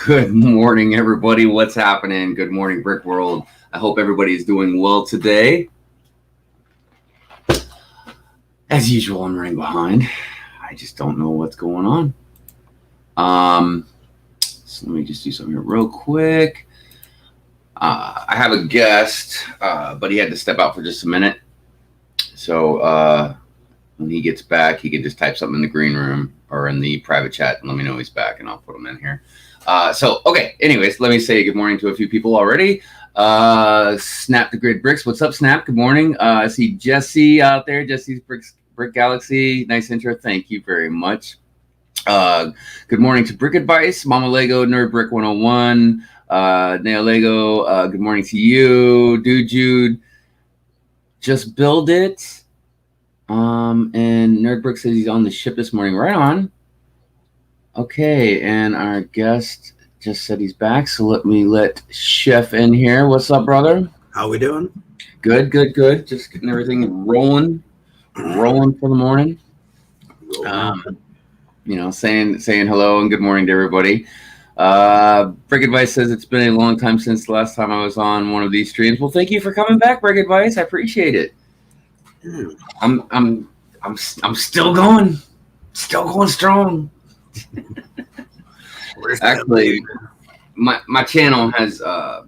Good morning, everybody. What's happening? Good morning, Brick World. I hope everybody is doing well today. As usual, I'm running behind. I just don't know what's going on. So let me just do something here real quick. I have a guest, but he had to step out for just a minute. So when he gets back, he can just type something in the green room or in the private chat and let me know he's back, and I'll put him in here. Okay. Anyways, let me say good morning to a few people already. Snap the Grid Bricks. What's up, Snap? Good morning. I see Jesse out there. Jesse's Brick Galaxy. Nice intro. Thank you very much. Good morning to Brick Advice, Mama Lego, Nerd Brick 101, Nail Lego. Good morning to you, Dude Jude. Just build it. And Nerd Brick says he's on the ship this morning. Right on. Okay, and our guest just said he's back, so let me let Chef in here. What's up, brother? How we doing? Good. Just getting everything rolling for the morning. Saying hello and good morning to everybody. Brick Advice says it's been a long time since the last time I was on one of these streams. Well, thank you for coming back, Brick Advice. I appreciate it. I'm still going strong. Actually, my channel has I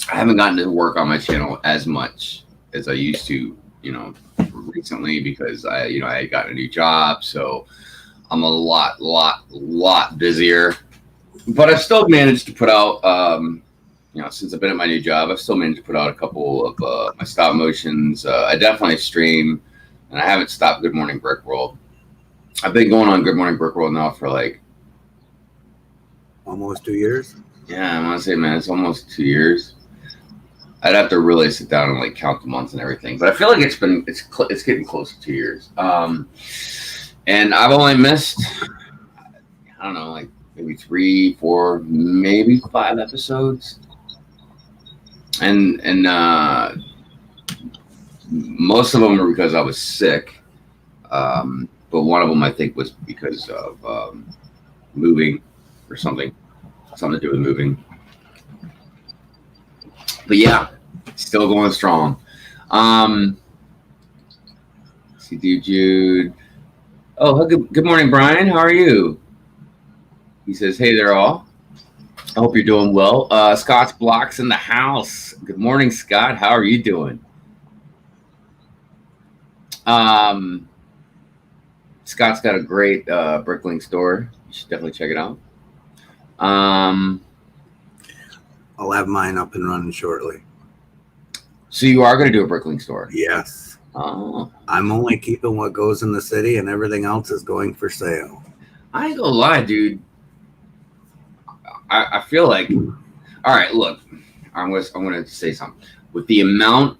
haven't gotten to work on my channel as much as I used to, recently, because I had gotten a new job, so I'm a lot busier. But I've still managed to put out, since I've been at my new job, I've still managed to put out a couple of my stop motions. I definitely stream, and I haven't stopped Good Morning Brick World. I've been going on Good Morning Brick World now for like almost 2 years. Yeah, I want to say, man, it's almost 2 years. I'd have to really sit down and like count the months and everything, but I feel like it's getting close to 2 years. And I've only missed, I don't know, like maybe 3, 4, maybe 5 episodes, and most of them were because I was sick. But one of them, I think, was because of moving or something to do with moving. But yeah, still going strong. See, Dude Jude. Oh, good morning, Brian. How are you? He says, hey there, all. I hope you're doing well. Scott's Blocks in the house. Good morning, Scott. How are you doing? Scott's got a great Bricklink store. You should definitely check it out. I'll have mine up and running shortly. So you are going to do a Bricklink store? Yes. Oh. I'm only keeping what goes in the city, and everything else is going for sale. I ain't gonna lie, dude. I feel like, all right, look, I'm gonna say something. With the amount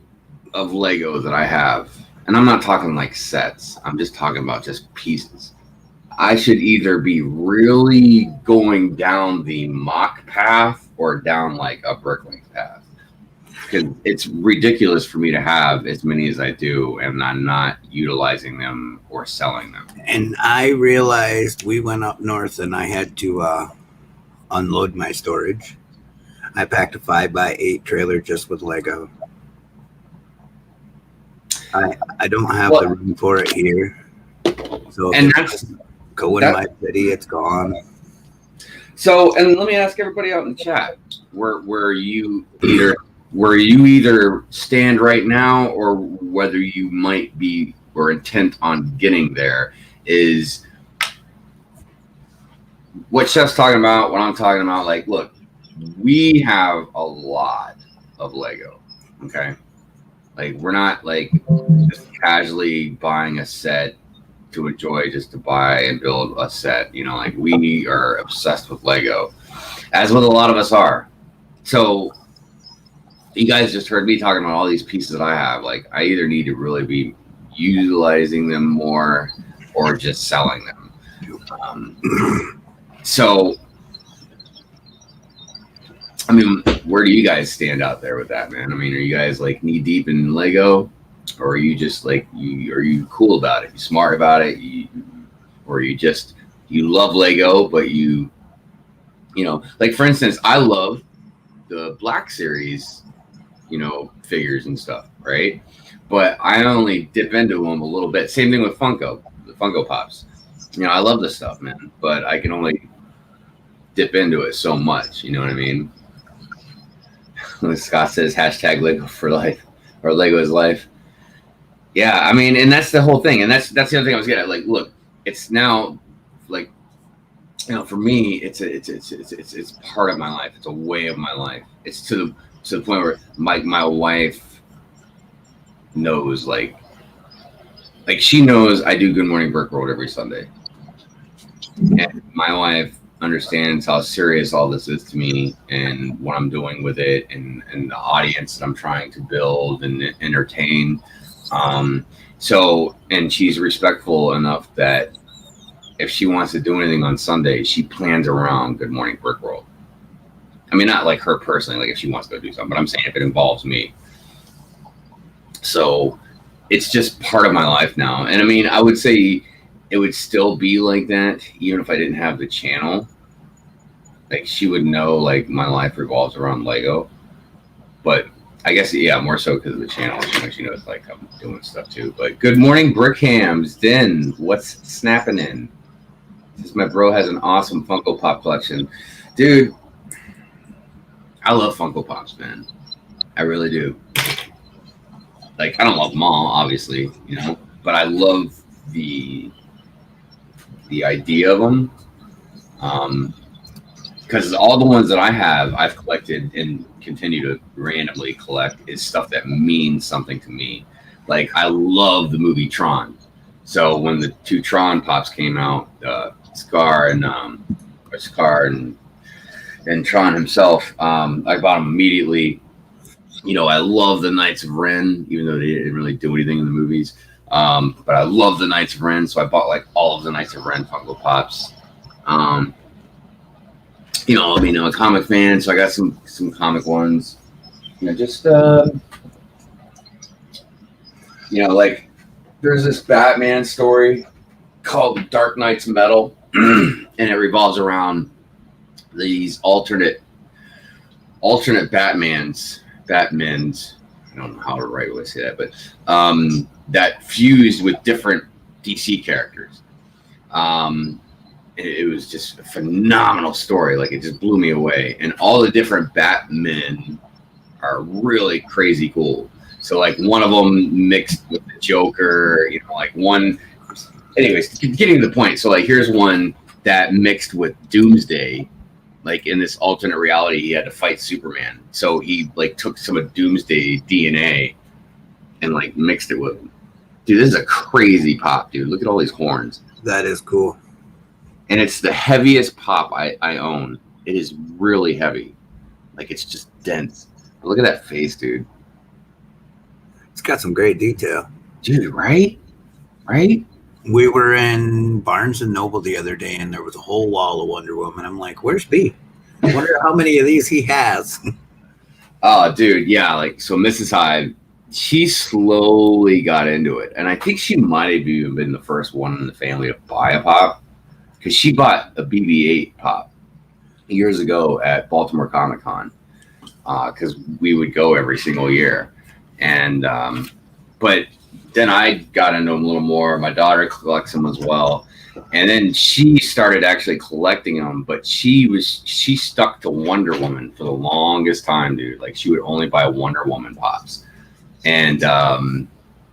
of Lego that I have, and I'm not talking like sets, I'm just talking about just pieces, I should either be really going down the mock path or down like a Bricklink path. Because it's ridiculous for me to have as many as I do and I'm not utilizing them or selling them. And I realized we went up north and I had to unload my storage. I packed a 5x8 trailer just with Lego. I don't have the room for it here. So and that's go in my city, it's gone. So, and let me ask everybody out in the chat, where you either stand right now or whether you might be or intent on getting there, is what Chef's talking about, what I'm talking about. Like, look, we have a lot of Lego, okay? Like, we're not like just casually buying a set to enjoy, just to buy and build a set. Like, we are obsessed with Lego, as with a lot of us are. So you guys just heard me talking about all these pieces that I have. Like, I either need to really be utilizing them more or just selling them. So, I mean, where do you guys stand out there with that, man? I mean, are you guys like knee deep in Lego, or are you just like, are you cool about it? You smart about it? Or are you just you love Lego, but you know, like for instance, I love the Black Series, you know, figures and stuff, right? But I only dip into them a little bit. Same thing with Funko, the Funko Pops. You know, I love this stuff, man, but I can only dip into it so much. You know what I mean? Scott says hashtag Lego for life, or Lego is life. Yeah, I mean, and that's the whole thing, and that's the other thing I was getting at. Like, look, it's now like, you know, for me, it's part of my life. It's a way of my life. It's to the point where my wife knows, like she knows I do Good Morning Brick Road every Sunday, and my wife understands how serious all this is to me and what I'm doing with it, and the audience that I'm trying to build and entertain. So, and she's respectful enough that if she wants to do anything on Sunday, she plans around Good Morning Brick World. I mean, not like her personally, like if she wants to go do something, but I'm saying if it involves me. So it's just part of my life now. And I mean, I would say it would still be like that even if I didn't have the channel. Like she would know like my life revolves around Lego. But I guess, yeah, more so because of the channel. She knows like I'm doing stuff too. But good morning, Brickhams. Den, what's snapping in? This my bro has an awesome Funko Pop collection. Dude, I love Funko Pops, man. I really do. Like, I don't love them all, obviously, you know, but I love the idea of them. Because all the ones that I have, I've collected and continue to randomly collect is stuff that means something to me. Like, I love the movie Tron. So when the two Tron Pops came out, Scar and Tron himself, I bought them immediately. You know, I love the Knights of Ren, even though they didn't really do anything in the movies. But I love the Knights of Ren, so I bought like all of the Knights of Ren Funko Pops. You know, I mean, I'm a comic fan, so I got some comic ones. You know, just you know, like there's this Batman story called Dark Knight's Metal, and it revolves around these alternate Batmans. I don't know how to right way say that, but that fused with different DC characters. It was just a phenomenal story. Like, it just blew me away. And all the different Batmen are really crazy cool. So, like, one of them mixed with the Joker, you know, like one. Anyways, getting to the point. So, like, here's one that mixed with Doomsday. Like, in this alternate reality, he had to fight Superman. So he, like, took some of Doomsday DNA and, like, mixed it with him. Dude, this is a crazy pop, dude. Look at all these horns. That is cool. And it's the heaviest pop I own. It is really heavy. Like, it's just dense. But look at that face, dude. It's got some great detail. Dude, right? Right? We were in Barnes & Noble the other day, and there was a whole wall of Wonder Woman. I'm like, where's B? I wonder how many of these he has. Oh, dude, yeah. Like, so Mrs. Hyde, she slowly got into it. And I think she might have even been the first one in the family to buy a pop. Because she bought a BB-8 pop years ago at Baltimore Comic Con. Because we would go every single year. And, but then I got into them a little more. My daughter collects them as well. And then she started actually collecting them, but she stuck to Wonder Woman for the longest time, dude. Like, she would only buy Wonder Woman pops. And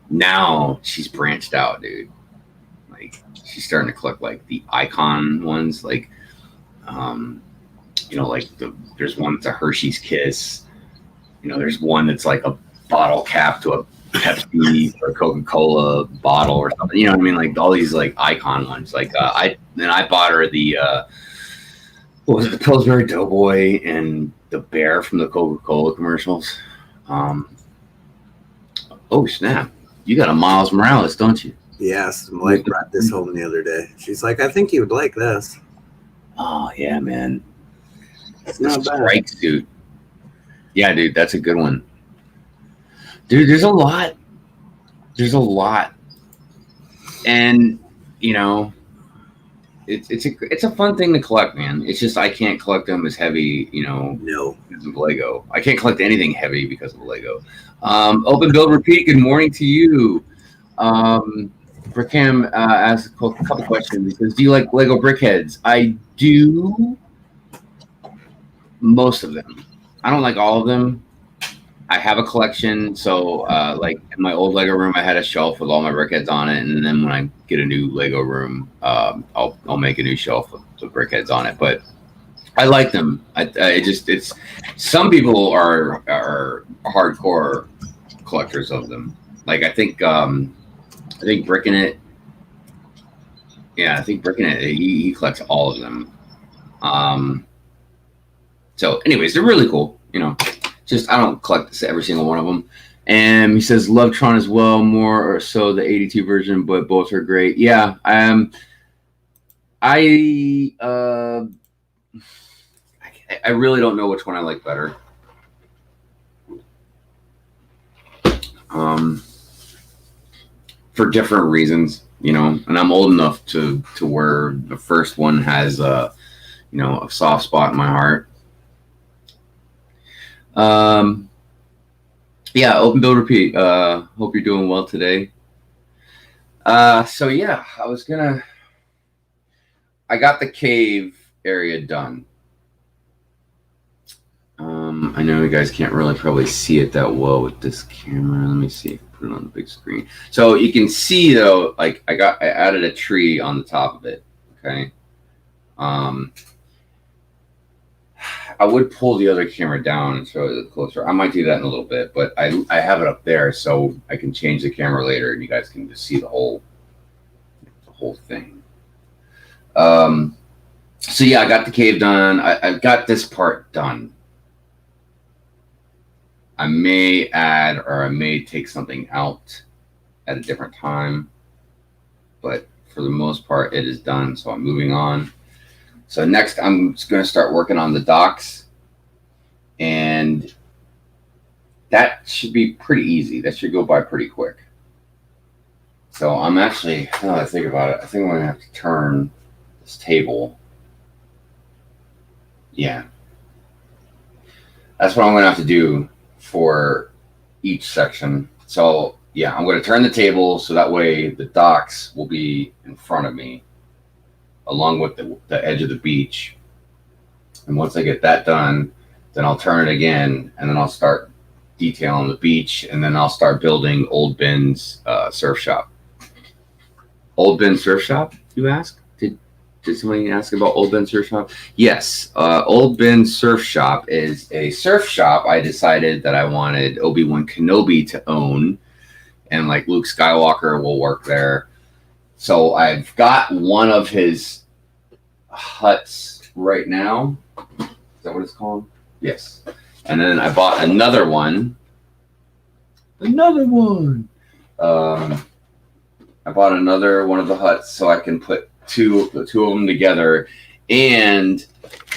now she's branched out, dude. Like, she's starting to collect like the icon ones, like you know, like there's one that's a Hershey's Kiss. You know, there's one that's like a bottle cap to a Pepsi or Coca-Cola bottle or something. You know what I mean? Like all these like icon ones. Like I bought her the what was it, the Pillsbury Doughboy and the bear from the Coca-Cola commercials. Oh snap! You got a Miles Morales, don't you? Yes, Mike brought this home the other day. She's like, I think you would like this. Oh yeah, man. It's not bad. Strike suit. Yeah, dude, that's a good one. Dude, there's a lot. And, you know, it's a fun thing to collect, man. It's just I can't collect them as heavy, No. because of Lego. I can't collect anything heavy because of Lego. Open build repeat. Good morning to you. Brickham asked a couple questions. He says, "Do you like Lego Brickheads?" I do. Most of them. I don't like all of them. I have a collection, so like in my old Lego room, I had a shelf with all my Brickheads on it, and then when I get a new Lego room, I'll make a new shelf with Brickheads on it. But I like them. It's some people are hardcore collectors of them. Like I think Brick in It. Yeah, I think Brick in It. He collects all of them. So, anyways, they're really cool. Just I don't collect every single one of them. And he says love Tron as well, more or so the 82 version, but both are great. Yeah, I really don't know which one I like better. For different reasons, and I'm old enough to where the first one has a soft spot in my heart. Yeah, open build repeat. Hope you're doing well today. So yeah, I got the cave area done. I know you guys can't really probably see it that well with this camera. Let me see if I put it on the big screen. So you can see though, like I added a tree on the top of it. Okay. I would pull the other camera down and show it closer. I might do that in a little bit, but I have it up there so I can change the camera later and you guys can just see the whole thing. So yeah, I got the cave done. I've got this part done. I may add or I may take something out at a different time, but for the most part, it is done. So I'm moving on. So next, I'm just going to start working on the docks, and that should be pretty easy. That should go by pretty quick. So I'm actually, now that I think about it, I think I'm going to have to turn this table. Yeah. That's what I'm going to have to do for each section. So yeah, I'm going to turn the table so that way the docks will be in front of me, along with the edge of the beach. And once I get that done, then I'll turn it again, and then I'll start detailing the beach, and then I'll start building Old Ben's surf shop. Old Ben Surf Shop, you ask? Did somebody ask about Old Ben Surf Shop? Yes, Old Ben Surf Shop is a surf shop I decided that I wanted Obi-Wan Kenobi to own, and like Luke Skywalker will work there. So I've got one of his huts right now. Is that what it's called? Yes. And then I bought another one. I bought another one of the huts so I can put the two of them together. And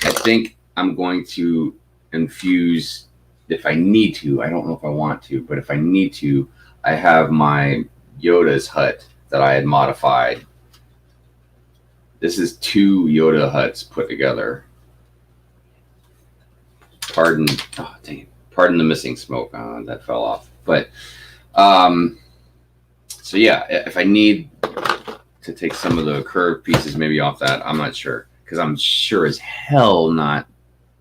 I think I'm going to infuse, if I need to, I don't know if I want to, but if I need to, I have my Yoda's hut that I had modified. This is 2 Yoda huts put together. Pardon the missing smoke. That fell off. But so yeah, if I need to take some of the curved pieces maybe off that, I'm not sure, because I'm sure as hell not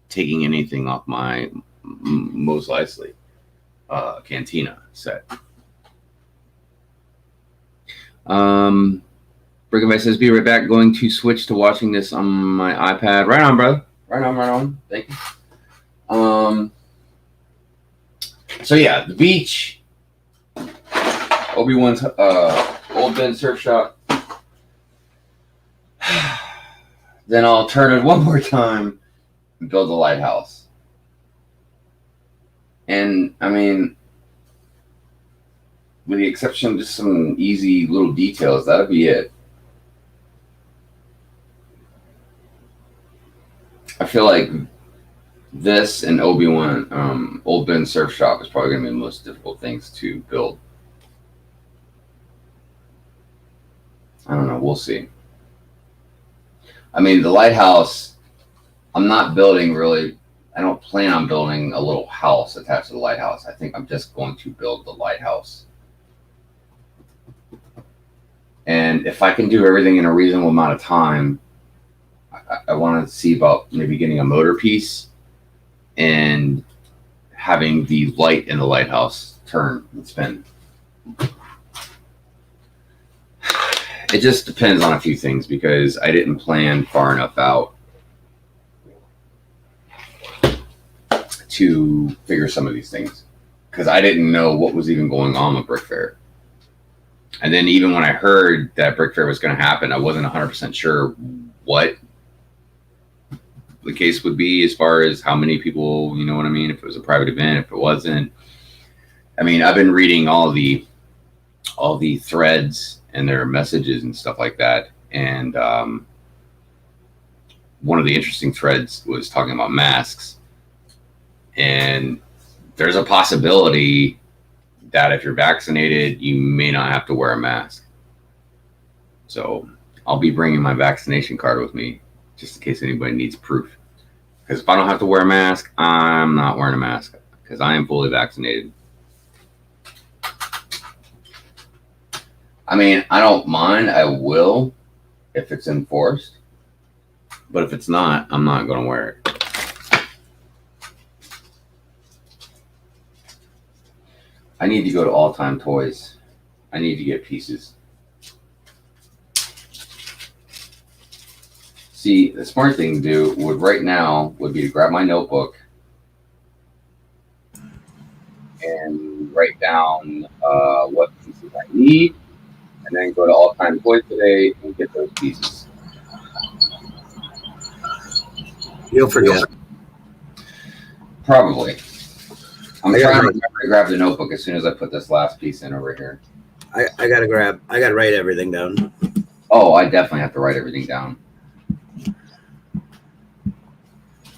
taking anything off my Mos Eisley Cantina set. Brickheadz says, be right back. Going to switch to watching this on my iPad. Right on, brother. Right on. Thank you. So yeah, the beach, Obi-Wan's Old Ben Surf Shop. Then I'll turn it one more time and build a lighthouse. And I mean, with the exception of just some easy little details, that'll be it. I feel like this and Obi-Wan, Old Ben Surf Shop is probably going to be the most difficult things to build. I don't know. We'll see. I mean, the lighthouse, I'm not building really. I don't plan on building a little house attached to the lighthouse. I think I'm just going to build the lighthouse. And if I can do everything in a reasonable amount of time, I want to see about maybe getting a motor piece and having the light in the lighthouse turn and spin. It just depends on a few things because I didn't plan far enough out to figure some of these things because I didn't know what was even going on with Brick Fair. And then even when I heard that Brick Fair was going to happen, I wasn't 100% sure what the case would be as far as how many people, you know what I mean? If it was a private event, if it wasn't. I mean, I've been reading all the threads and their messages and stuff like that. And one of the interesting threads was talking about masks. And there's a possibility that if you're vaccinated, you may not have to wear a mask. So I'll be bringing my vaccination card with me just in case anybody needs proof. Because if I don't have to wear a mask, I'm not wearing a mask because I am fully vaccinated. I mean, I don't mind. I will if it's enforced. But if it's not, I'm not going to wear it. I need to go to All Time Toys. I need to get pieces. See, the smart thing to do would right now would be to grab my notebook and write down what pieces I need, and then go to All Time Toys today and get those pieces. You'll forget. Probably. I'm trying to remember to grab the notebook as soon as I put this last piece in over here. I gotta write everything down. Oh, I definitely have to write everything down.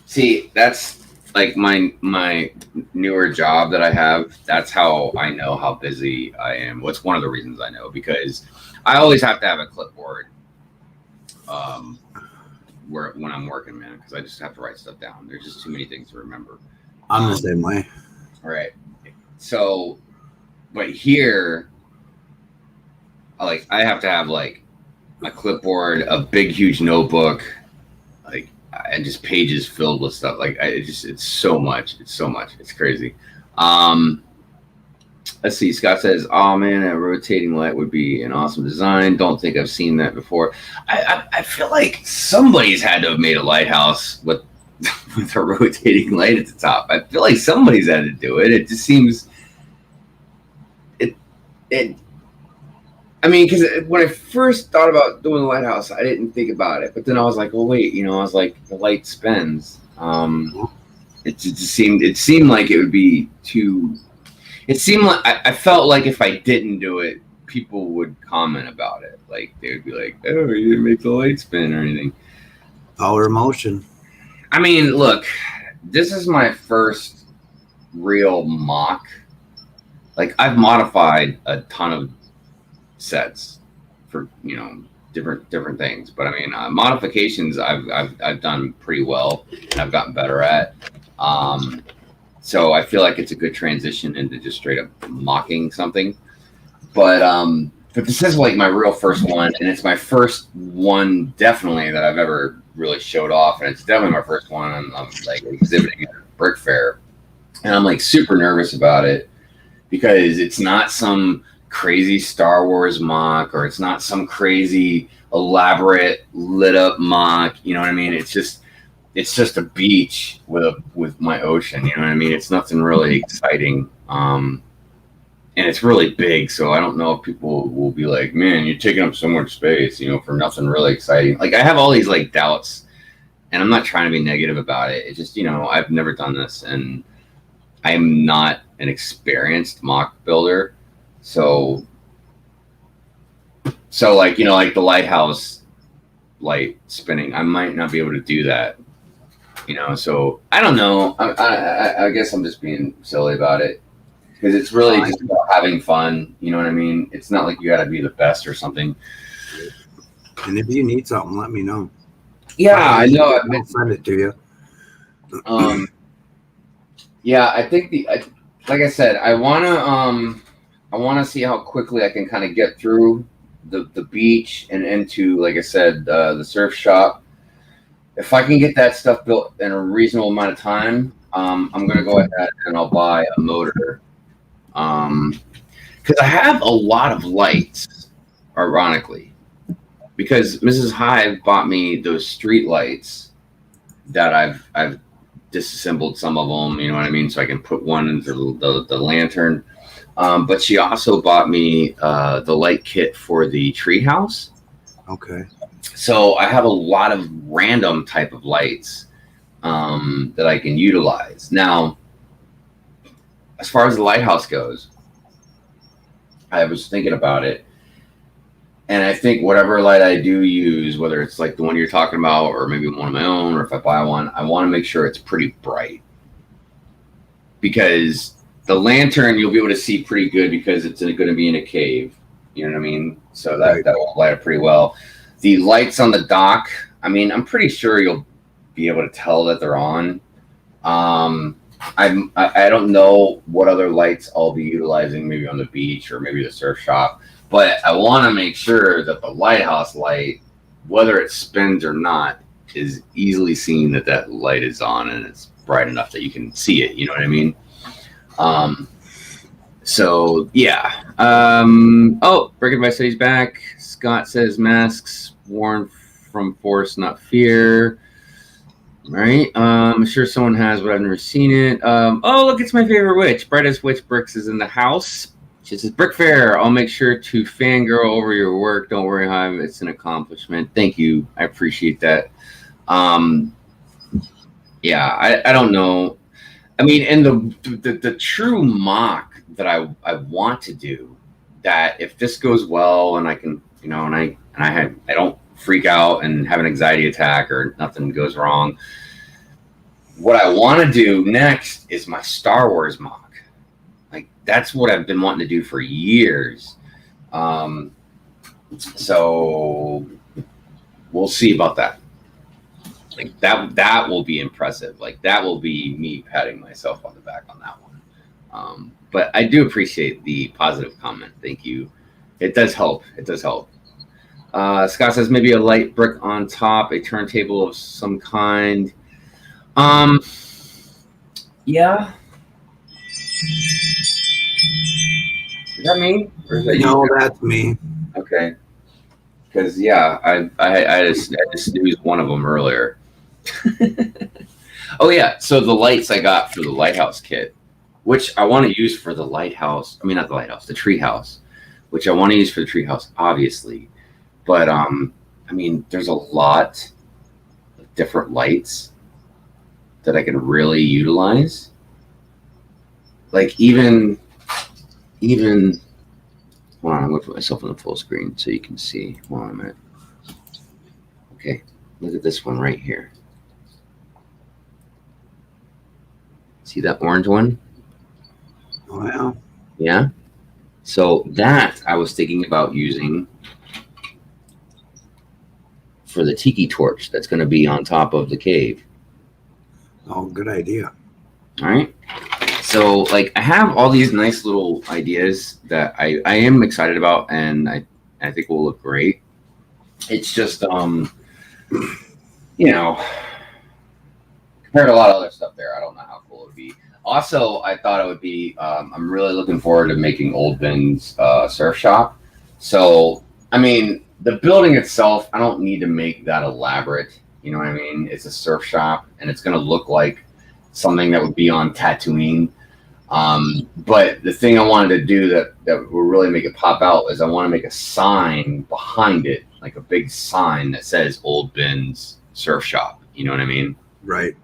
See, that's like my newer job that I have. That's how I know how busy I am. What's one of the reasons I know, because I always have to have a clipboard when I'm working, man, because I just have to write stuff down. There's just too many things to remember. I'm the same way. Right. So, but here, like, I have to have like a clipboard, a big, huge notebook, like, and just pages filled with stuff. Like, it's so much. It's so much. It's crazy. Let's see. Scott says, "Oh man, a rotating light would be an awesome design. Don't think I've seen that before." I feel like somebody's had to have made a lighthouse with a rotating light at the top. I feel like somebody's had to do it. It just seems I mean, because when I first thought about doing the lighthouse, I didn't think about it. But then I was like, well, wait, I was like, the light spins. It seemed like it would be too. It seemed like I felt like if I didn't do it, people would comment about it. Like they would be like, "Oh, you didn't make the light spin or anything." Power of motion. I mean, look, this is my first real mock. Like, I've modified a ton of sets for different things, but I mean, modifications I've done pretty well and I've gotten better at. So I feel like it's a good transition into just straight up mocking something. But this is like my real first one, and it's my first one definitely that I've ever really showed off, and it's definitely my first one I'm like exhibiting at a Brick Fair, and I'm like super nervous about it because it's not some crazy Star Wars mock, or it's not some crazy elaborate lit up mock. You know what I mean? It's just a beach with my ocean. You know what I mean? It's nothing really exciting. And it's really big, so I don't know if people will be like, man, you're taking up so much space, for nothing really exciting. Like, I have all these like doubts, and I'm not trying to be negative about it. It's just, I've never done this, and I am not an experienced mock builder. So like, like the lighthouse light spinning, I might not be able to do that, so I don't know. I guess I'm just being silly about it. Because it's really just about having fun, you know what I mean? It's not like you got to be the best or something. And if you need something, let me know. Yeah, I know. I'll send it to you. Yeah, I think like I said, I wanna see how quickly I can kind of get through the beach and into, like I said, the surf shop. If I can get that stuff built in a reasonable amount of time, I'm gonna go ahead and I'll buy a motor. Because I have a lot of lights, ironically, because Mrs. Hive bought me those street lights that I've disassembled some of them, you know what I mean, so I can put one into the lantern. But she also bought me the light kit for the treehouse. Okay. So I have a lot of random type of lights that I can utilize. Now, as far as the lighthouse goes, I was thinking about it, and I think whatever light I do use, whether it's like the one you're talking about or maybe one of my own, or if I buy one, I want to make sure it's pretty bright, because the lantern you'll be able to see pretty good because it's going to be in a cave. You know what I mean? So that will light up pretty well. The lights on the dock, I mean, I'm pretty sure you'll be able to tell that they're on. I don't know what other lights I'll be utilizing, maybe on the beach or maybe the surf shop, but I want to make sure that the lighthouse light, whether it spins or not, is easily seen that light is on and it's bright enough that you can see it. You know what I mean? So yeah. Oh, Brickheadz says he's back. Scott says masks worn from force, not fear. Right. I'm sure someone has, but I've never seen it. Oh, look, it's my favorite witch. Brightest Witch Bricks is in the house. She says, Brick Fair, I'll make sure to fangirl over your work. Don't worry, Hive. It's an accomplishment. Thank you. I appreciate that. Yeah, I don't know. I mean, and the true mock that I want to do, that if this goes well and I can, you know, and I don't freak out and have an anxiety attack or nothing goes wrong, what I want to do next is my Star Wars mock. Like, that's what I've been wanting to do for years. So we'll see about that. Like that will be impressive. Like, that will be me patting myself on the back on that one. But I do appreciate the positive comment. Thank you. It does help. It does help. Scott says maybe a light brick on top, a turntable of some kind. Yeah. Is that me? Or is that you? No, that's me. Okay. Because yeah, I just snoozed one of them earlier. Oh yeah, so the lights I got for the lighthouse kit, which I want to use for the lighthouse. I mean, not the lighthouse, the treehouse, which I want to use for the treehouse, obviously. But I mean, there's a lot of different lights that I can really utilize. Like even. Hold on, I'm gonna put myself on the full screen so you can see where I'm at. Okay, look at this one right here. See that orange one? Wow. Yeah. So that I was thinking about using for the tiki torch that's going to be on top of the cave. Oh, good idea. All right. So, like, I have all these nice little ideas that I am excited about, and I think will look great. It's just, you know, compared to a lot of other stuff there, I don't know how cool it would be. Also, I thought it would be, I'm really looking forward to making Old Ben's surf shop. So, I mean, the building itself, I don't need to make that elaborate. You know what I mean? It's a surf shop, and it's going to look like something that would be on Tatooine. But the thing I wanted to do that will really make it pop out is I want to make a sign behind it, like a big sign that says Old Ben's Surf Shop. You know what I mean? Right.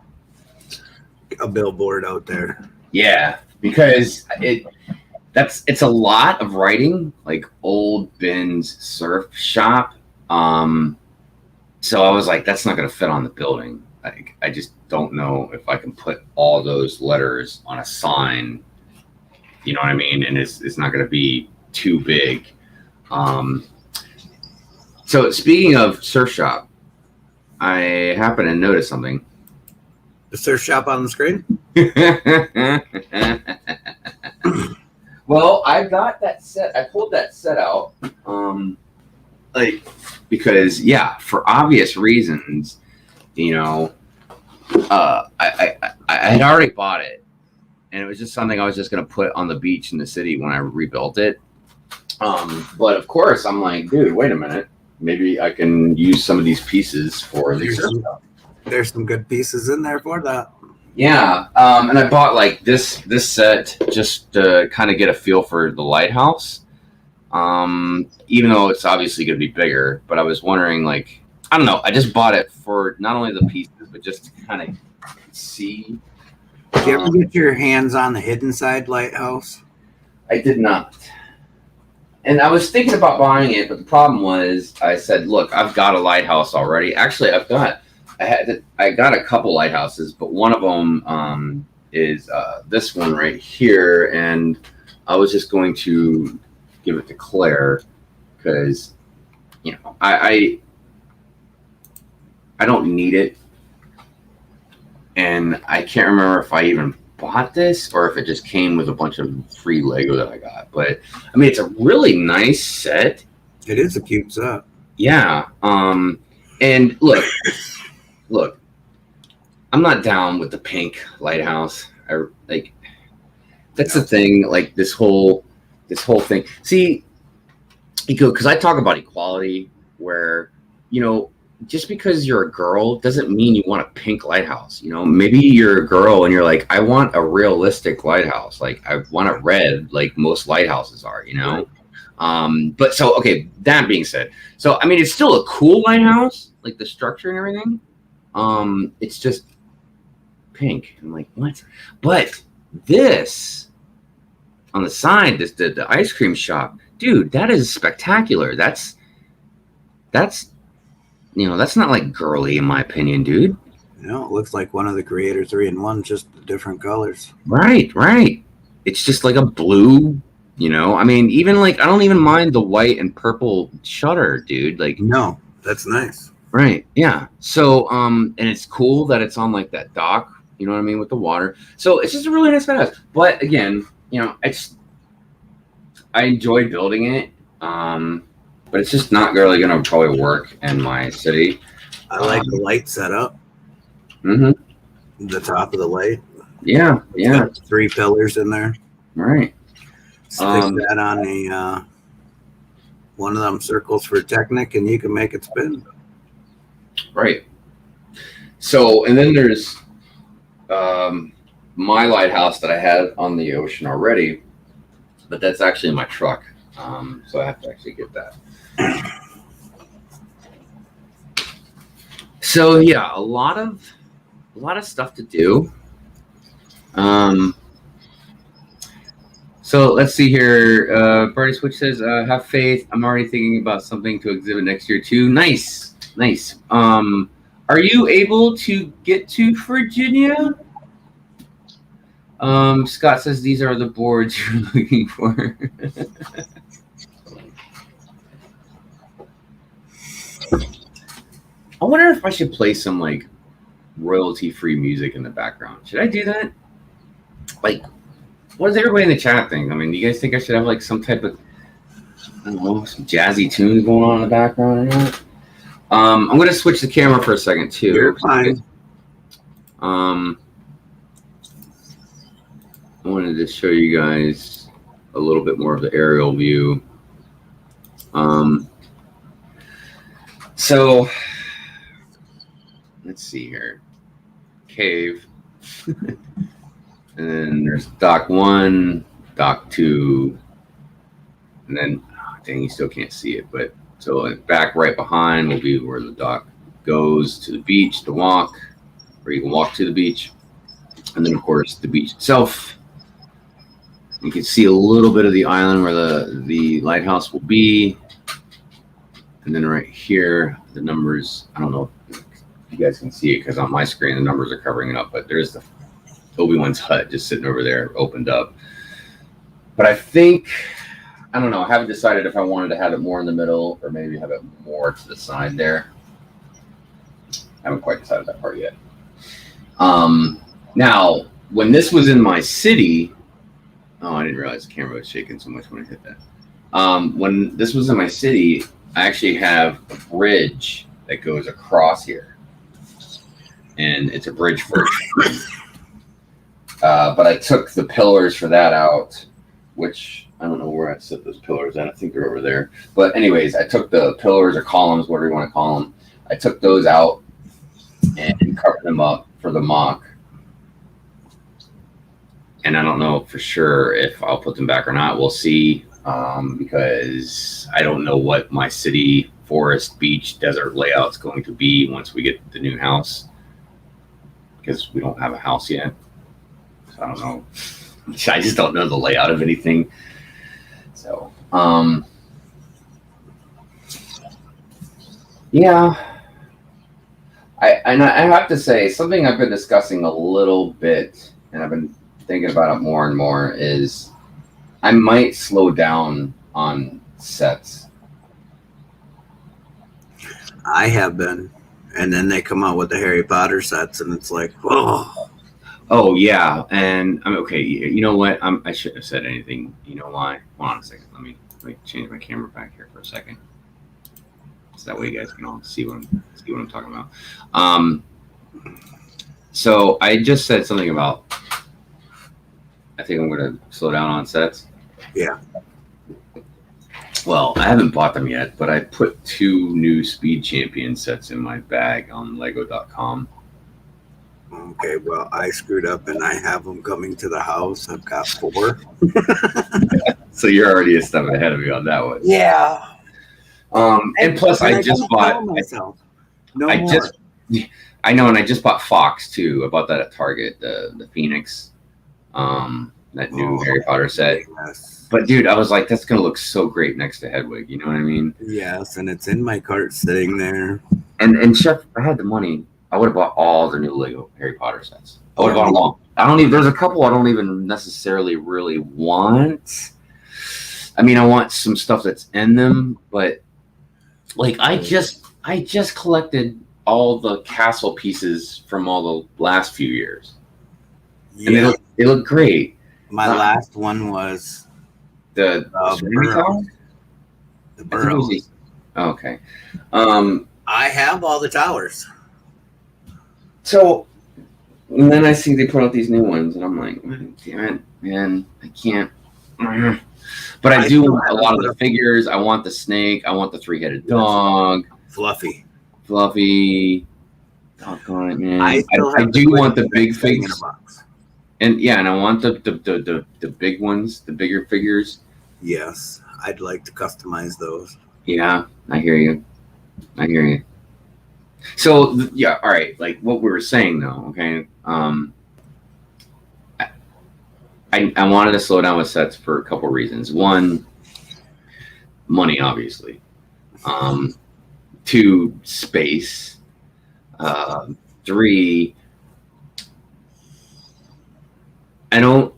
A billboard out there. Yeah, because it's a lot of writing, like Old Ben's Surf Shop. So I was like, that's not going to fit on the building. Like, I just don't know if I can put all those letters on a sign. You know what I mean? And it's not going to be too big. So speaking of surf shop, I happen to notice something. The surf shop on the screen? Well, I got that set. I pulled that set out, because for obvious reasons, I had already bought it, and it was just something I was just gonna put on the beach in the city when I rebuilt it. But of course, I'm like, dude, wait a minute. Maybe I can use some of these pieces for the surf shop. There's some good pieces in there for that. Yeah, and I bought like this set just to kind of get a feel for the Lighthouse. Even though it's obviously going to be bigger, but I was wondering, like, I don't know. I just bought it for not only the pieces, but just to kind of see. Did you ever get your hands on the hidden side Lighthouse? I did not. And I was thinking about buying it, but the problem was I said, look, I've got a Lighthouse already. Actually, I got a couple lighthouses, but one of them is this one right here, and I was just going to give it to Claire because I don't need it, and I can't remember if I even bought this or if it just came with a bunch of free Lego that I got. But I mean, it's a really nice set. It is a cute set. Yeah. And look, I'm not down with the pink lighthouse. That's the thing. Like this whole thing. See, because I talk about equality, where just because you're a girl doesn't mean you want a pink lighthouse. Maybe you're a girl and you're like, I want a realistic lighthouse. Like I want it red, like most lighthouses are. But so okay. That being said, so I mean, it's still a cool lighthouse, like the structure and everything. It's just pink. I'm like, what? But this on the side, the ice cream shop, dude, that is spectacular. That's not like girly in my opinion, dude. It looks like one of the Creator 3-in-1, just different colors. Right. It's just like a blue. I mean, even like I don't even mind the white and purple shutter, dude. Like, no, that's nice. Right. Yeah. So, and it's cool that it's on like that dock, you know what I mean, with the water. So it's just a really nice house. But again, I enjoy building it. But it's just not really going to probably work in my city. I like the light setup. Mm-hmm. The top of the light. Yeah. It's got 3 pillars in there. Right. Stick that on a one of them circles for Technic, and you can make it spin. Right. So, and then there's my lighthouse that I had on the ocean already, but that's actually in my truck. So I have to actually get that. So yeah, a lot of stuff to do. So let's see here. Bernie Switch says, have faith. I'm already thinking about something to exhibit next year too. Nice. Are you able to get to Virginia? Scott says these are the boards you're looking for. I wonder if I should play some like royalty-free music in the background. Should I do that? Like, what does everybody in the chat think? I mean, do you guys think I should have like some type of, I don't know, some jazzy tunes going on in the background or not? I'm going to switch the camera for a second too. You're fine. I wanted to show you guys a little bit more of the aerial view. So let's see here. Cave. And then there's dock 1, dock 2, and then dang, you still can't see it, but so back right behind will be where the dock goes to the beach to walk, or you can walk to the beach, and then of course the beach itself. You can see a little bit of the island where the lighthouse will be, and then right here the numbers. I don't know if you guys can see it because on my screen the numbers are covering it up, but there's the Obi-Wan's hut just sitting over there, opened up. But I think, I don't know, I haven't decided if I wanted to have it more in the middle or maybe have it more to the side there. haven't quite decided that part yet. Now, when this was in my city, I didn't realize the camera was shaking so much when I hit that. When this was in my city, I actually have a bridge that goes across here, and it's a bridge for. But I took the pillars for that out, which I don't know where I set those pillars at. I think they're over there. But anyways, I took the pillars or columns, whatever you want to call them. I took those out and covered them up for the mock. And I don't know for sure if I'll put them back or not. We'll see, because I don't know what my city, forest, beach, desert layout is going to be once we get the new house, because we don't have a house yet. So I don't know. I just don't know the layout of anything. So, yeah. I have to say, something I've been discussing a little bit, and I've been thinking about it more and more, is I might slow down on sets. I have been. And then they come out with the Harry Potter sets, and it's like, oh. Oh, yeah. And I'm okay. You know what? I shouldn't have said anything. You know why? Hold on a second. Let me change my camera back here for a second, so that way you guys can all see what I'm talking about. So I just said something about, I think I'm going to slow down on sets. Yeah. Well, I haven't bought them yet, but I put 2 new Speed Champion sets in my bag on Lego.com. Okay, well, I screwed up and I have them coming to the house. I've got 4. So you're already a step ahead of me on that one. Yeah. And plus, I just bought. I know, and I just bought Fox too. I bought that at Target, the Phoenix, that new Harry Potter set. Yes. But dude, I was like, that's gonna look so great next to Hedwig. You know what I mean? Yes, and it's in my cart sitting there. And Chef, if I had the money, I would have bought all the new Lego Harry Potter sets. I would have bought them all. I don't even. There's a couple I don't even necessarily really want. I mean, I want some stuff that's in them, but like I just collected all the castle pieces from all the last few years, and they look great. My last one was the Burrows. The Burrows. Okay. I have all the towers. So, and then I see they put out these new ones, and I'm like, damn it, man, I can't. But I do want a lot of the figures. I want the snake. I want the 3-headed dog. Fluffy. Doggone it, man. I do want the big figs. And yeah, and I want the big ones, the bigger figures. Yes, I'd like to customize those. Yeah, I hear you. So yeah, all right. Like what we were saying, though. Okay. I wanted to slow down with sets for a couple reasons. One, money, obviously. 2, space. 3, I don't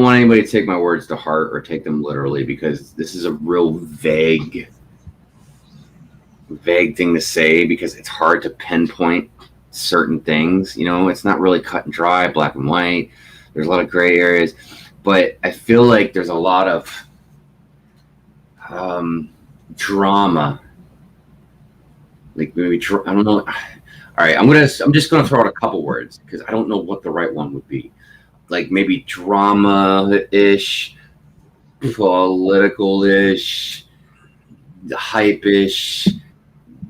want anybody to take my words to heart or take them literally, because this is a real vague thing to say, because it's hard to pinpoint certain things. You know, it's not really cut and dry, black and white. There's a lot of gray areas, but I feel like there's a lot of drama. Like maybe I don't know. All right, I'm just gonna throw out a couple words because I don't know what the right one would be. Like maybe drama-ish, political-ish, hype-ish.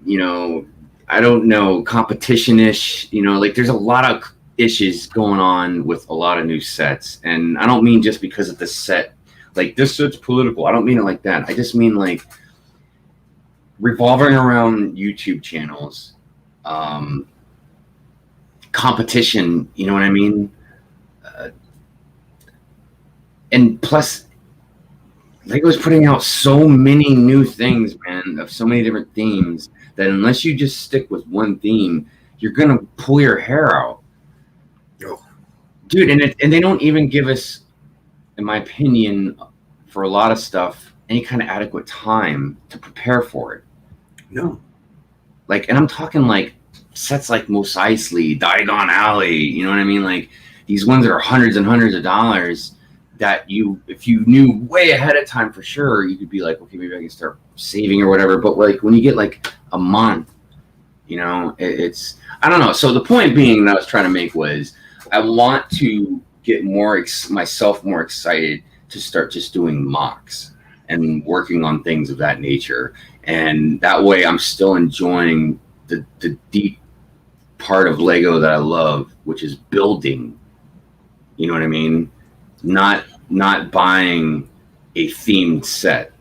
You know, I don't know, competition-ish. You know, like there's a lot of issues going on with a lot of new sets, and I don't mean just because of the set. Like this set's political. I don't mean it like that. I just mean like revolving around YouTube channels, competition. You know what I mean? And plus, Lego's putting out so many new things, man, of so many different themes, that unless you just stick with one theme, you're gonna pull your hair out. Oh. Dude, and they don't even give us, in my opinion, for a lot of stuff, any kind of adequate time to prepare for it. No. Like, and I'm talking like sets like Mos Eisley, Diagon Alley, you know what I mean? Like these ones that are hundreds and hundreds of dollars that if you knew way ahead of time for sure, you could be like, okay, maybe I can start saving or whatever. But like when you get like a month, you know, it's, I don't know. So the point being that I was trying to make was I want to get myself more excited to start just doing mocks and working on things of that nature. And that way I'm still enjoying the deep part of Lego that I love, which is building. You know what I mean? Not buying a themed set,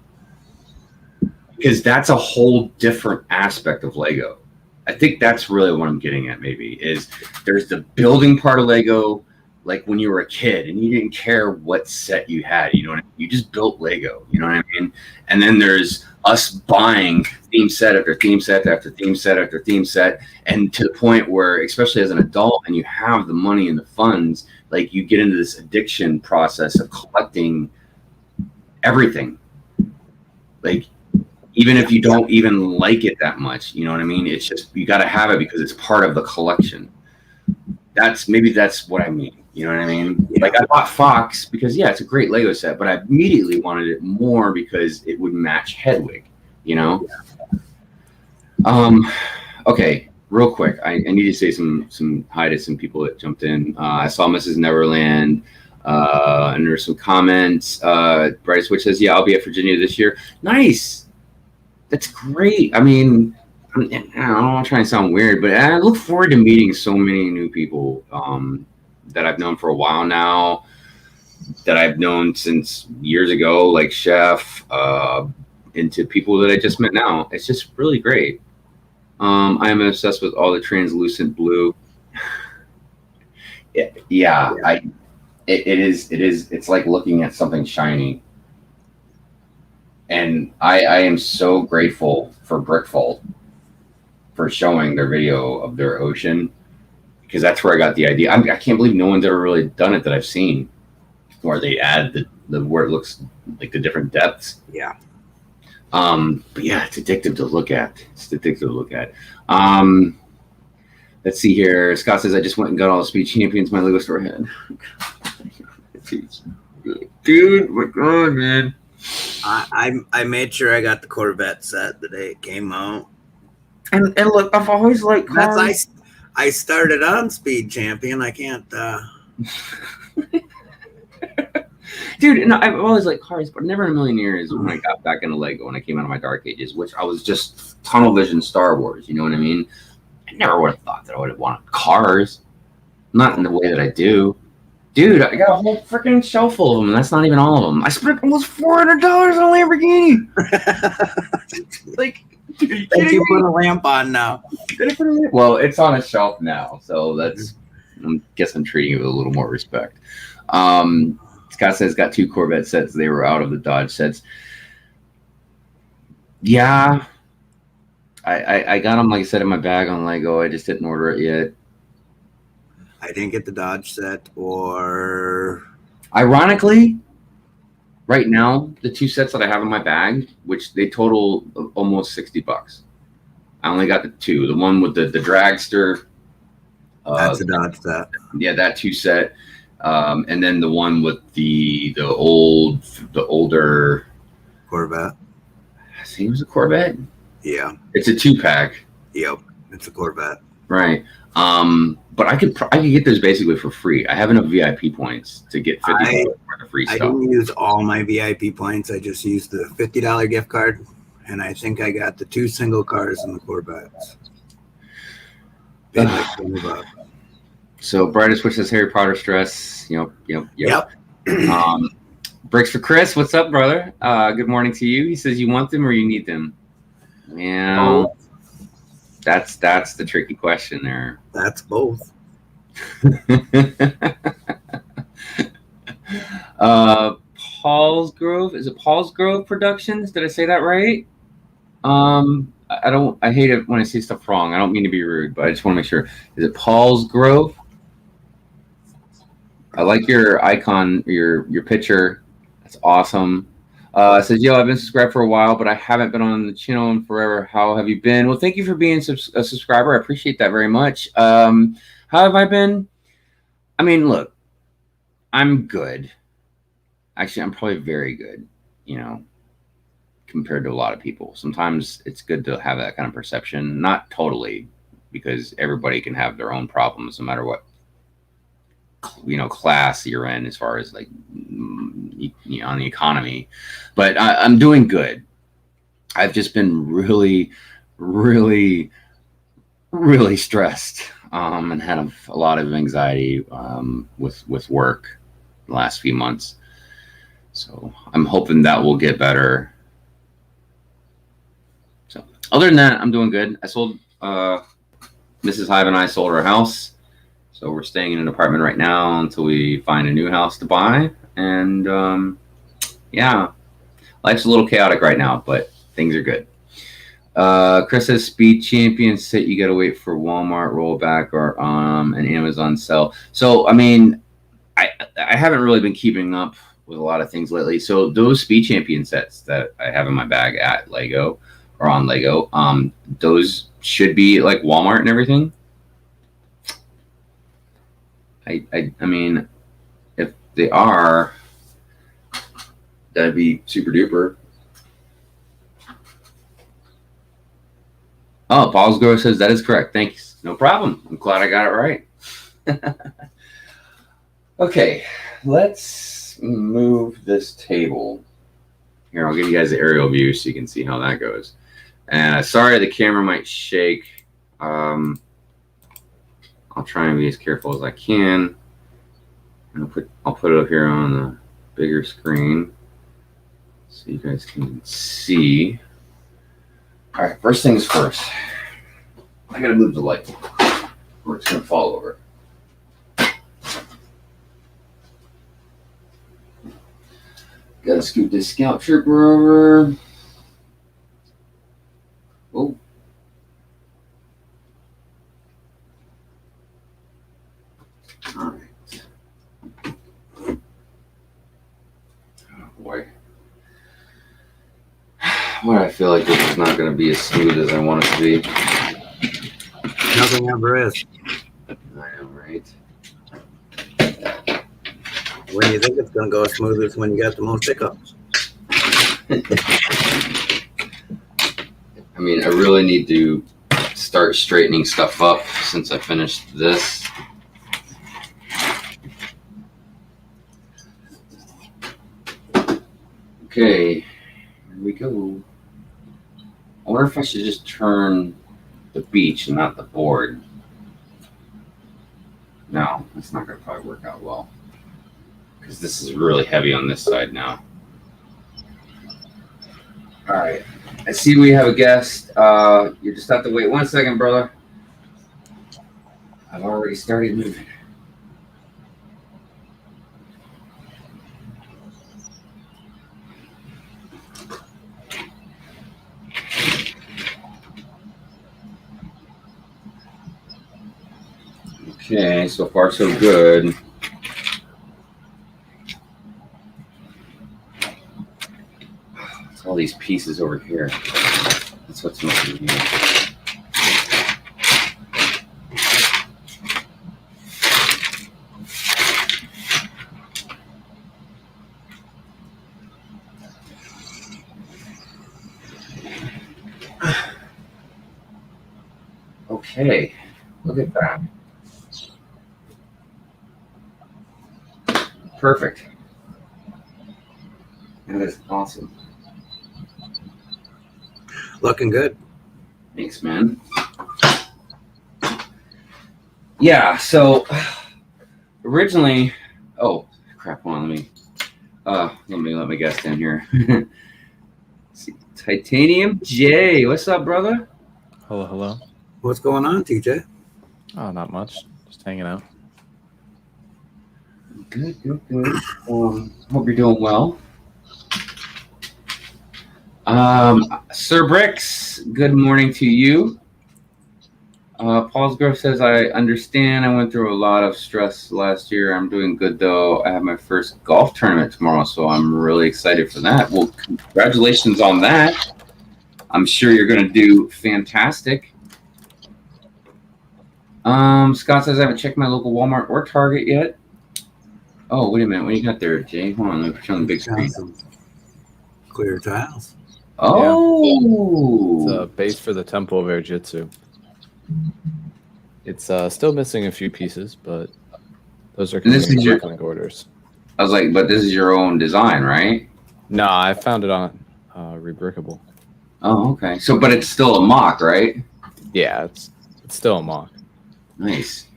because that's a whole different aspect of Lego. I think that's really what I'm getting at. Maybe is there's the building part of Lego, like when you were a kid and you didn't care what set you had. You know what I mean? You just built Lego. You know what I mean? And then there's us buying theme set after theme set after theme set after theme set, and to the point where, especially as an adult, and you have the money and the funds, like you get into this addiction process of collecting everything. Like even if you don't even like it that much, you know what I mean? It's just, you got to have it because it's part of the collection. That's what I mean. You know what I mean? Yeah. Like I bought Fox because it's a great Lego set, but I immediately wanted it more because it would match Hedwig, you know? Okay, real quick. I need to say some hi to some people that jumped in. I saw Mrs. Neverland, and there's some comments. Bright Switch says, yeah, I'll be at Virginia this year. Nice. That's great. I mean, I don't want to try and sound weird, but I look forward to meeting so many new people that I've known for a while now, that I've known since years ago, like Chef, into people that I just met now. It's just really great. I am obsessed with all the translucent blue. It is. It's like looking at something shiny. And I am so grateful for Brickfold for showing their video of their ocean, because that's where I got the idea. I can't believe no one's ever really done it that I've seen, where they add the where it looks like the different depths. Yeah. But yeah, it's addictive to look at. Let's see here. Scott says, I just went and got all the Speed Champions my Lego store had. Dude, my God, man. I made sure I got the Corvette set the day it came out. And look, I've always liked cars. I started on Speed Champion. I can't. Dude, no, I've always liked cars, but never in a million years when I got back into Lego, when I came out of my dark ages, which I was just tunnel vision Star Wars. You know what I mean? I never would have thought that I would have wanted cars. Not in the way that I do. Dude, I got a whole freaking shelf full of them, and that's not even all of them. I spent almost $400 on a Lamborghini. Like, dude, you put a lamp on now. Well, it's on a shelf now, so that's. I guess I'm treating it with a little more respect. Scott says got 2 Corvette sets. They were out of the Dodge sets. Yeah, I got them, like I said, in my bag on Lego. I just didn't order it yet. I didn't get the Dodge set, or ironically, right now, the 2 sets that I have in my bag, which they total almost $60. I only got the 2. The one with the dragster. That's a Dodge set. Yeah, that 2 set. And then the one with the older Corvette. I think it was a Corvette. Yeah. It's a 2-pack. Yep. It's a Corvette. Right. But I could get those basically for free. I have enough VIP points to get $50 worth of free stuff. I didn't use all my VIP points. I just used the $50 gift card, and I think I got the 2 single cars in the Corvettes. So Brightest wishes Harry Potter stress. Yep. Bricks for Chris, what's up, brother? Good morning to you. He says, you want them or you need them? Yeah. That's the tricky question there. That's both. Paul's Grove. Is it Paul's Grove Productions? Did I say that right? I hate it when I say stuff wrong. I don't mean to be rude, but I just want to make sure. Is it Paul's Grove? I like your icon, your picture. That's awesome. Says, yo, I've been subscribed for a while, but I haven't been on the channel in forever. How have you been? Well, thank you for being a subscriber. I appreciate that very much. How have I been? I mean, look, I'm good. Actually, I'm probably very good, compared to a lot of people. Sometimes it's good to have that kind of perception. Not totally, because everybody can have their own problems no matter what class you're in, as far as like on the economy. But I'm doing good. I've just been really stressed, and had a lot of anxiety with work the last few months. So I'm hoping that will get better. So other than that, I'm doing good. I sold Mrs. Hive and I sold our house. So we're staying in an apartment right now until we find a new house to buy. And yeah, life's a little chaotic right now, but things are good. Chris says Speed Champion set you gotta wait for Walmart rollback or an Amazon sell. So I mean, I haven't really been keeping up with a lot of things lately. So those Speed Champion sets that I have in my bag at Lego or on Lego, those should be like Walmart and everything. I mean, if they are, that'd be super duper. Oh, Paul's Grow says that is correct. Thanks. No problem. I'm glad I got it right. Okay, let's move this table. Here, I'll give you guys the aerial view so you can see how that goes. And sorry, the camera might shake. I'll try and be as careful as I can. And I'll put it up here on the bigger screen so you guys can see. All right, first things first. I gotta move the light, or it's gonna fall over. Gotta scoot this Scout Trooper over. Oh. All right. Oh boy. Why do I feel like this is not going to be as smooth as I want it to be? Nothing ever is. I know, right? When you think it's going to go smooth is when you got the most hiccups. I mean, I really need to start straightening stuff up since I finished this. Okay, here we go. I wonder if I should just turn the beach and not the board. No, that's not going to probably work out well, because this is really heavy on this side now. All right, I see we have a guest. You just have to wait 1 second, brother. I've already started moving. Okay, so far so good. It's all these pieces over here. That's what's missing here. Okay, look at that. Perfect. That is awesome. Looking good. Thanks, man. Yeah, so originally, oh crap, hold on, let me guess down here. See, Titanium J, what's up, brother? Hello. What's going on, TJ? Oh, not much. Just hanging out. Good. Hope you're doing well. Sir Bricks, good morning to you. Paul's Grove says, I understand. I went through a lot of stress last year. I'm doing good, though. I have my first golf tournament tomorrow, so I'm really excited for that. Well, congratulations on that. I'm sure you're going to do fantastic. Scott says, I haven't checked my local Walmart or Target yet. Oh, wait a minute. What do you got there, Jay? Hold on. Let me put you on the big screen. Some clear tiles. Oh. It's a base for the Temple of Air Jitsu. It's still missing a few pieces, but those are This is your coming orders. I was like, but this is your own design, right? No, I found it on Rebrickable. Oh, okay. So, but it's still a mock, right? Yeah, it's still a mock. Nice.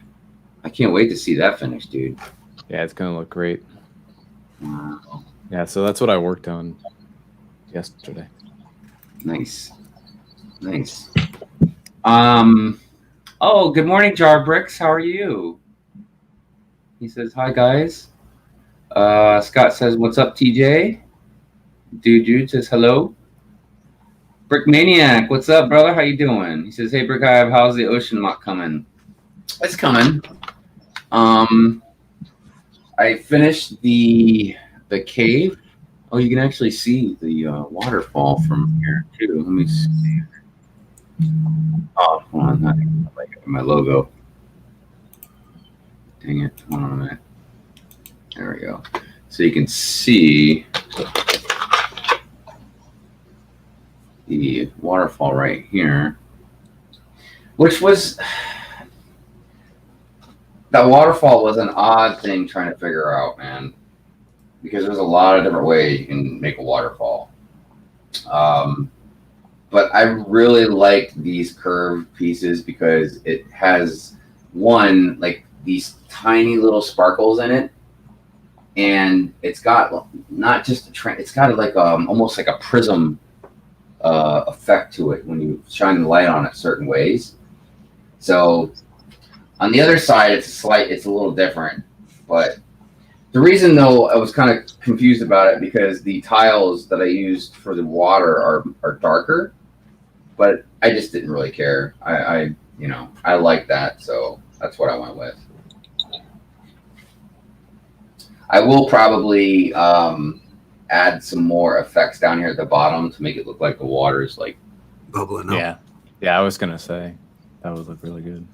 I can't wait to see that finish, dude. Yeah, it's gonna look great. Wow. Yeah, so that's what I worked on yesterday. Nice. Nice. Oh, good morning, Jarbricks. How are you? He says, hi, guys. Scott says, what's up, TJ? Dude says, hello. Brick Maniac, what's up, brother? How you doing? He says, hey, Brick Hive, how's the ocean mock coming? It's coming. I finished the cave. Oh, you can actually see the waterfall from here, too. Let me see. Oh, hold on. I like my logo. Dang it. Hold on a minute. There we go. So you can see the waterfall right here, which was... That waterfall was an odd thing trying to figure out, man, because there's a lot of different ways you can make a waterfall. But I really like these curved pieces because it has one, like these tiny little sparkles in it, and it's got not just it's got like almost like a prism effect to it when you shine the light on it certain ways. So on the other side, it's a little different. But the reason, though, I was kind of confused about it because the tiles that I used for the water are darker, but I just didn't really care. I like that, so that's what I went with. I will probably add some more effects down here at the bottom to make it look like the water is like bubbling up. Yeah, I was gonna say that would look really good.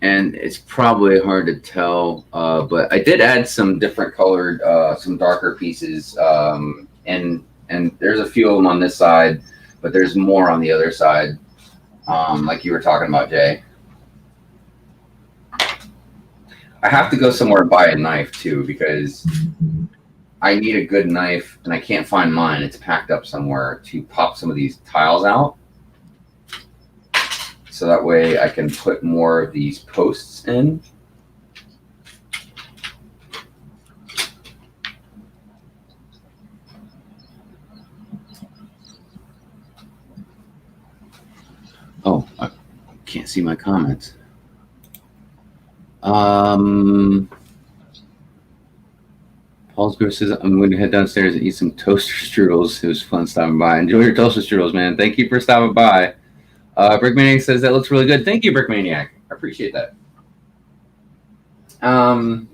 And it's probably hard to tell, but I did add some different colored, some darker pieces, and there's a few of them on this side, but there's more on the other side, like you were talking about, Jay. I have to go somewhere and buy a knife too because I need a good knife and I can't find mine. It's packed up somewhere to pop some of these tiles out. So that way I can put more of these posts in. Oh, I can't see my comments. Paul's Grove says, I'm going to head downstairs and eat some toaster strudels. It was fun stopping by. Enjoy your toaster strudels, man. Thank you for stopping by. Brick Maniac says, that looks really good. Thank you, Brick Maniac. I appreciate that. I mean,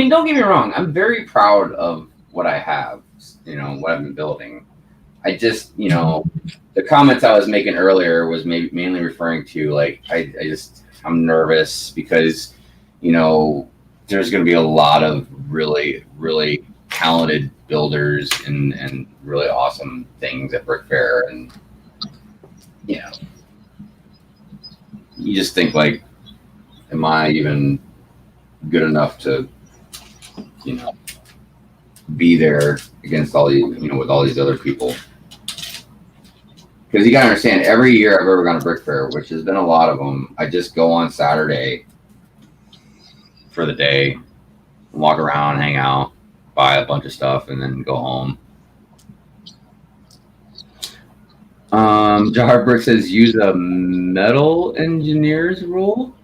don't get me wrong. I'm very proud of what I have, what I've been building. I just, the comments I was making earlier was mainly referring to, like, I'm nervous because, there's going to be a lot of really, really talented builders and really awesome things at Brick Fair. And, you just think, like, am I even good enough to, be there against all these, with all these other people? Because you got to understand, every year I've ever gone to Brick Fair, which has been a lot of them, I just go on Saturday for the day, walk around, hang out, buy a bunch of stuff, and then go home. Jahar Brick says, use a metal engineer's rule.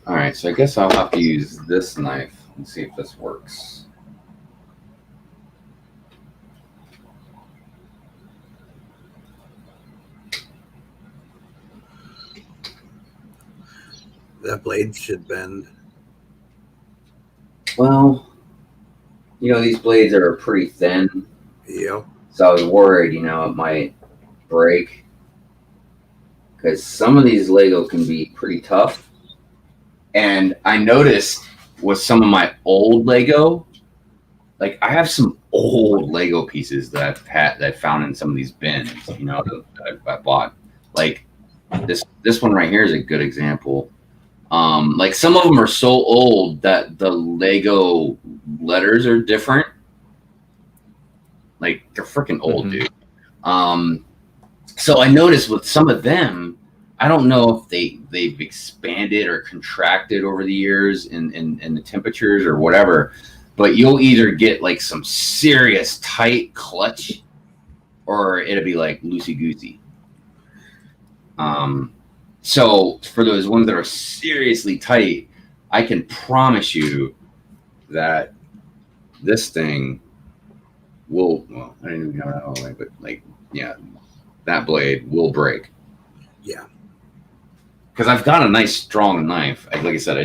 All right, so I guess I'll have to use this knife and see if this works. The blade should bend. Well, these blades are pretty thin, Yep. so I was worried, it might break. Because some of these Lego can be pretty tough. And I noticed with some of my old Lego, like I have some old Lego pieces that I found in some of these bins, that I bought. Like this one right here is a good example. Like some of them are so old that the Lego letters are different. Like they're freaking old, dude. So I noticed with some of them, I don't know if they've expanded or contracted over the years in the temperatures or whatever, but you'll either get like some serious tight clutch or it'll be like loosey-goosey. So for those ones that are seriously tight, I can promise you that this thing will, well, I didn't even have that all the way, but like, yeah, that blade will break. Yeah. Because I've got a nice strong knife. Like I said,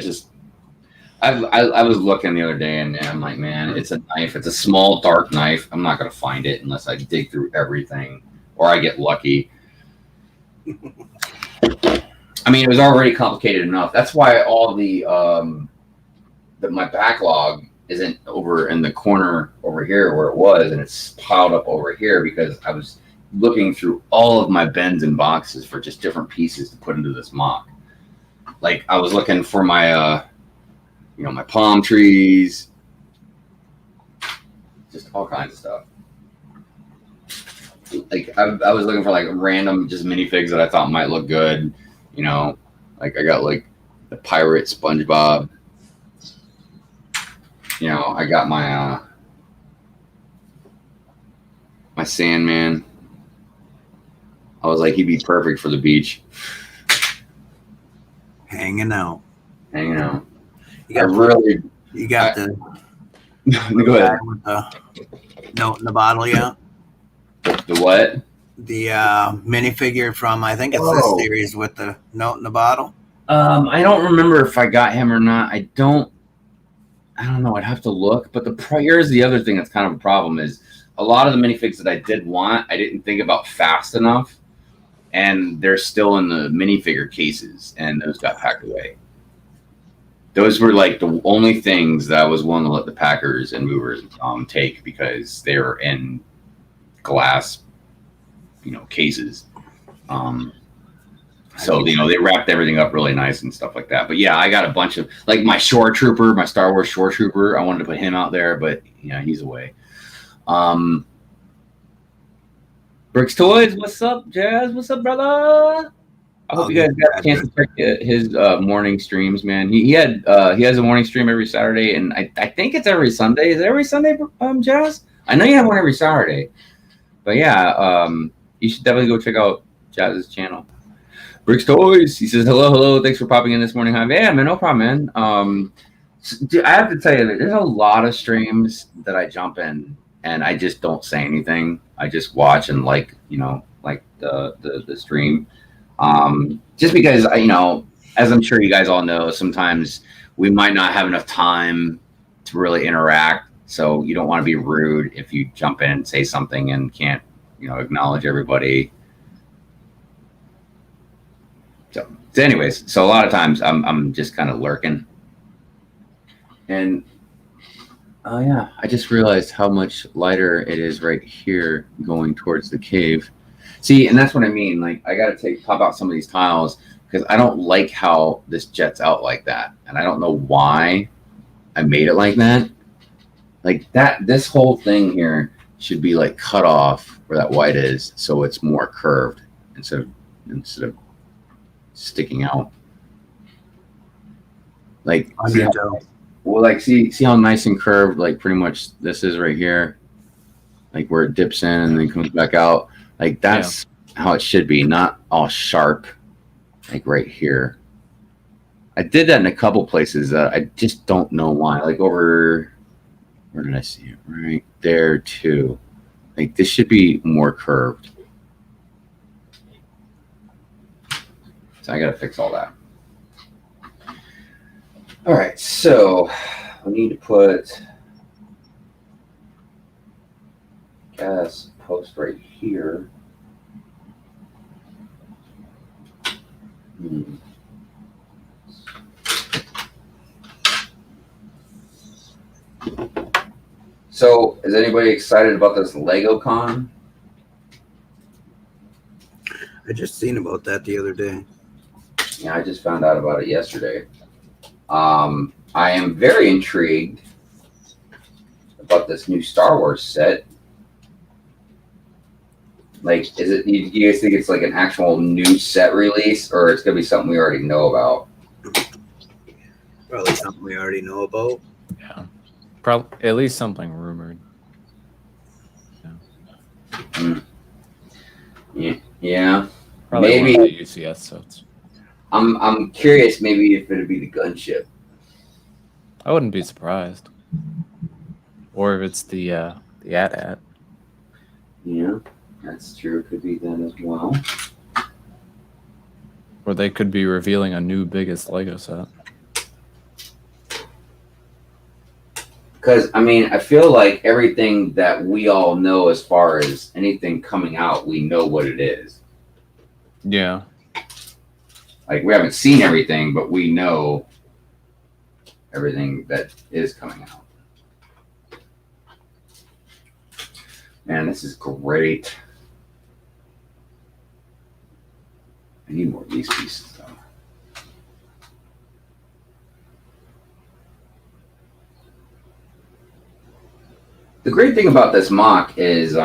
I was looking the other day and I'm like, man, it's a knife. It's a small, dark knife. I'm not going to find it unless I dig through everything or I get lucky. I mean, it was already complicated enough. That's why all my backlog isn't over in the corner over here where it was, and it's piled up over here because I was looking through all of my bins and boxes for just different pieces to put into this mock. Like I was looking for my, my palm trees, just all kinds of stuff. Like I was looking for like random just minifigs that I thought might look good. Like I got like the pirate SpongeBob. I got my my Sandman. I was like, he'd be perfect for the beach. Hanging out. You got the go ahead. With the note in the bottle, yeah. The what? The minifigure from, I think it's this series with the note in the bottle. I don't remember if I got him or not. I don't know. I'd have to look. But here's the other thing that's kind of a problem is a lot of the minifigs that I did want, I didn't think about fast enough. And they're still in the minifigure cases, and those got packed away. Those were like the only things that I was willing to let the packers and movers take because they were in glass, cases. So they wrapped everything up really nice and stuff like that. But yeah, I got a bunch of like my Shore Trooper, my Star Wars Shore Trooper. I wanted to put him out there, but he's away. Bricks Toys, what's up, Jazz? What's up, brother? I hope you guys got a chance to check his morning streams, man. He has a morning stream every Saturday, and I think it's every Sunday. Is it every Sunday, Jazz? I know you have one every Saturday, but yeah, you should definitely go check out Jazz's channel. Bricks Toys, he says hello, thanks for popping in this morning. Hi, yeah, man, no problem, man. Dude, I have to tell you that there's a lot of streams that I jump in and I just don't say anything. I just watch and like the stream. Just because, as I'm sure you guys all know, sometimes we might not have enough time to really interact. So you don't want to be rude if you jump in and say something and can't, acknowledge everybody. So anyways, so a lot of times I'm just kind of lurking. And yeah, I just realized how much lighter it is right here going towards the cave. See, and that's what I mean. Like, I got to pop out some of these tiles because I don't like how this jets out like that. And I don't know why I made it like that. Like that, this whole thing here should be like cut off where that white is. So it's more curved instead of sticking out. Like, see how nice and curved, like pretty much this is right here, like where it dips in and then comes back out. Like that's how it should be, not all sharp, like right here. I did that in a couple places that I just don't know why. Like over, where did I see it? Right there too. Like this should be more curved. So I gotta fix all that. All right, so we need to put gas post right here. So, is anybody excited about this Lego Con? I just seen about that the other day. Yeah, I just found out about it yesterday. I am very intrigued about this new Star Wars set. Like, is it? Do you guys think it's like an actual new set release, or it's gonna be something we already know about? Probably something we already know about. Yeah. Probably at least something rumored. Yeah. Probably Maybe one of the UCS sets. I'm curious. Maybe if it'd be the gunship. I wouldn't be surprised. Or if it's the AT-AT. Yeah, that's true. It could be that as well. Or they could be revealing a new biggest Lego set. Because, I mean, I feel like everything that we all know as far as anything coming out, we know what it is. Yeah. Like, we haven't seen everything, but we know everything that is coming out. Man, this is great. I need more of these pieces, though. The great thing about this mock is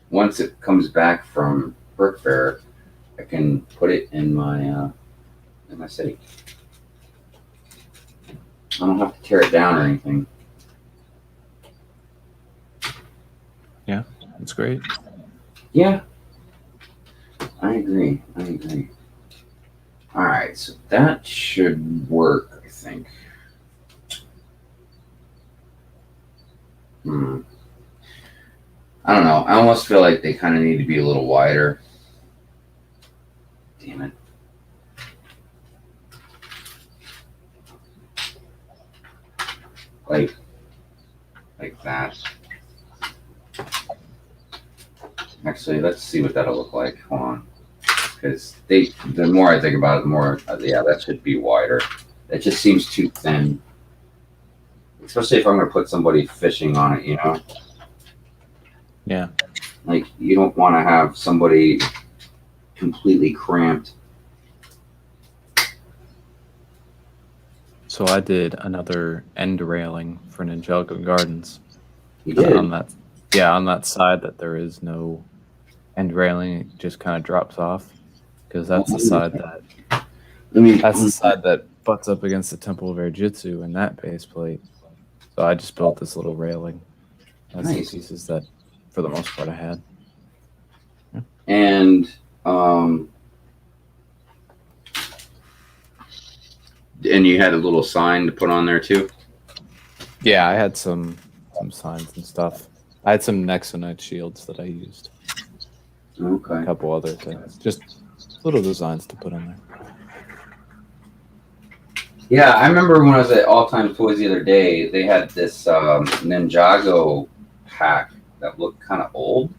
once it comes back from Brick Fair, I can put it in my city. I don't have to tear it down or anything. Yeah, that's great. Yeah, I agree. All right, so that should work, I think. I don't know. I almost feel like they kind of need to be a little wider. Damn it. Like that. Actually, let's see what that'll look like. Hold on. Because the more I think about it, the more, yeah, that should be wider. It just seems too thin. Especially if I'm going to put somebody fishing on it, you know? Yeah. Like, you don't want to have somebody completely cramped. So I did another end railing for Angelica Gardens. You did? On that side that there is no end railing, it just kind of drops off. Because that's the side that butts up against the Temple of Air Jitsu and that base plate. So I just built this little railing. That's Nice. the pieces that, for the most part, I had. Yeah. And you had a little sign to put on there too? Yeah, I had some signs and stuff. I had some Nexonite shields that I used. Okay. A couple other things. Just little designs to put on there. Yeah, I remember when I was at All Time Toys the other day, they had this Ninjago pack that looked kind of old.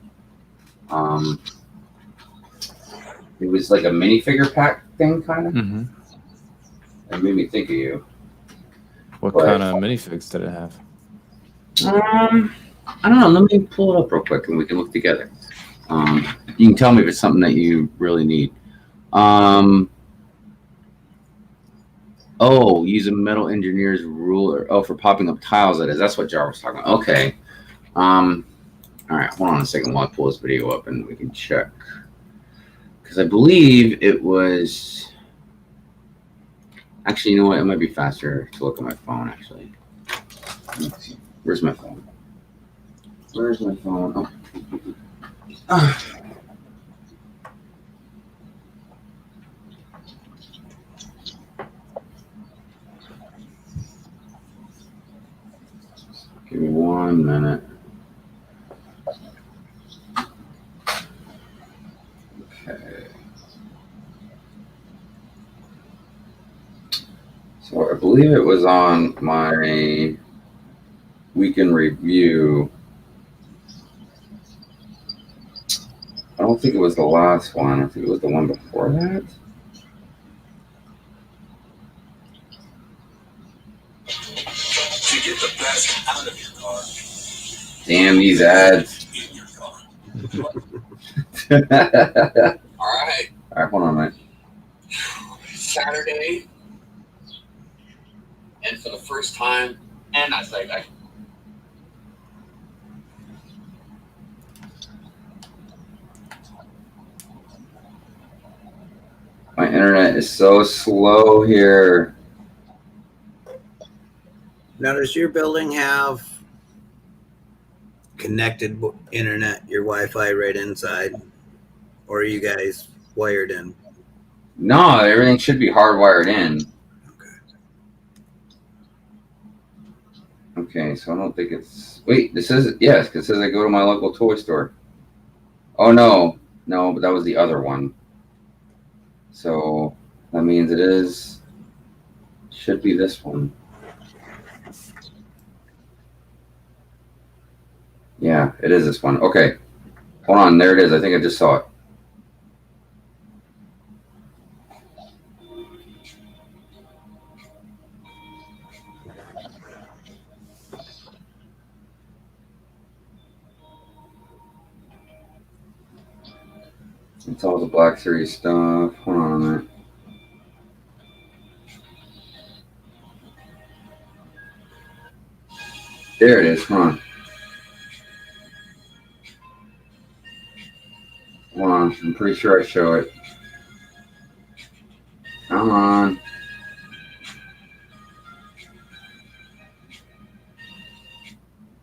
It was like a minifigure pack thing, kind of. Mm-hmm. It made me think of you. What kind of minifigs did it have? I don't know. Let me pull it up real quick and we can look together. You can tell me if it's something that you really need. Use a metal engineer's ruler. Oh, for popping up tiles, that is. That's what Jar was talking about. Okay. All right, hold on a second while I pull this video up and we can check. Because I believe it was... Actually, you know what? It might be faster to look at my phone, actually. Let's see. Where's my phone? Oh. Give me 1 minute. Okay. So I believe it was on my weekend review. I don't think it was the last one. I think it was the one before that. To get the best out of your car. Damn these ads. In your car. All right, hold on a minute. Saturday, and for the first time, and I was like, My internet is so slow here. Now, does your building have connected internet, your Wi-Fi right inside? Or are you guys wired in? No, everything should be hardwired in. Okay, so I don't think it's... Wait, this is... Yes, because it says I go to my local toy store. Oh, no. No, but that was the other one. So that means it is... Should be this one. Yeah, it is this one. Okay. Hold on, there it is. I think I just saw it. It's all the Black Series stuff. Hold on a minute. There it is. Hold on. Hold on. I'm pretty sure I show it. Come on.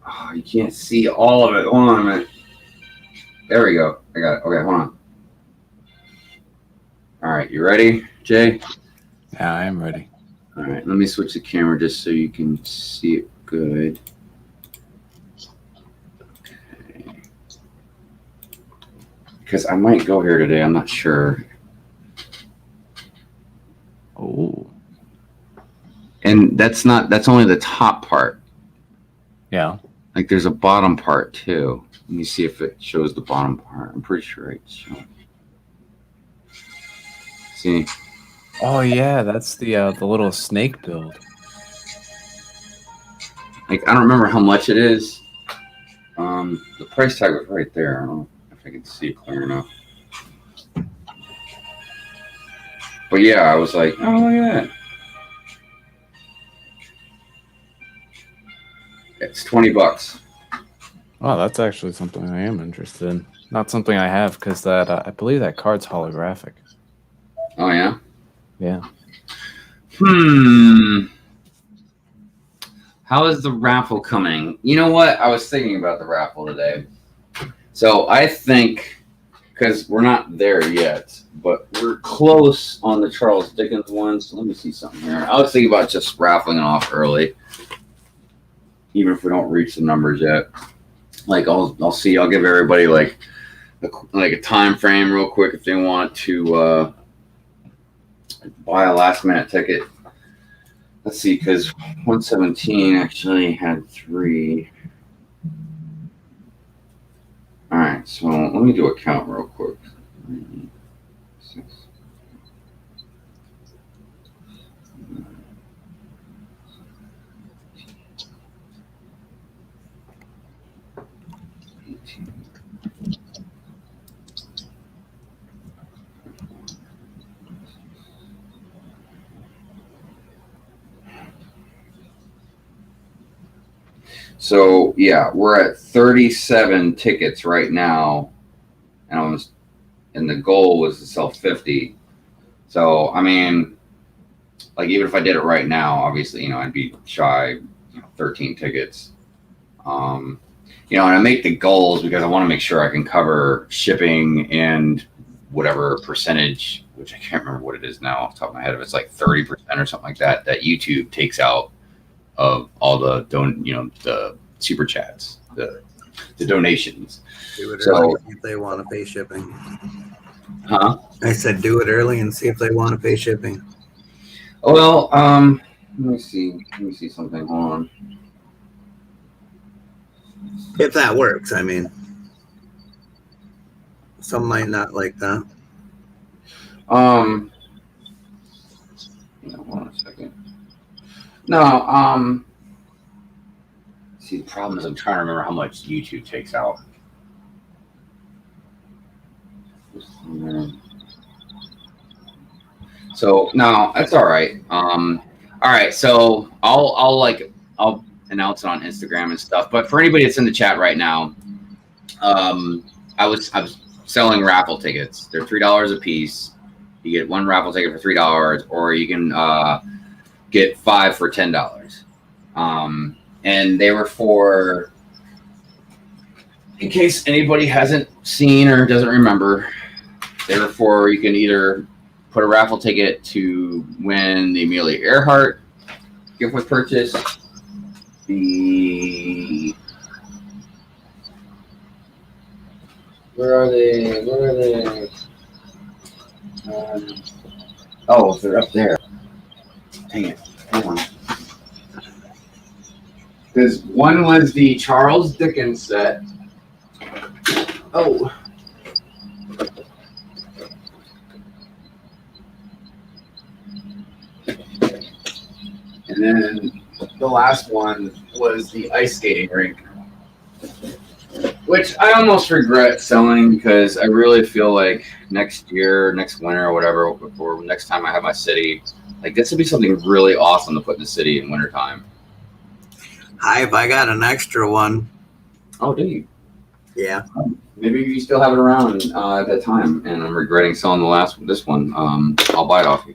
Oh, you can't see all of it. Hold on a minute. There we go. I got it. Okay, hold on. All right, you ready, Jay? Yeah, I am ready. All right, let me switch the camera just so you can see it good. Okay. Because I might go here today. I'm not sure. Oh. And that's only the top part. Yeah. Like there's a bottom part too. Let me see if it shows the bottom part. I'm pretty sure it's showing. See? Oh yeah, that's the little snake build. Like I don't remember how much it is. The price tag was right there. I don't know if I can see it clear enough. But yeah, I was like, oh look at that. It's $20. Oh, that's actually something I am interested in. Not something I have because that I believe that card's holographic. Oh yeah? Yeah. How is the raffle coming? You know what? I was thinking about the raffle today. So I think, because we're not there yet, but we're close on the Charles Dickens one. So let me see something here. I was thinking about just raffling it off early, even if we don't reach the numbers yet. Like I'll see. I'll give everybody like a time frame real quick if they want to buy a last minute ticket. Let's see, because 117 actually had 3. All right, so let me do a count real quick. 3, 6, 9, 18. So yeah, we're at 37 tickets right now, and the goal was to sell 50. So I mean, like even if I did it right now, obviously I'd be shy 13 tickets. And I make the goals because I want to make sure I can cover shipping and whatever percentage, which I can't remember what it is now off the top of my head. If it's like 30% or something like that YouTube takes out of all the the super chats, the donations. Do it early if they want to pay shipping. Huh? I said do it early and see if they want to pay shipping. Well, Let me see. Let me see something. Hold on. If that works, I mean. Some might not like that. Hold on a second. No, see, the problem is I'm trying to remember how much YouTube takes out. So no, that's all right. All right, so I'll announce it on Instagram and stuff. But for anybody that's in the chat right now, I was selling raffle tickets. They're $3 a piece. You get one raffle ticket for $3, or you can get 5 for $10. And they were for, in case anybody hasn't seen or doesn't remember, they were for, you can either put a raffle ticket to win the Amelia Earhart gift with purchase, where are they? Oh, they're up there. Dang it. Hold on. Because one was the Charles Dickens set. Oh. And then the last one was the ice skating rink, which I almost regret selling because I really feel like next year, next winter, or whatever, or next time I have my city, like this would be something really awesome to put in the city in wintertime. Hi, if I got an extra one. Oh, do you? Yeah. Maybe you still have it around at that time, and I'm regretting selling this one. I'll buy it off you.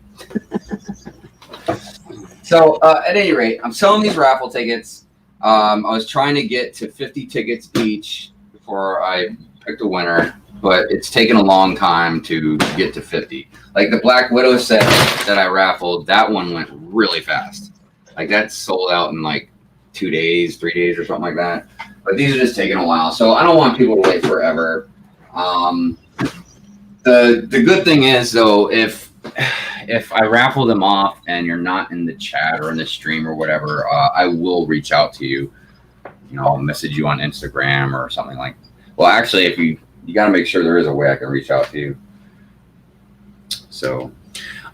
So at any rate, I'm selling these raffle tickets. I was trying to get to 50 tickets each before I picked a winner, but it's taken a long time to get to 50. Like the Black Widow set that I raffled, that one went really fast. Like that sold out in like 2 days, 3 days or something like that. But these are just taking a while. So I don't want people to wait forever. The good thing is though, if I raffle them off and you're not in the chat or in the stream or whatever, I will reach out to you. You know, I'll message you on Instagram or something like. Well, actually, if you got to make sure there is a way I can reach out to you. So,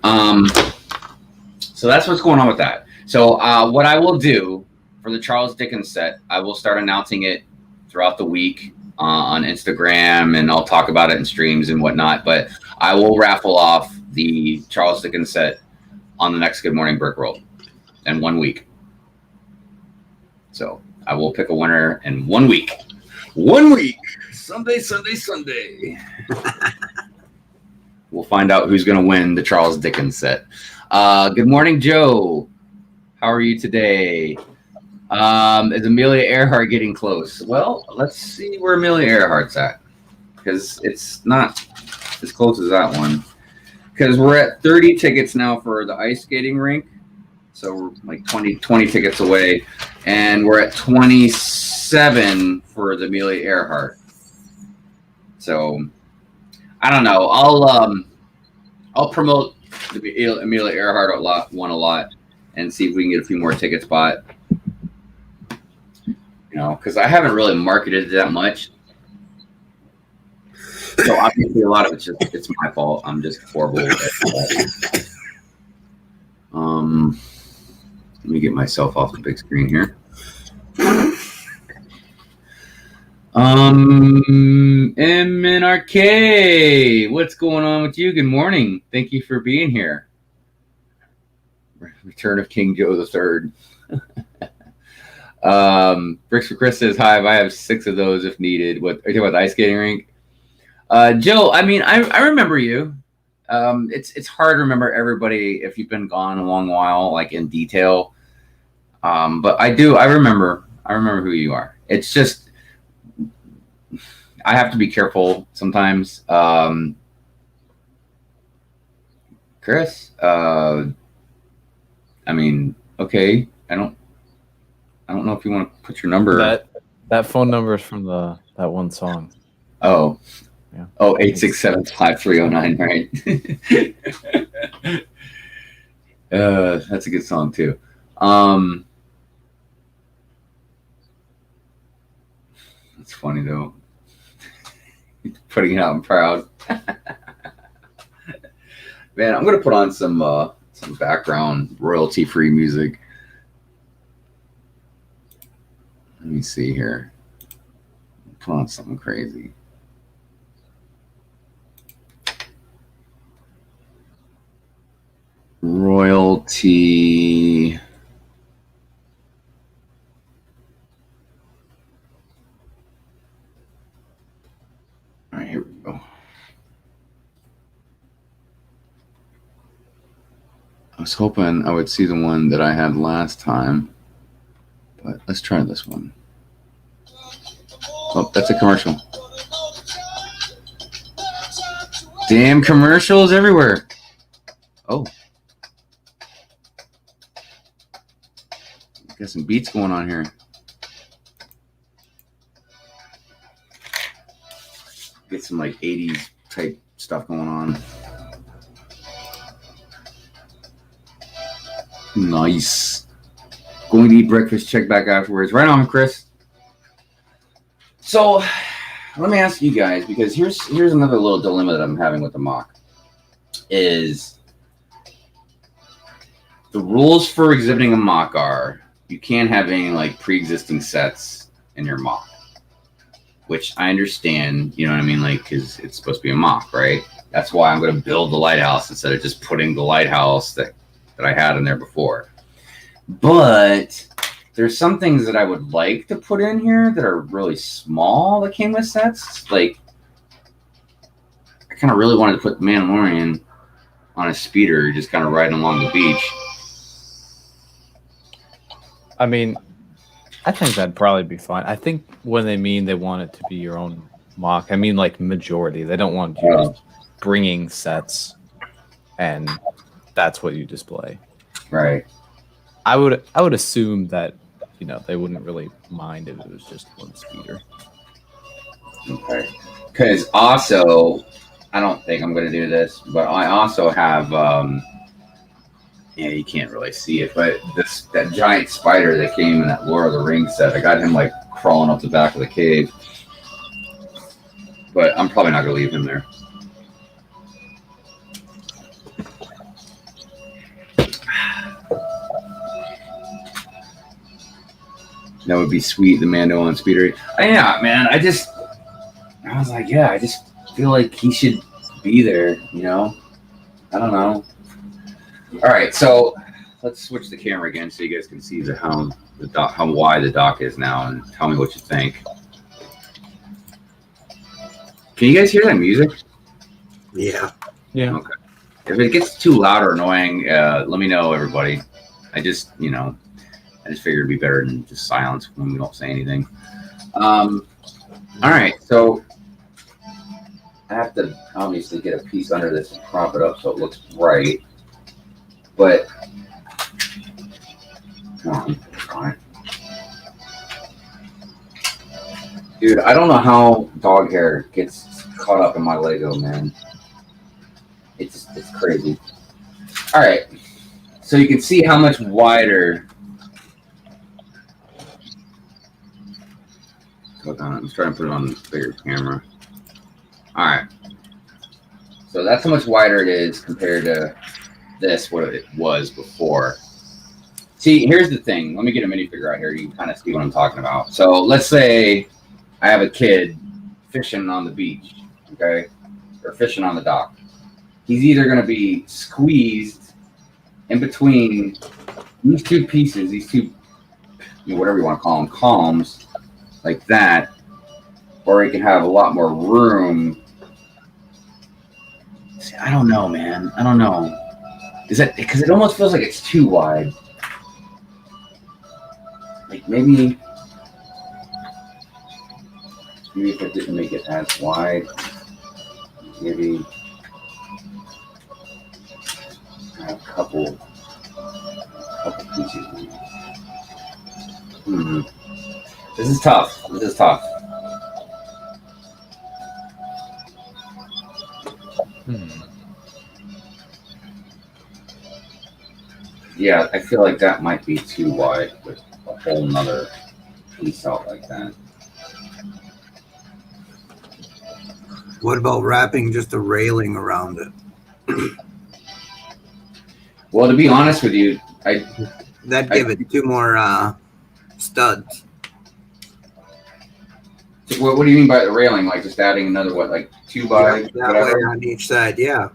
so that's what's going on with that. So, what I will do for the Charles Dickens set, I will start announcing it throughout the week on Instagram, and I'll talk about it in streams and whatnot. But I will raffle off the Charles Dickens set on the next Good Morning Brick World in 1 week. So I will pick a winner in 1 week. 1 week. Sunday. We'll find out who's going to win the Charles Dickens set. Good morning, Joe. How are you today? Is Amelia Earhart getting close? Well, let's see where Amelia Earhart's at, because it's not as close as that one. Because we're at 30 tickets now for the ice skating rink. So we're like 20 tickets away. And we're at 27 for the Amelia Earhart. So I don't know. I'll promote the Amelia Earhart a lot and see if we can get a few more tickets bought. You know, because I haven't really marketed it that much. So obviously a lot of it's my fault. I'm just horrible at that. Let me get myself off the big screen here. MNRK, what's going on with you? Good morning. Thank you for being here. Return of King Joe III. Bricks for Chris says, hi, I have 6 of those if needed. What are you talking about, the ice skating rink? Joe, I mean, I remember you. It's hard to remember everybody if you've been gone a long while, like in detail. But I remember who you are. It's just, I have to be careful sometimes. Chris, I mean, okay. I don't know if you want to put your number. That phone number is from that one song. Oh. Yeah. Oh, 867-5309, right? That's a good song too. It's funny though. Putting it out in proud. Man, I'm gonna put on some background royalty-free music. Let me see here. Put on something crazy. Royalty. All right, here we go. I was hoping I would see the one that I had last time, but let's try this one. Oh, that's a commercial. Damn commercials everywhere. Oh. Got some beats going on here. Get some like 80s type stuff going on. Nice. Going to eat breakfast, check back afterwards. Right on, Chris. So let me ask you guys, because here's another little dilemma that I'm having with the mock. Is the rules for exhibiting a mock are you can't have any like pre-existing sets in your mock, which I understand, you know what I mean, like, because it's supposed to be a mock, right? That's why I'm going to build the lighthouse instead of just putting the lighthouse that I had in there before. But there's some things that I would like to put in here that are really small that came with sets. Like, I kind of really wanted to put the Mandalorian on a speeder, just kind of riding along the beach. I mean, I think that'd probably be fine. I think when they mean they want it to be your own mock, I mean like majority. They don't want you just bringing sets and that's what you display. Right. I would assume that, you know, they wouldn't really mind if it was just one speeder. Okay. Because also, I don't think I'm going to do this, but I also have, yeah, you can't really see it, but that giant spider that came in that Lord of the Rings set, I got him like crawling up the back of the cave. But I'm probably not going to leave him there. That would be sweet, the Mando on speeder. Yeah, man, I was like, yeah, I just feel like he should be there, you know? I don't know. All right, so let's switch the camera again so you guys can see how wide the dock is now, and tell me what you think. Can you guys hear that music? Yeah. Yeah. Okay. If it gets too loud or annoying, let me know, everybody. I just figured it'd be better than just silence when we don't say anything. All right, so I have to obviously get a piece under this and prop it up so it looks right. But come on, all right. Dude, I don't know how dog hair gets caught up in my Lego, man. It's crazy. All right, so you can see how much wider. Hold on, I'm trying to put it on the bigger camera. All right, so that's how much wider it is compared to this, what it was before. See, here's the thing. Let me get a minifigure out here. You can kind of see what I'm talking about. So let's say I have a kid fishing on the beach, okay, or fishing on the dock. He's either going to be squeezed in between these two pieces, these two, whatever you want to call them, columns, like that, or he can have a lot more room. See, I don't know, man. I don't know. Is that because it almost feels like it's too wide? Like maybe if I didn't make it as wide, maybe a couple pieces. This is tough. This is tough. Yeah, I feel like that might be too wide with a whole nother piece out like that. What about wrapping just a railing around it? Well, to be honest with you, That'd give it 2 more studs. what do you mean by the railing? Like just adding another, what, like 2 by That whatever? way on each side, yeah.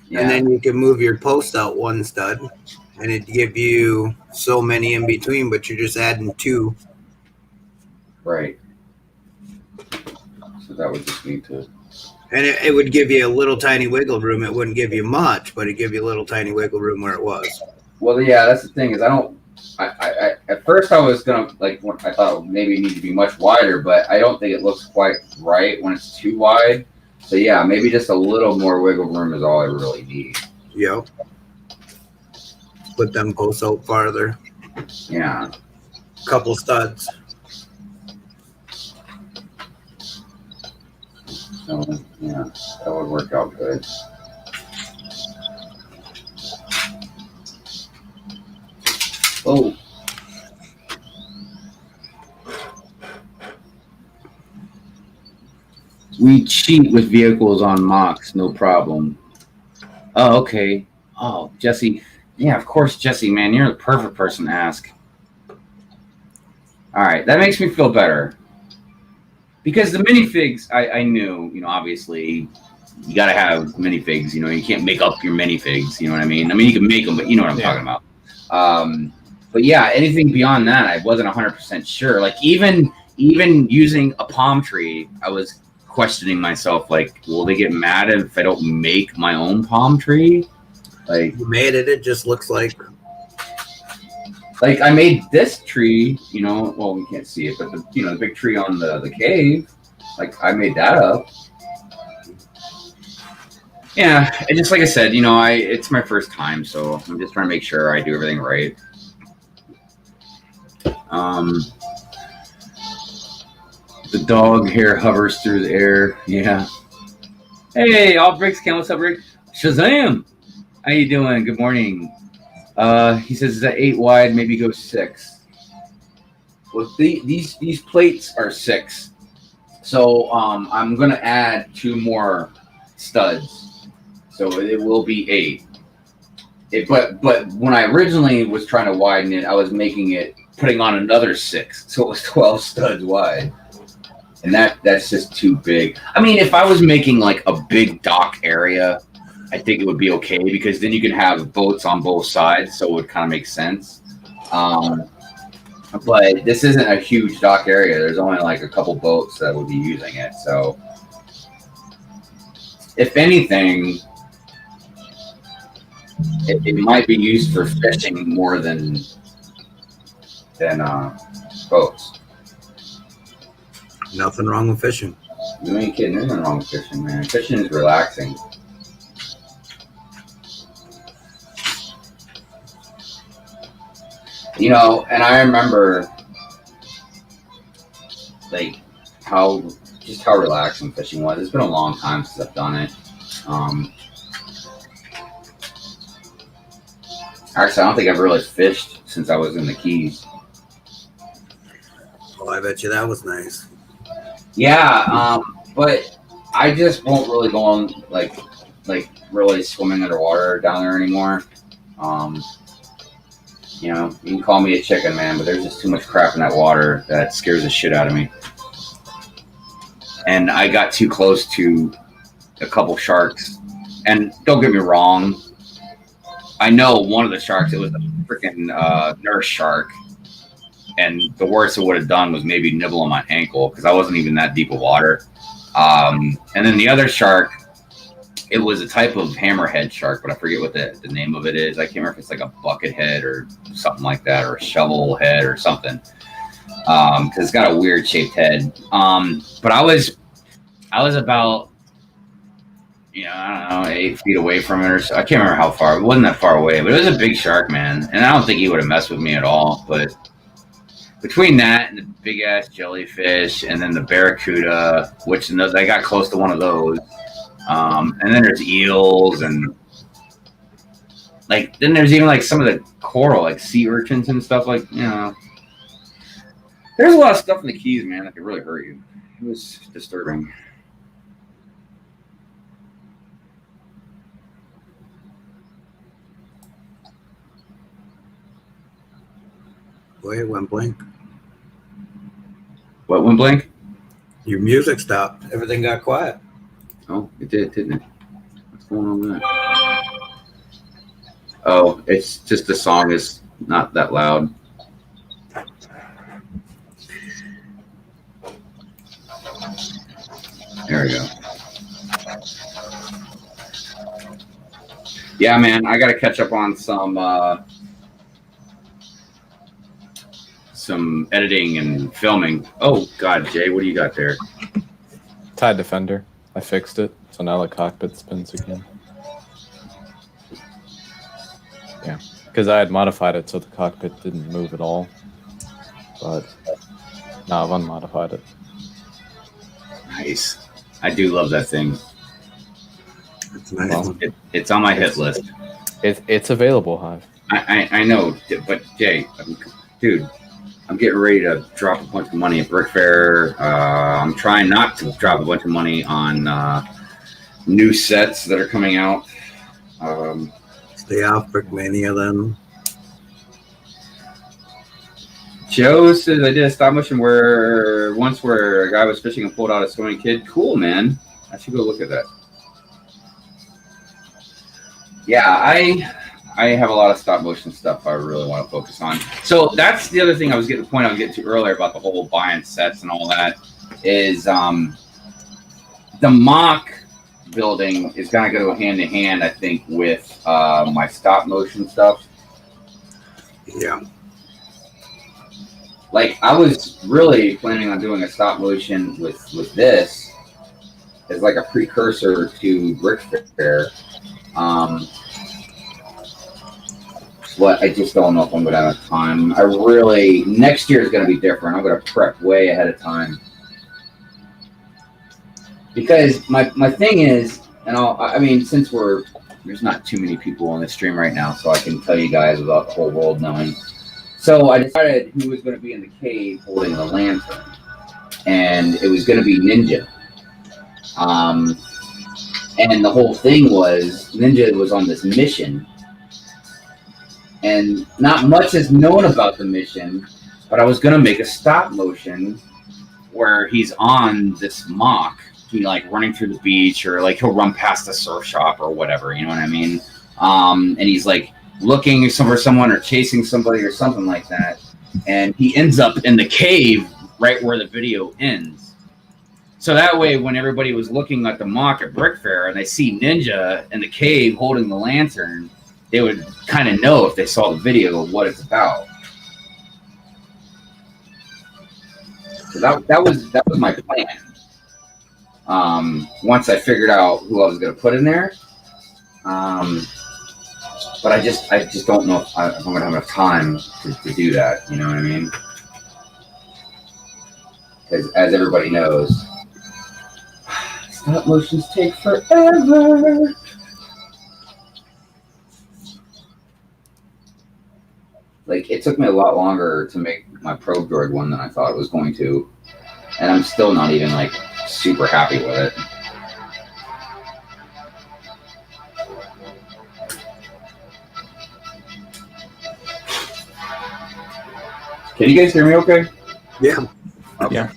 Yeah. And then you can move your post out 1 stud, and it'd give you so many in between, but you're just adding 2. Right. So that would just need to. And it would give you a little tiny wiggle room. It wouldn't give you much, but it'd give you a little tiny wiggle room where it was. Well, yeah, that's the thing is I at first I was gonna I thought maybe it needed to be much wider, but I don't think it looks quite right when it's too wide. So yeah, maybe just a little more wiggle room is all I really need. Yep. Put them posts out farther. Yeah. Couple studs. So yeah, that would work out good. Oh. We cheat with vehicles on mocks, no problem. Oh, okay. Oh, Jesse. Yeah, of course, Jesse, man. You're the perfect person to ask. All right, that makes me feel better. Because the minifigs, I knew, obviously, you got to have minifigs. You can't make up your minifigs. You know what I mean? I mean, you can make them, but you know what I'm talking about. But yeah, anything beyond that, I wasn't 100% sure. Like, even using a palm tree, I was questioning myself, like, will they get mad if I don't make my own palm tree? Like, You made it. It just looks like I made this tree, well, we can't see it, but the big tree on the cave, like I made that up. Yeah, and just like I said, it's my first time, so I'm just trying to make sure I do everything right. The dog hair hovers through the air. Yeah. Hey, all Bricks Cam, what's up, Rick? Shazam! How you doing? Good morning. He says, is that 8 wide? Maybe go 6. Well, these plates are 6. So I'm gonna add 2 more studs. So it will be 8. But when I originally was trying to widen it, I was putting on another 6. So it was 12 studs wide. And that's just too big. I mean, if I was making like a big dock area, I think it would be okay because then you can have boats on both sides, so it would kind of make sense. But this isn't a huge dock area. There's only like a couple boats that would be using it. So, if anything, it might be used for fishing more than boats. nothing wrong with fishing. You ain't kidding. There's nothing wrong with fishing, man. Fishing is relaxing. And I remember like how relaxing fishing was. It's been a long time since I've done it. Actually, I don't think I've really fished since I was in the Keys. Oh, I bet you that was nice. Yeah, but I just won't really go on like really swimming underwater down there anymore. You can call me a chicken, man, but there's just too much crap in that water that scares the shit out of me. And I got too close to a couple sharks. And don't get me wrong, I know one of the sharks, it was a freaking nurse shark. And the worst it would have done was maybe nibble on my ankle because I wasn't even that deep of water. And then the other shark, it was a type of hammerhead shark, but I forget what the name of it is. I can't remember if it's like a bucket head or something like that, or a shovel head or something. Because it's got a weird shaped head. But I was about, I don't know, 8 feet away from it or so. I can't remember how far. It wasn't that far away, but it was a big shark, man. And I don't think he would have messed with me at all. But between that and the big ass jellyfish, and then the barracuda, which I got close to one of those. And then there's eels, and Like, then there's even like some of the coral, like sea urchins and stuff. Like, there's a lot of stuff in the Keys, man, that could really hurt you. It was disturbing. Boy, it went blank. What went blank? Your music stopped. Everything got quiet. Oh, it did, didn't it? What's going on with that? Oh, it's just the song is not that loud. There we go. Yeah, man, I got to catch up on some editing and filming. Oh, God, Jay, what do you got there? Tide Defender. I fixed it, so now the cockpit spins again. Yeah, because I had modified it so the cockpit didn't move at all. But now I've unmodified it. Nice. I do love that thing. It's nice. Well, it's on my hit list. It's available, Hive. I know, but Jay, dude, I'm getting ready to drop a bunch of money at Brick Fair. I'm trying not to drop a bunch of money on new sets that are coming out. Stay off Brickmania then. Joe says I did a stop motion where a guy was fishing and pulled out a swimming kid. Cool, man. I should go look at that. Yeah, I have a lot of stop motion stuff I really want to focus on. So that's the other thing I was getting to earlier about the whole buying sets and all that is the mock building is going to go hand in hand, I think, with my stop motion stuff. Yeah. Like, I was really planning on doing a stop motion with this as like a precursor to Brick Fair. But I just don't know if I'm going to have time. Next year is going to be different. I'm going to prep way ahead of time. Because my thing is, and since there's not too many people on the stream right now, so I can tell you guys without the whole world knowing. So I decided who was going to be in the cave holding the lantern. And it was going to be Ninja. And the whole thing was, Ninja was on this mission. And not much is known about the mission, but I was going to make a stop motion where he's on this mock, like running through the beach, or like he'll run past a surf shop or whatever, you know what I mean? And he's like looking for someone or chasing somebody or something like that. And he ends up in the cave right where the video ends. So that way, when everybody was looking at the mock at Brick Fair and they see Ninja in the cave holding the lantern, they would kind of know if they saw the video of what it's about. So that was my plan. Once I figured out who I was going to put in there, but I just don't know if I'm going to have enough time to do that. You know what I mean? Because as everybody knows, stop motions take forever. Like, it took me a lot longer to make my Probe Droid one than I thought it was going to. And I'm still not even, like, super happy with it. Can you guys hear me okay? Yeah. Okay. Yeah.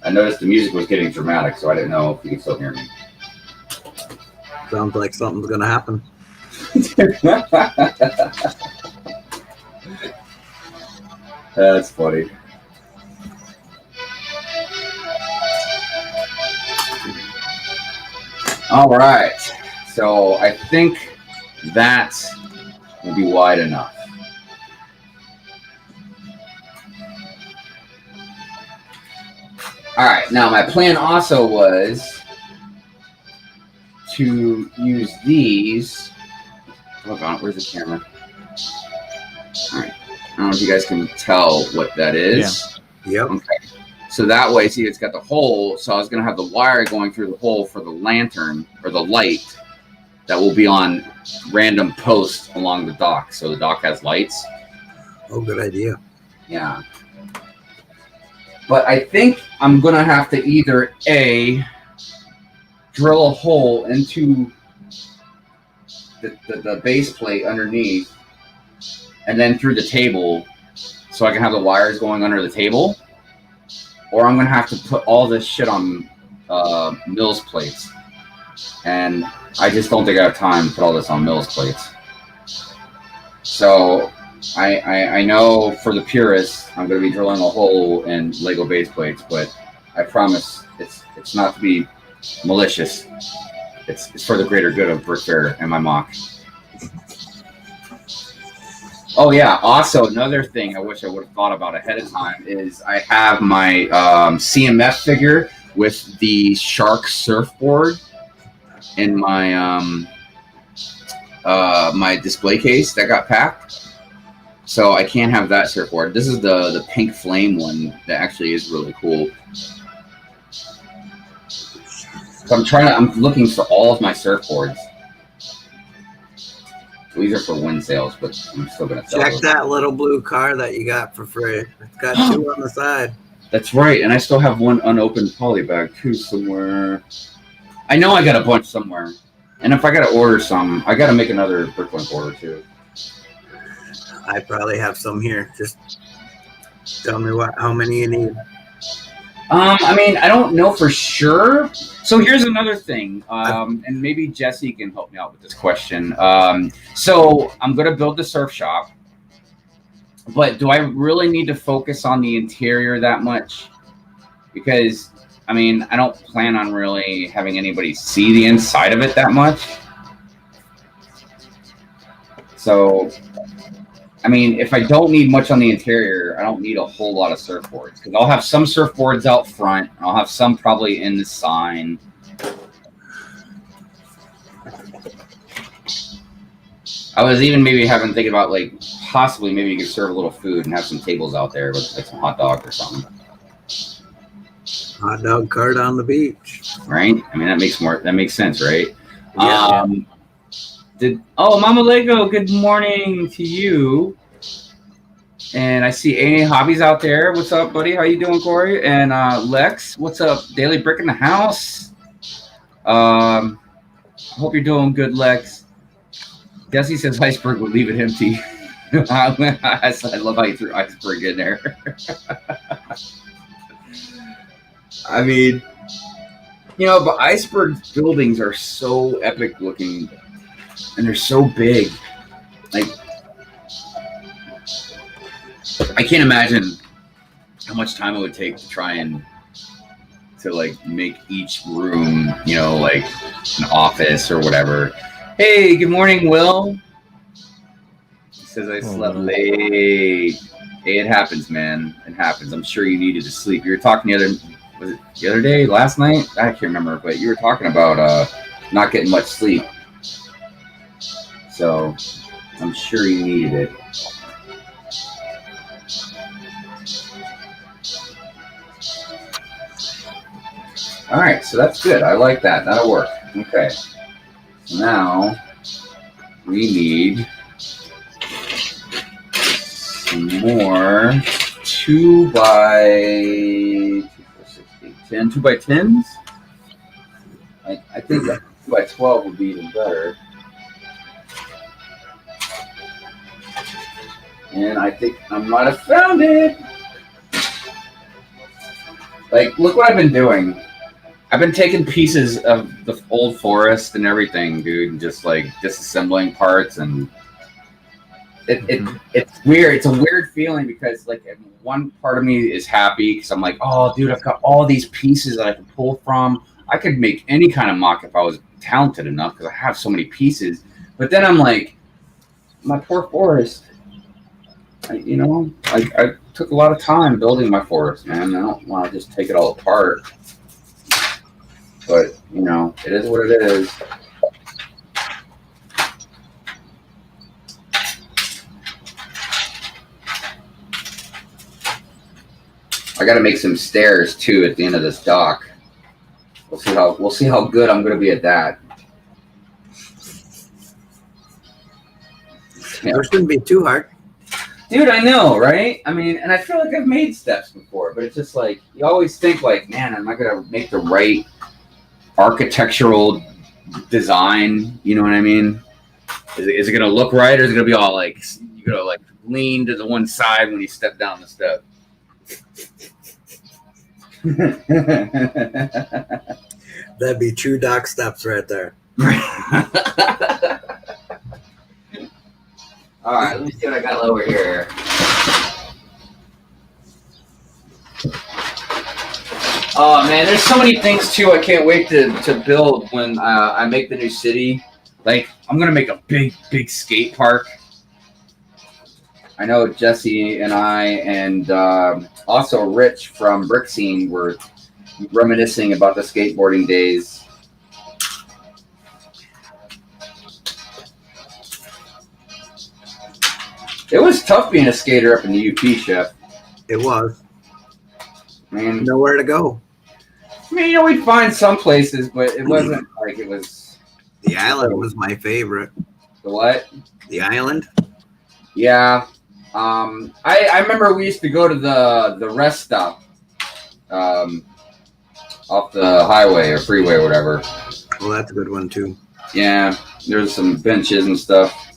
I noticed the music was getting dramatic, so I didn't know if you could still hear me. Sounds like something's going to happen. That's funny. All right, so I think that will be wide enough. All right, now my plan also was to use these. Hold on, where's the camera? All right, I don't know if you guys can tell what that is. Yeah. Yep. Okay. So that way, see, it's got the hole. So I was going to have the wire going through the hole for the lantern or the light. that will be on random posts along the dock. So the dock has lights. Oh, good idea. Yeah. But I think I'm going to have to either A, drill a hole into the base plate underneath and then through the table so I can have the wires going under the table, or I'm going to have to put all this shit on Mills plates. And I just don't think I have time to put all this on Mills plates. So I know for the purists, I'm going to be drilling a hole in Lego base plates, but I promise it's not to be malicious. It's for the greater good of Brick Fair and my mock. Oh yeah, also another thing I wish I would have thought about ahead of time is I have my CMF figure with the shark surfboard in my my display case that got packed. So I can't have that surfboard. This is the pink flame one that actually is really cool. So I'm looking for all of my surfboards. These are for wind sails, but I'm still gonna sell Check those. that little blue car that you got for free. It's got 2 on the side. That's right, and I still have one unopened poly bag too somewhere. I know I got a bunch somewhere, and if I gotta order some, I gotta make another Bricklink order too. I probably have some here. Just tell me how many you need. I mean, I don't know for sure. So here's another thing, and maybe Jesse can help me out with this question. So I'm going to build the surf shop, but do I really need to focus on the interior that much? Because, I mean, I don't plan on really having anybody see the inside of it that much. So, I mean, if I don't need much on the interior, I don't need a whole lot of surfboards. Because I'll have some surfboards out front. And I'll have some probably in the sign. I was even maybe thinking about, like, possibly maybe you could serve a little food and have some tables out there with, like, some hot dog or something. Hot dog cart on the beach. Right? I mean, that makes sense, right? Yeah. Mama Lego, good morning to you. And I see AA Hobbies out there. What's up, buddy? How you doing, Corey? And Lex, what's up? Daily Brick in the house. Hope you're doing good, Lex. Jesse says Iceberg would leave it empty. I love how you threw Iceberg in there. I mean, you know, but Iceberg buildings are so epic looking. And they're so big. Like, I can't imagine how much time it would take to try and like make each room, you know, like an office or whatever. Hey, good morning, Will. He says I slept late. Hey, it happens, man. It happens. I'm sure you needed to sleep. You were talking the other day, last night? I can't remember, but you were talking about not getting much sleep. So I'm sure you needed it. All right, so that's good. I like that. That'll work. Okay. So now we need some more 2 by 10s. I think that 2 by 12 would be even better. And I think I might have found it. Like, look what I've been doing. I've been taking pieces of the old forest and everything, dude, and just like disassembling parts, and it's weird. It's a weird feeling because like one part of me is happy because I'm like, oh, dude, I've got all these pieces that I can pull from. I could make any kind of mock if I was talented enough because I have so many pieces. But then I'm like, my poor forest. I took a lot of time building my forest, man. I don't want to just take it all apart. But, you know, it is what it is. I got to make some stairs, too, at the end of this dock. We'll see how good I'm going to be at that. Yeah. It shouldn't be too hard. Dude, I know, right? I mean, and I feel like I've made steps before, but it's just like, you always think like, man, am I going to make the right architectural design? You know what I mean? Is it going to look right, or is it going to be all like, you're going to like lean to the one side when you step down the step? That'd be true dock steps right there. All right, let me see what I got over here. Oh man, there's so many things too. I can't wait to build when I make the new city. Like, I'm gonna make a big skate park. I know Jesse and I and also Rich from Brick Scene were reminiscing about the skateboarding days. It was tough being a skater up in the UP, Chef. It was. Man, Nowhere to go. I mean, you know, we'd find some places, but it wasn't like it was. The island was my favorite. The what? The island? Yeah. I remember we used to go to the rest stop off the highway or freeway or whatever. Well, that's a good one, too. Yeah, there's some benches and stuff.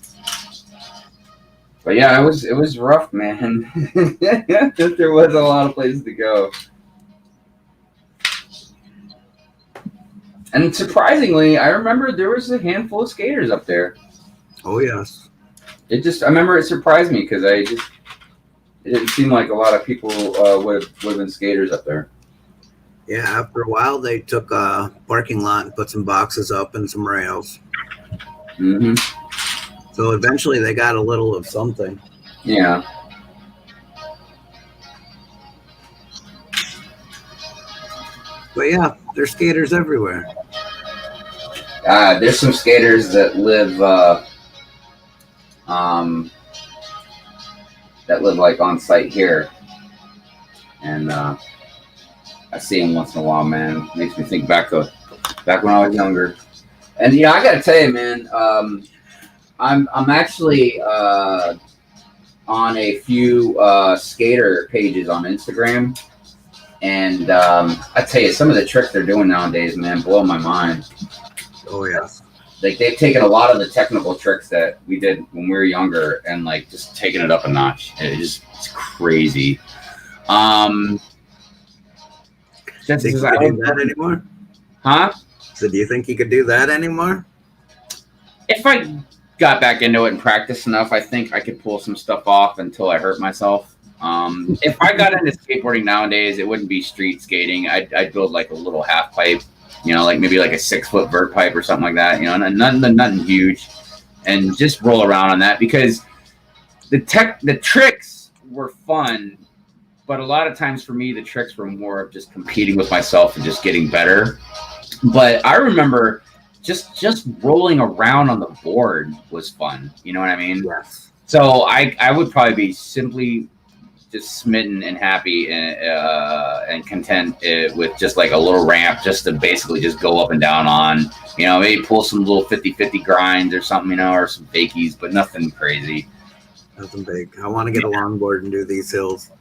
But yeah, it was rough, man. There was a lot of places to go. And surprisingly, I remember there was a handful of skaters up there. Oh, yes. I remember it surprised me because it didn't seem like a lot of people would have been skaters up there. Yeah, after a while, they took a parking lot and put some boxes up and some rails. Mm-hmm. So eventually they got a little of something. Yeah. But yeah, there's skaters everywhere. There's some skaters that live like on site here, and I see them once in a while. Man, makes me think back when I was younger. And yeah, I gotta tell you, man, I'm actually on a few skater pages on Instagram, and I tell you, some of the tricks they're doing nowadays, man, blow my mind. Oh yeah. Like, they've taken a lot of the technical tricks that we did when we were younger and like just taking it up a notch. It's crazy. Think you could do that anymore? Huh? So do you think you could do that anymore? If I got back into it and practiced enough, I think I could pull some stuff off until I hurt myself. If I got into skateboarding nowadays, it wouldn't be street skating. I'd build like a little half pipe, you know, like maybe like a 6-foot vert pipe or something like that, you know, nothing huge, and just roll around on that, because the tricks were fun, but a lot of times for me, the tricks were more of just competing with myself and just getting better. But I remember just rolling around on the board was fun. You know what I mean? Yes. So I would probably be simply just smitten and happy and content with just like a little ramp just to basically just go up and down on, you know, maybe pull some little 50-50 grinds or something, you know, or some fakies, but nothing crazy. Nothing big. I want to get a longboard and do these hills.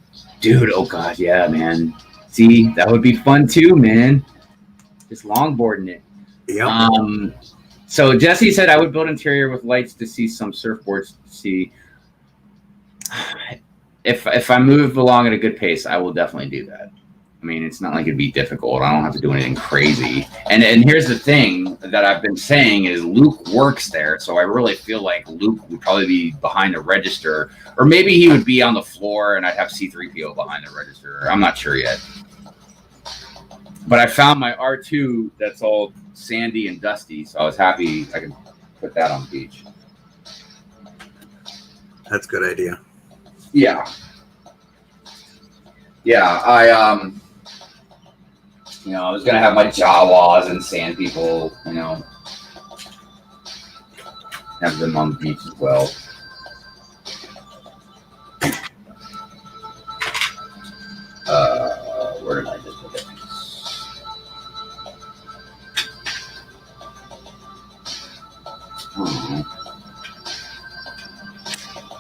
Dude, oh God, yeah, man. See, that would be fun too, man. Just longboarding it. Yep. So Jesse said I would build interior with lights to see some surfboards to see. If I move along at a good pace, I will definitely do that. I mean, it's not like it'd be difficult. I don't have to do anything crazy. And here's the thing that I've been saying is Luke works there, so I really feel like Luke would probably be behind the register, or maybe he would be on the floor and I'd have C-3PO behind the register. I'm not sure yet. But I found my R2 that's all sandy and dusty, so I was happy I could put that on the beach. That's a good idea. Yeah. Yeah, I was gonna have my Jawas and sand people, you know, have them on the beach as well. Where did I just put it?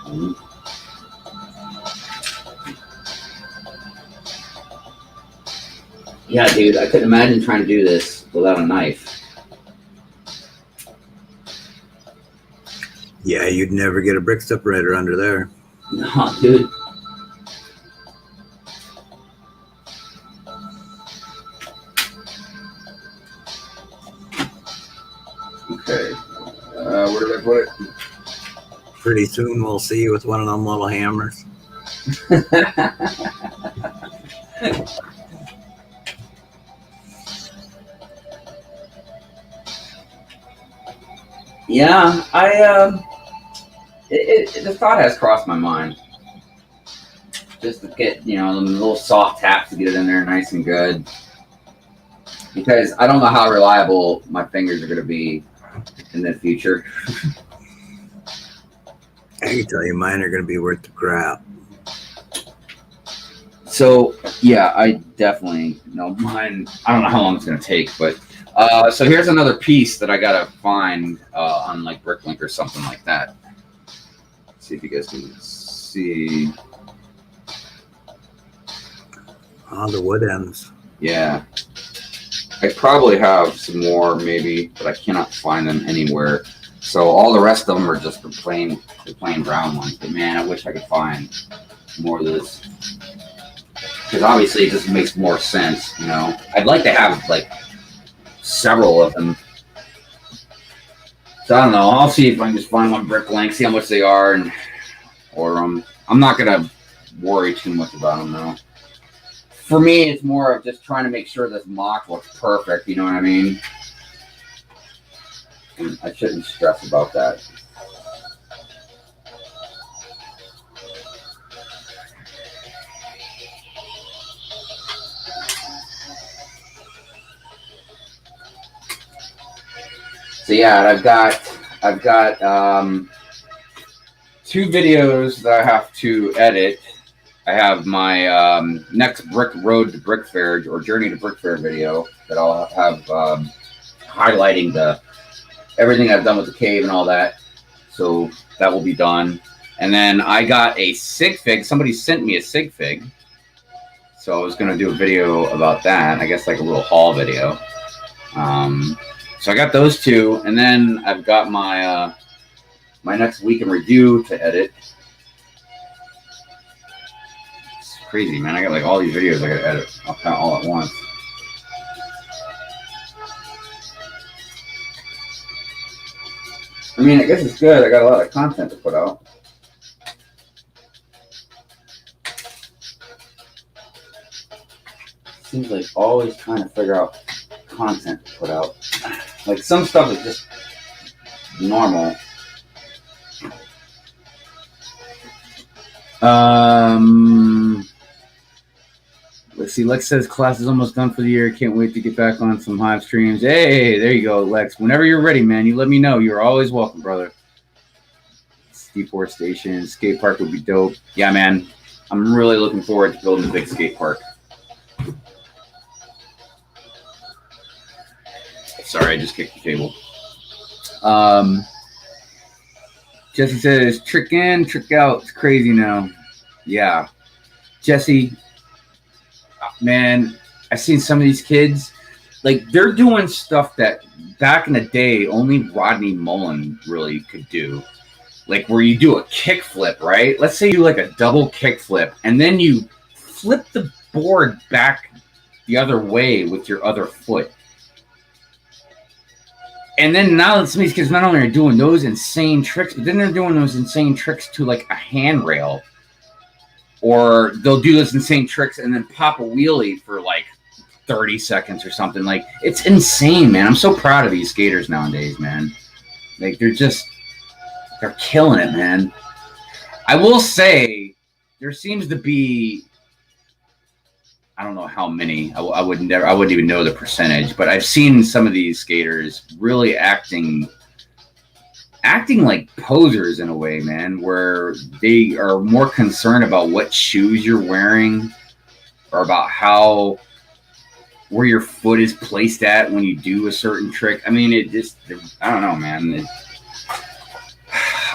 Mhm. Yeah, dude, I couldn't imagine trying to do this without a knife. Yeah, you'd never get a brick separator under there. No, dude. Okay. Where did I put it? Pretty soon we'll see you with one of them little hammers. Yeah, the thought has crossed my mind. Just to get, you know, the little soft taps to get it in there nice and good. Because I don't know how reliable my fingers are going to be in the future. I can tell you mine are going to be worth the crap. So, yeah, I definitely know mine. I don't know how long it's going to take, but so here's another piece that I got to find on like Bricklink or something like that. Let's see if you guys can see. Oh, the wood ends. Yeah. I probably have some more maybe, but I cannot find them anywhere. So all the rest of them are just the plain brown ones. But man, I wish I could find more of this. Because obviously it just makes more sense, you know. I'd like to have like several of them. So I don't know. I'll see if I can just find one Bricklink, see how much they are, and order them. I'm not gonna worry too much about them though. For me, it's more of just trying to make sure this mock looks perfect. You know what I mean? And I shouldn't stress about that. So yeah, I've got 2 videos that I have to edit. I have my next Brick Road to Brick Fair or Journey to Brick Fair video that I'll have highlighting everything I've done with the cave and all that. So that will be done. And then I got a sig fig. Somebody sent me a sig fig. So I was going to do a video about that. I guess like a little haul video. So I got those 2. And then I've got my my next week in review to edit. Crazy, man. I got like all these videos I gotta edit all at once. I mean, I guess it's good. I got a lot of content to put out. Seems like always trying to figure out content to put out. Like some stuff is just normal. Let's see. Lex says class is almost done for the year. Can't wait to get back on some Hive streams. Hey, there you go, Lex. Whenever you're ready, man, you let me know. You're always welcome, brother. Depot Station, skate park would be dope. Yeah, man. I'm really looking forward to building a big skate park. Sorry, I just kicked the table. Jesse says, trick in, trick out. It's crazy now. Yeah. Jesse, man, I've seen some of these kids, like they're doing stuff that back in the day only Rodney Mullen really could do. Like where you do a kick flip, right? Let's say you do like a double kick flip and then you flip the board back the other way with your other foot. And then now some of these kids not only are doing those insane tricks, but then they're doing those insane tricks to like a handrail. Or they'll do those insane tricks and then pop a wheelie for like 30 seconds or something. Like, it's insane, man. I'm so proud of these skaters nowadays, man. Like, they're killing it, man. I will say, there seems to be, I don't know how many. I wouldn't even know the percentage, but I've seen some of these skaters really acting like posers in a way, man, where they are more concerned about what shoes you're wearing or about where your foot is placed at when you do a certain trick. I mean, I don't know, man.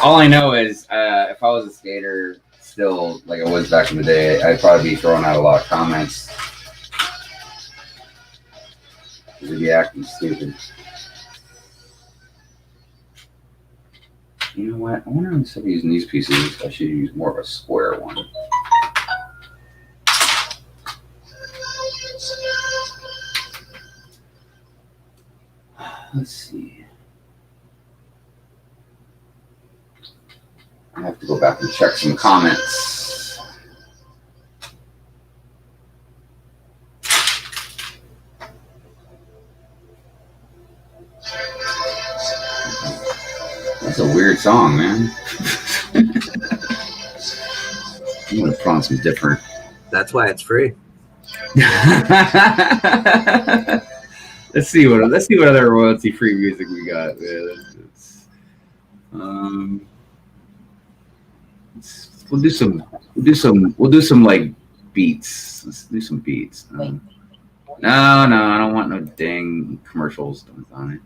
All I know is if I was a skater still like I was back in the day, I'd probably be throwing out a lot of comments. They'd be acting stupid. You know what? I wonder instead of using these pieces, I should use more of a square one. Let's see. I have to go back and check some comments. That's a weird song, man. I'm gonna put on some different. That's why it's free. Let's see what other royalty free music we got. Yeah, we'll do some like beats. Let's do some beats. No, I don't want no dang commercials on it.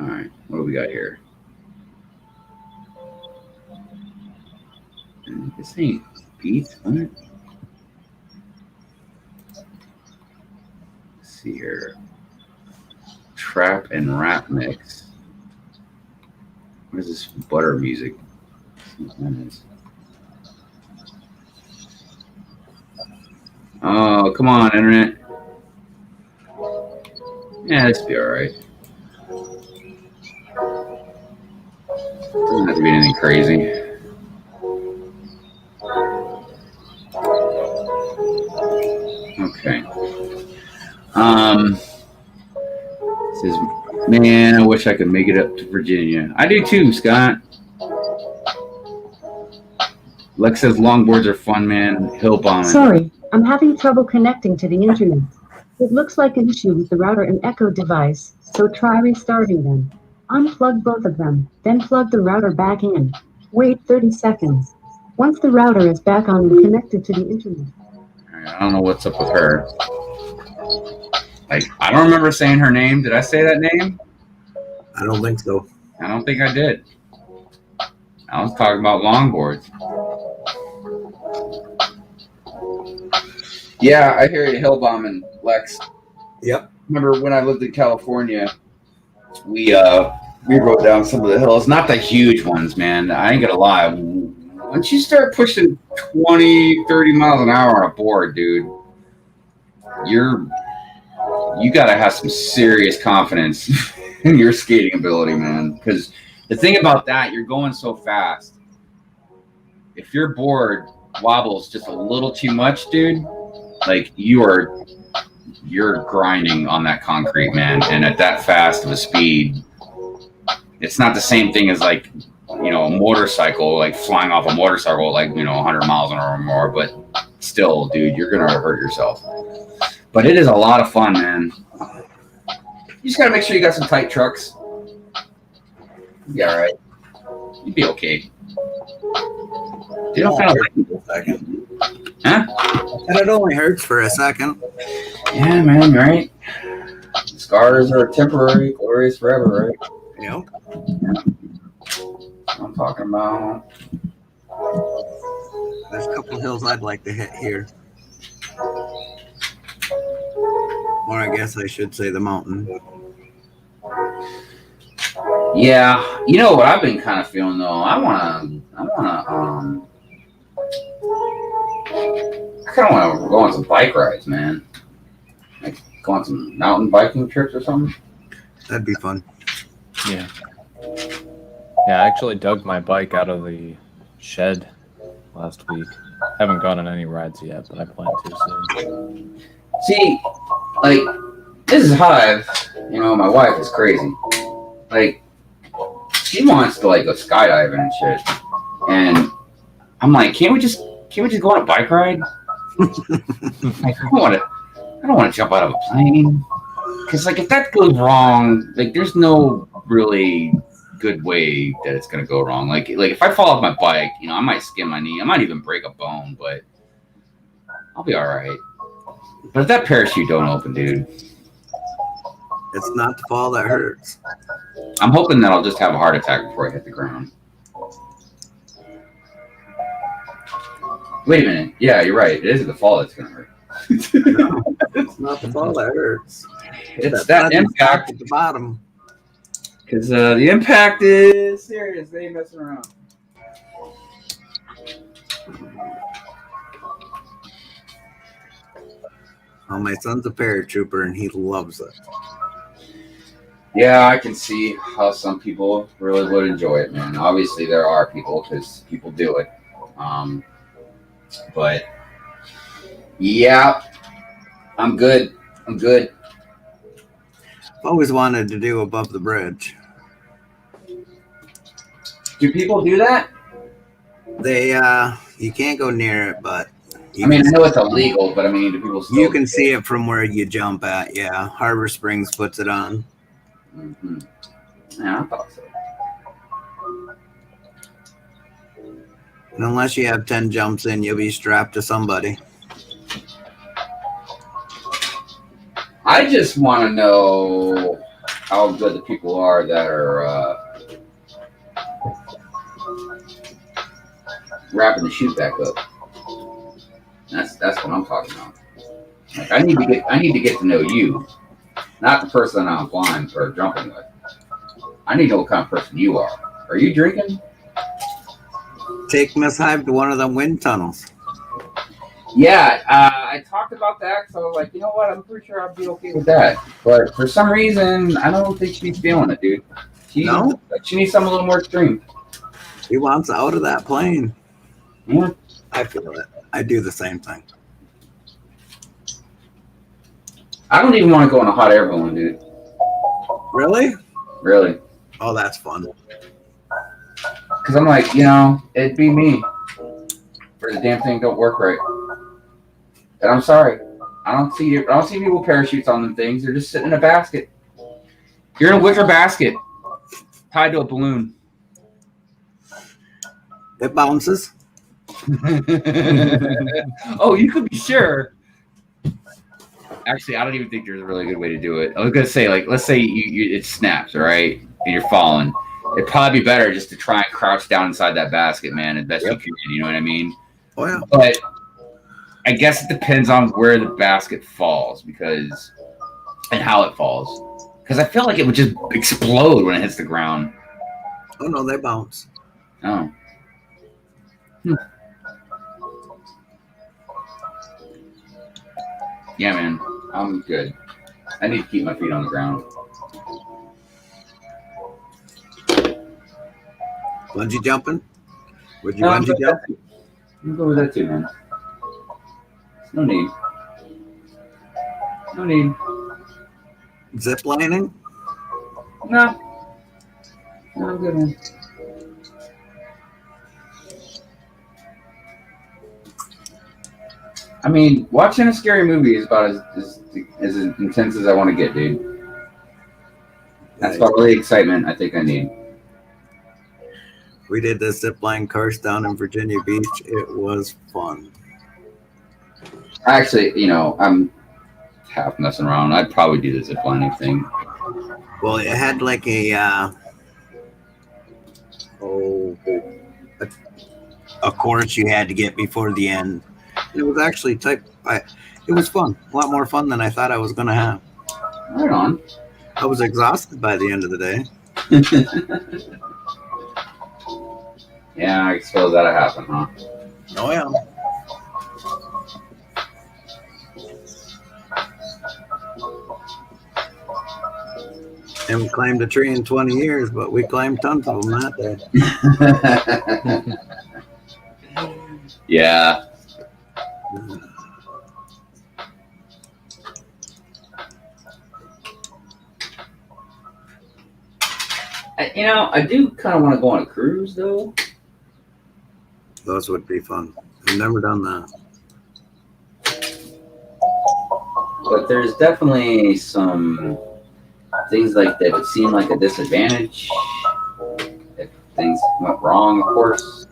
All right, what do we got here? This ain't beats, right? Let's see here. Trap and rap mix. What is this butter music? What that is. Oh, come on, internet. Yeah, this will be alright. Doesn't have to be anything crazy. Okay. Says, man, I wish I could make it up to Virginia. I do too, Scott. Lex says longboards are fun, man. Hill bombing. Sorry, I'm having trouble connecting to the internet. It looks like an issue with the router and Echo device, so try restarting them. Unplug both of them, then plug the router back in. Wait 30 seconds. Once the router is back on and connected to the internet. I don't know what's up with her. Like, I don't remember saying her name. Did I say that name? I don't think so. I don't think I did. I was talking about longboards. Yeah, I hear you hill bombing, Lex. Yep. Remember when I lived in California, we rode down some of the hills. Not the huge ones, man. I ain't gonna lie. Once you start pushing 20, 30 miles an hour on a board, dude, you gotta have some serious confidence in your skating ability, man. Because the thing about that, you're going so fast. If your board wobbles just a little too much, dude, like you're grinding on that concrete, man. And at that fast of a speed, it's not the same thing as like, you know, a motorcycle, like flying off a motorcycle, like, you know, 100 miles an hour or more. But still, dude, you're gonna hurt yourself. But it is a lot of fun, man. You just gotta make sure you got some tight trucks. You'll be all right. You'd be okay. You don't kind of like a second. Huh? And it only hurts for a second. Yeah, man, right? Scars are temporary, glory is forever, right? Yep. Yeah. I'm talking about. There's a couple hills I'd like to hit here. Or I guess I should say the mountain. Yeah, you know what I've been kind of feeling though. I kind of want to go on some bike rides, man. Like go on some mountain biking trips or something. That'd be fun. Yeah. Yeah, I actually dug my bike out of the shed last week. Haven't gone on any rides yet, but I plan to soon. See, like, this is Hive, you know, my wife is crazy. Like, she wants to, like, go skydiving and shit. And I'm like, can't we just go on a bike ride? Like, I don't want to jump out of a plane. Because, like, if that goes wrong, like, there's no really good way that it's going to go wrong. Like, if I fall off my bike, you know, I might skin my knee. I might even break a bone, but I'll be all right. But if that parachute don't open, dude, It's not the fall that hurts. I'm hoping that I'll just have a heart attack before I hit the ground. Wait a minute. Yeah, you're right. It isn't the fall that's going to hurt. No, it's not the fall that hurts. It's that impact at the bottom. Because the impact is serious. They ain't messing around. Oh, my son's a paratrooper and he loves it. Yeah, I can see how some people really would enjoy it, man. Obviously, there are people because people do it. But yeah, I'm good. I'm good. I've always wanted to do above the bridge. Do people do that? They you can't go near it, but I mean, I know it's illegal, but I mean, do people still? You can see it from where you jump at. Yeah, Harbor Springs puts it on. Mm-hmm. Yeah, I thought so. And unless you have 10 jumps in, you'll be strapped to somebody. I just want to know how good the people are that are wrapping the chute back up. That's what I'm talking about. Like, I need to get to know you, not the person I'm flying or jumping with. I need to know what kind of person you are. Are you drinking? Take Miss Hive to one of them wind tunnels. Yeah, I talked about that because I was like, you know what? I'm pretty sure I'll be okay with that. But for some reason, I don't think she's feeling it, dude. She needs something a little more extreme. He wants out of that plane. Yeah. I feel it. I do the same thing. I don't even want to go on a hot air balloon, dude. Really? Really. Oh, that's fun. Because I'm like, you know, it'd be me. Or the damn thing don't work right. And I'm sorry. I don't see people parachutes on them things. They're just sitting in a basket. You're in a wicker basket. Tied to a balloon. It bounces. Oh, you could be sure. Actually, I don't even think there's a really good way to do it. I was gonna say, like, let's say it snaps, all right, and you're falling. It'd probably be better just to try and crouch down inside that basket, man, as best you can. You know what I mean? Oh yeah. But I guess it depends on where the basket falls, and how it falls. Because I feel like it would just explode when it hits the ground. Oh no, they bounce. Oh. Yeah, man, I'm good. I need to keep my feet on the ground. Bungee jumping? Would you bungee jump? I'm go with that too, man. No need. No need. Zip lining? No. No, I'm good, man. I mean, watching a scary movie is about as intense as I want to get, dude. That's about all the excitement I think I need. We did the zip line course down in Virginia Beach. It was fun. Actually, you know, I'm half messing around. I'd probably do the zip lining thing. Well, it had like a course you had to get before the end. It was actually it was fun. A lot more fun than I thought I was going to have. Right on. I was exhausted by the end of the day. Yeah, I suppose that'll happen, huh? Oh, yeah. Haven't climbed a tree in 20 years, but we climbed tons of them that day. Yeah. You know, I do kind of want to go on a cruise, though. Those would be fun. I've never done that. But there's definitely some things like that would seem like a disadvantage if things went wrong, of course.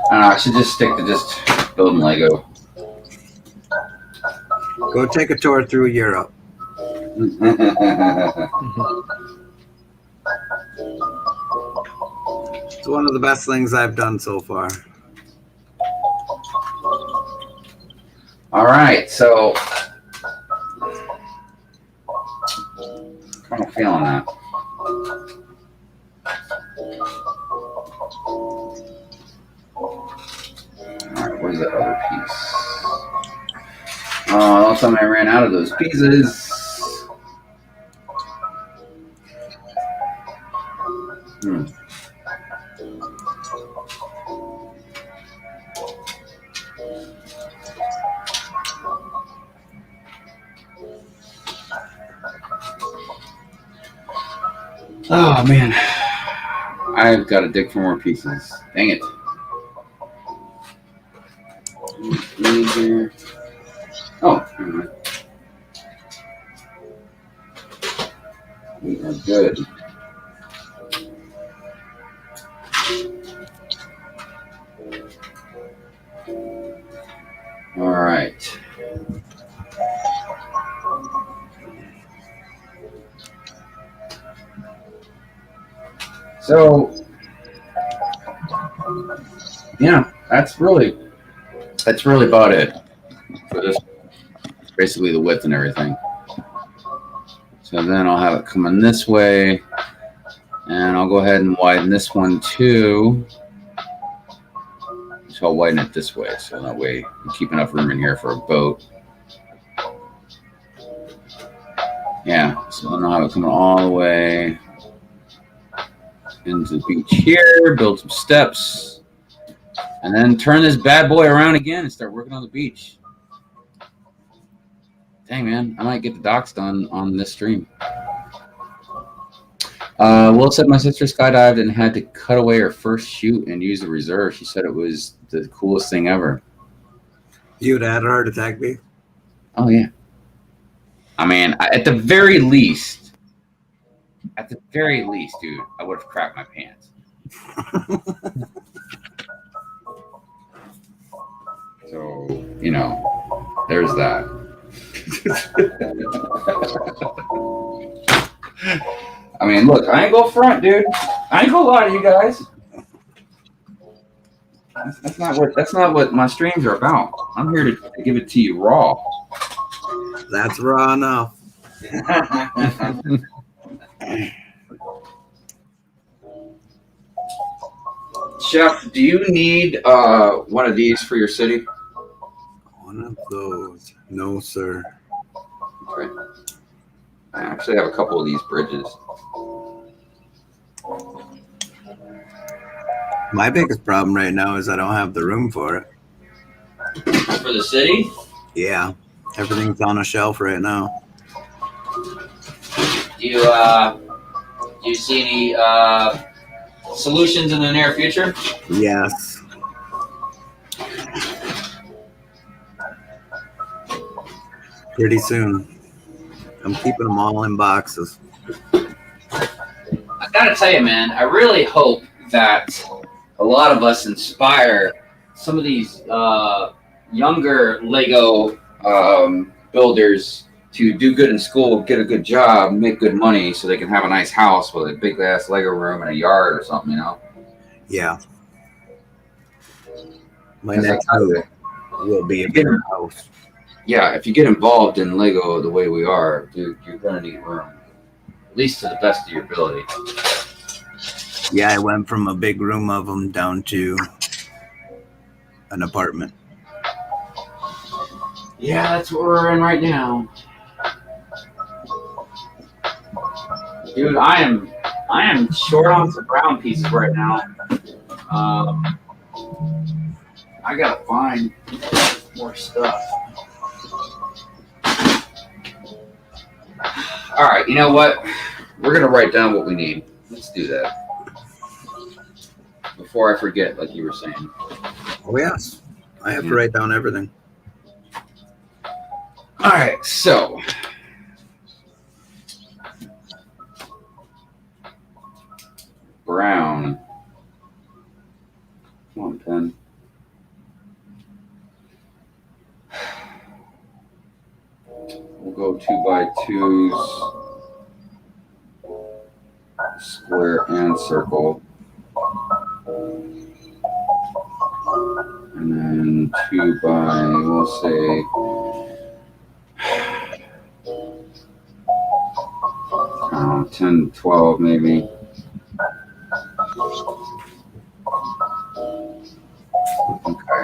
I don't know, I should just stick to just building Lego. Go take a tour through Europe. It's one of the best things I've done so far. All right, so kind of feeling that. All right, where's that other piece? Oh, all of a sudden I ran out of those pieces. Oh man, I've got to dig for more pieces. Dang it. Oh, never mind. We are good. All right. So, yeah, that's really about it for this. Basically, the width and everything. So then I'll have it coming this way, and I'll go ahead and widen this one too. So I'll widen it this way, so that way we keep enough room in here for a boat. Yeah, so then I'll have it coming all the way into the beach here, build some steps, and then turn this bad boy around again and start working on the beach. Dang, man, I might get the docks done on this stream. Will said my sister skydived and had to cut away her first chute and use the reserve. She said it was the coolest thing ever. You'd had a heart attack, B? Oh, yeah. I mean, at the very least, dude, I would have crapped my pants. So, you know, there's that. I mean, look, I ain't go front, dude. I ain't gonna lie to you guys. That's not what my streams are about. I'm here to give it to you raw. That's raw enough. Chef, do you need one of these for your city? One of those. No, sir. Okay. I actually have a couple of these bridges. My biggest problem right now is I don't have the room for it. For the city? Yeah. Everything's on a shelf right now. Do you see any solutions in the near future? Yes. Pretty soon. I'm keeping them all in boxes. I gotta tell you, man, I really hope that a lot of us inspire some of these younger Lego builders to do good in school, get a good job, make good money, so they can have a nice house with a big ass Lego room and a yard or something, you know? Yeah. My next move will be a bigger house. Yeah, if you get involved in Lego the way we are, dude, you're gonna need room. At least to the best of your ability. Yeah, I went from a big room of them down to an apartment. Yeah, that's what we're in right now. Dude, I am short on some brown pieces right now. I gotta find more stuff. All right, you know what? We're gonna write down what we need. Let's do that before I forget, like you were saying. Oh yes, I have to write down everything. All right, so brown. Come on, pen. twos, square and circle. And then 2 by, we'll say, 10, 12 maybe. Okay.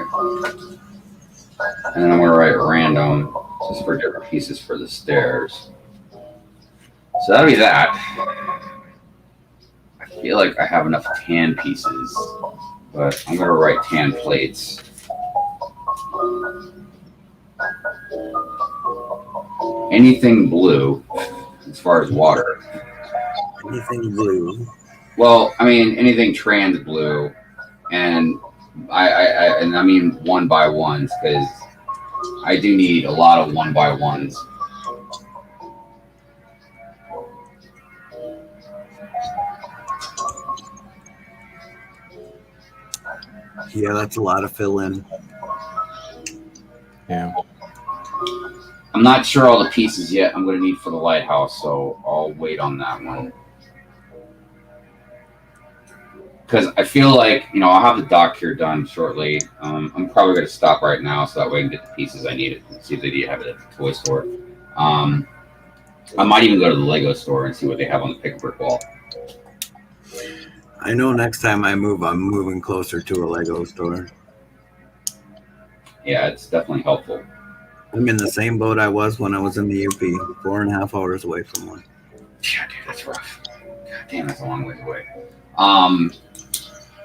And then I'm going to write random just for different pieces for the stairs. So that'll be that. I feel like I have enough tan pieces, but I'm going to write tan plates. Anything blue as far as water. Anything blue. Well, I mean, anything trans blue. And I mean 1 by 1s because I do need a lot of 1 by 1s. Yeah, that's a lot to fill in. Yeah. I'm not sure all the pieces yet I'm going to need for the lighthouse, so I'll wait on that one. Because I feel like, you know, I'll have the dock here done shortly. I'm probably going to stop right now so that way I can get the pieces I need and see if they do have it at the toy store. I might even go to the Lego store and see what they have on the pick brick wall. I know next time I move, I'm moving closer to a Lego store. Yeah, it's definitely helpful. I'm in the same boat I was when I was in the UP, 4.5 hours away from one. Yeah, dude, that's rough. God damn, that's a long ways away.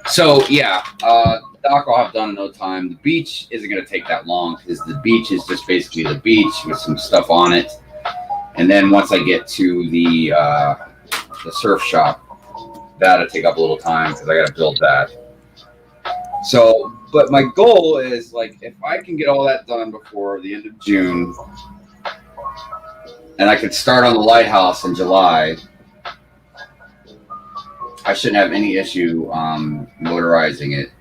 So yeah, dock I'll have done in no time. The beach isn't going to take that long because the beach is just basically the beach with some stuff on it. And then once I get to the surf shop, that'll take up a little time because I got to build that. So, but my goal is like if I can get all that done before the end of June, and I could start on the lighthouse in July, I shouldn't have any issue motorizing it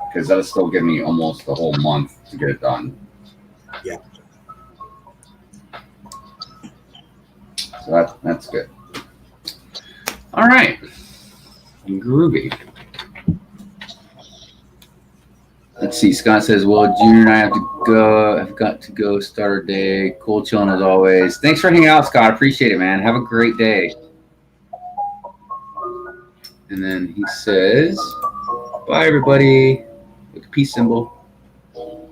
because that'll still give me almost the whole month to get it done. Yeah. So that's good. All right. Groovy. Let's see. Scott says, well, Junior and I have to go. I've got to go start our day. Cool chilling as always. Thanks for hanging out, Scott. Appreciate it, man. Have a great day. And then he says, bye, everybody. With the peace symbol. All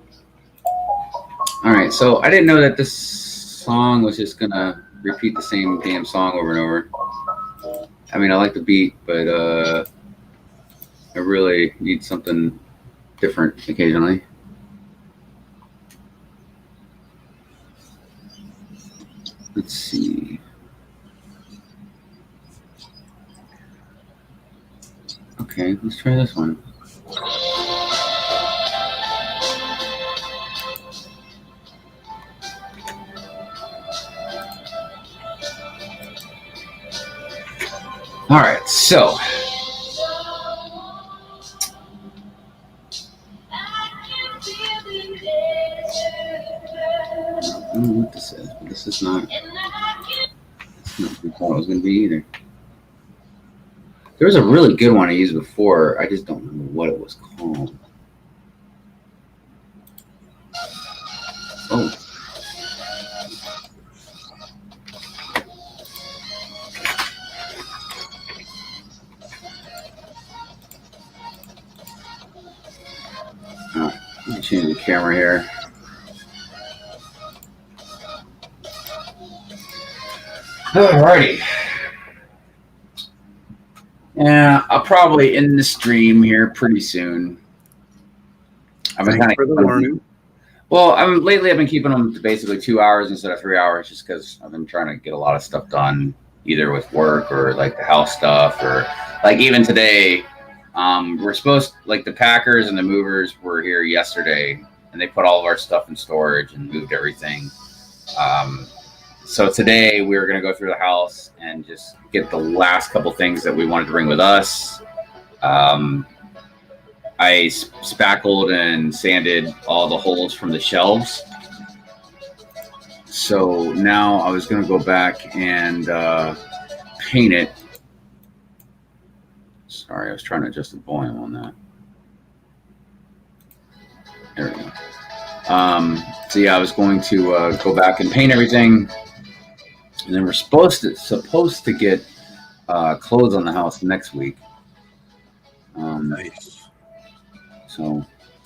right. So I didn't know that this song was just going to repeat the same damn song over and over. I mean, I like the beat, but I really need something different occasionally. Let's see. Okay, let's try this one. All right, so I don't know what this is, but this is not what I thought it was going to be either. There was a really good one I used before. I just don't remember what it was called. Oh. Let me change the camera here. Alrighty. Yeah, I'll probably end the stream here pretty soon. I've been Thanks for the warning. Well, lately I've been keeping them to basically 2 hours instead of 3 hours, just because I've been trying to get a lot of stuff done, either with work or like the house stuff, or like even today. We're supposed, like the packers and the movers were here yesterday, and they put all of our stuff in storage and moved everything. So today we were going to go through the house and just get the last couple things that we wanted to bring with us. I spackled and sanded all the holes from the shelves. So now I was going to go back and paint it. Sorry, I was trying to adjust the volume on that. There we go. So yeah, I was going to go back and paint everything, and then we're supposed to get clothes on the house next week. Nice. So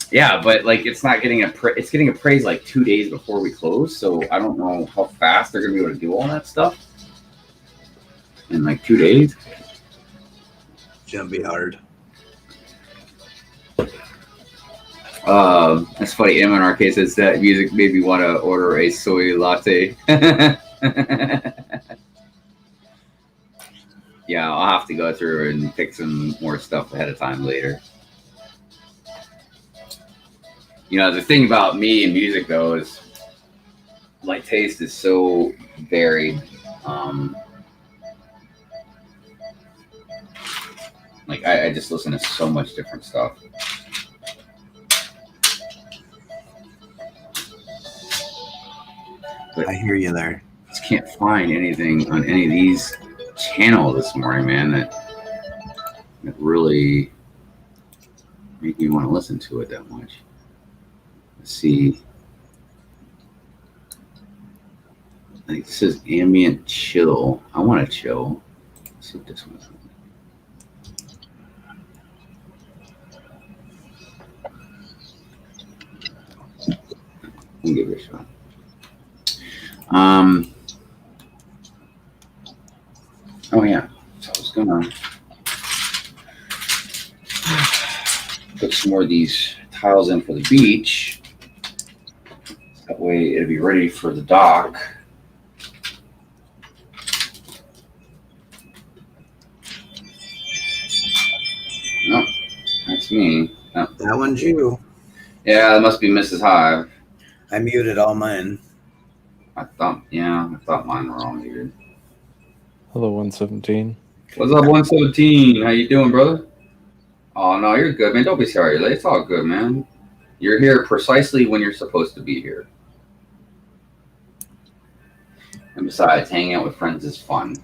yeah, but like it's not getting it's getting appraised like 2 days before we close, so I don't know how fast they're gonna be able to do all that stuff in like 2 days. Shouldn't be hard. That's funny. Emma in our case says that music made me want to order a soy latte. Yeah, I'll have to go through and pick some more stuff ahead of time later. You know, the thing about me and music though is my taste is so varied. Like I just listen to so much different stuff. But I hear you there. just can't find anything on any of these channels this morning, man, that really make me want to listen to it that much. Let's see. I think this is ambient chill. I want to chill. Let's see what this one's. We'll give it a shot. Oh yeah. So I was gonna put some more of these tiles in for the beach. That way it'll be ready for the dock. No, that's me. No. That one's you. Yeah, that must be Mrs. Hive. I muted all mine. I thought mine were all muted. Hello, 117. What's up, 117? How you doing, brother? Oh no, you're good, man. Don't be sorry. It's all good, man. You're here precisely when you're supposed to be here. And besides, hanging out with friends is fun.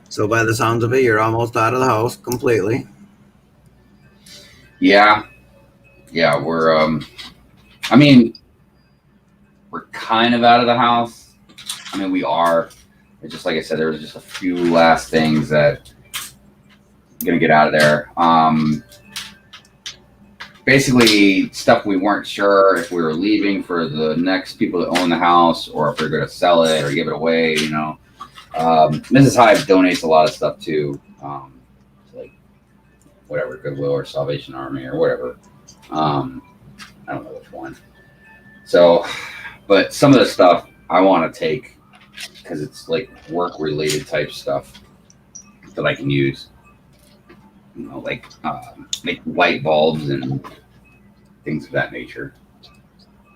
So by the sounds of it, you're almost out of the house completely. Yeah, we're I mean, we're kind of out of the house. I mean, we are. It's just like I said, there was just a few last things that I'm gonna get out of there. Basically, stuff we weren't sure if we were leaving for the next people that own the house, or if we're gonna sell it or give it away. You know, Mrs. Hive donates a lot of stuff too, like whatever, Goodwill or Salvation Army or whatever. I don't know which one. So, but some of the stuff I want to take because it's like work-related type stuff that I can use. You know, like light bulbs and things of that nature.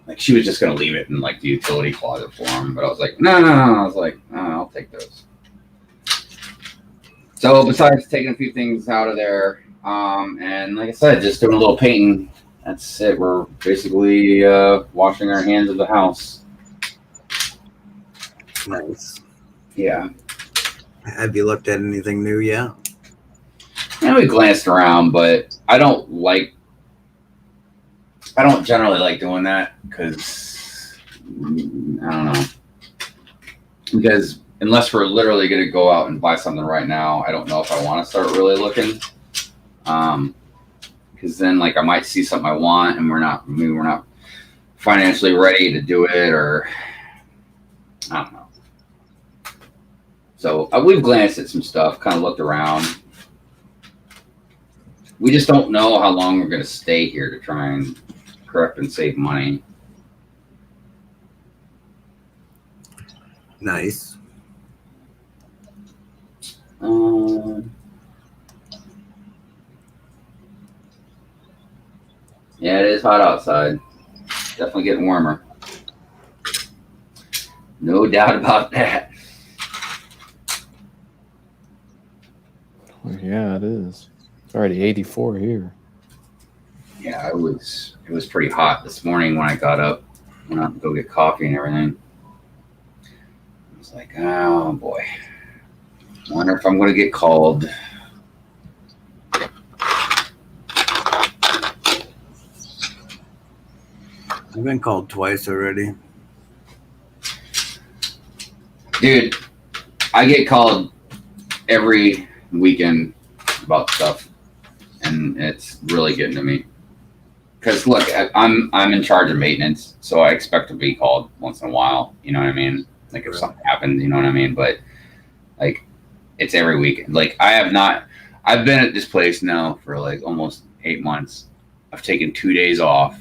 Like she was just gonna leave it in like the utility closet for him, but I was like, no. I was like, I'll take those. So besides taking a few things out of there, and like I said, just doing a little painting. That's it. We're basically washing our hands of the house. Nice. Yeah. Have you looked at anything new yet? And we glanced around, but I don't generally like doing that because I don't know. Because unless we're literally going to go out and buy something right now, I don't know if I want to start really looking. Because then, like, I might see something I want, and we're not financially ready to do it, or I don't know. So we've glanced at some stuff, kind of looked around. We just don't know how long we're going to stay here to try and prep and save money. Nice. Yeah, it is hot outside. Definitely getting warmer. No doubt about that. Yeah, it is. It's already 84 here. Yeah, it was pretty hot this morning when I got up, went out to go get coffee and everything. I was like, oh boy. Wonder if I'm gonna get called. I've been called twice already. Dude, I get called every weekend about stuff, and it's really getting to me. Because look, I'm in charge of maintenance, so I expect to be called once in a while. You know what I mean? Like if something happens, you know what I mean? But like, it's every weekend. Like I've been at this place now for like almost 8 months. I've taken 2 days off,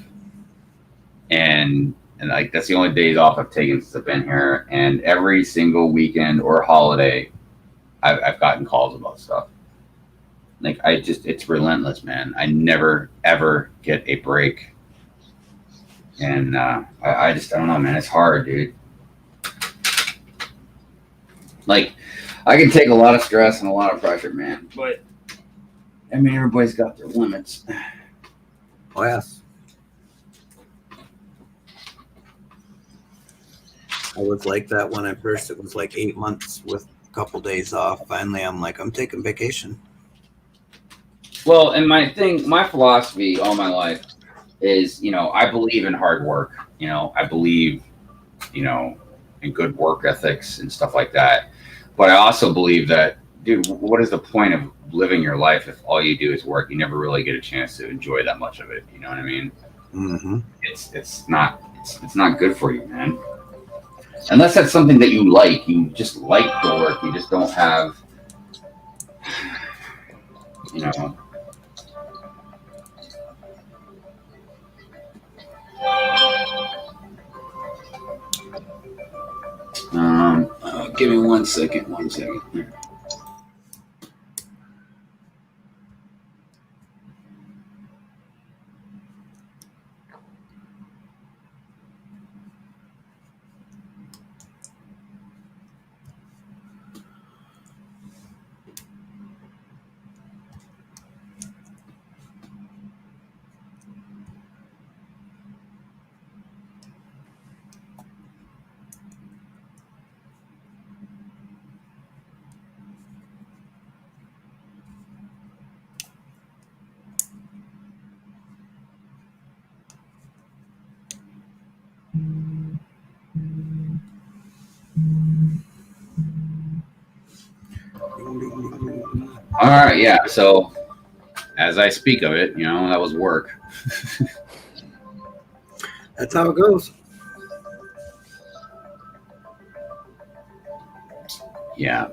and like that's the only days off I've taken since I've been here. And every single weekend or holiday, I've gotten calls about stuff. Like it's relentless, man. I never ever get a break, and I don't know, man. It's hard, dude. Like I can take a lot of stress and a lot of pressure, man. But I mean, everybody's got their limits. Oh, yes. I was like that when I first, it was like 8 months with a couple days off. Finally, I'm like, I'm taking vacation. Well, and my philosophy all my life is, I believe in hard work. I believe, in good work ethics and stuff like that. But I also believe that, dude, what is the point of living your life if all you do is work? You never really get a chance to enjoy that much of it. You know what I mean? Mm-hmm. It's not good for you, man. Unless that's something that you like. You just like the work. You just don't have, give me 1 second. 1 second. All right, yeah. So, as I speak of it, that was work. That's how it goes. Yeah.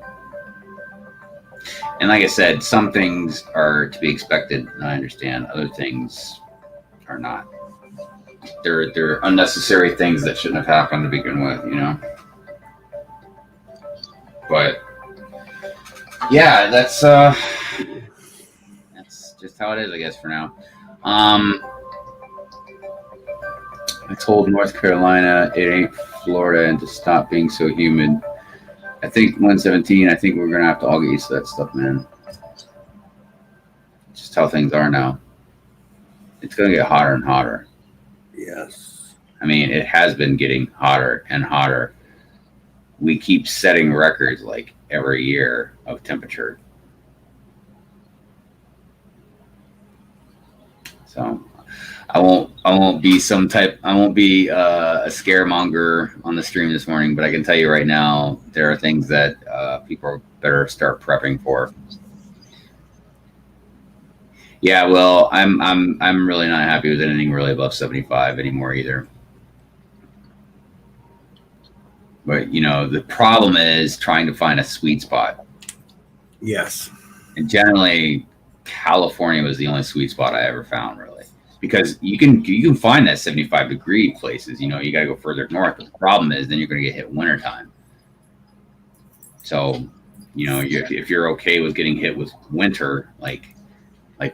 And like I said, some things are to be expected, and I understand. Other things are not. They're unnecessary things that shouldn't have happened to begin with, But yeah, that's just how it is, I guess, for now. I told North Carolina it ain't Florida and to stop being so humid. I think 117, I think we're going to have to all get used to that stuff, man. It's just how things are now. It's going to get hotter and hotter. Yes. I mean, it has been getting hotter and hotter. We keep setting records like every year of temperature. So I won't be a scaremonger on the stream this morning, but I can tell you right now, there are things that people better start prepping for. Yeah, well, I'm really not happy with anything really above 75 anymore either. But the problem is trying to find a sweet spot. Yes. And generally, California was the only sweet spot I ever found, really, because you can find that 75-degree places. You got to go further north. But the problem is then you're going to get hit wintertime. So, if you're okay with getting hit with winter, like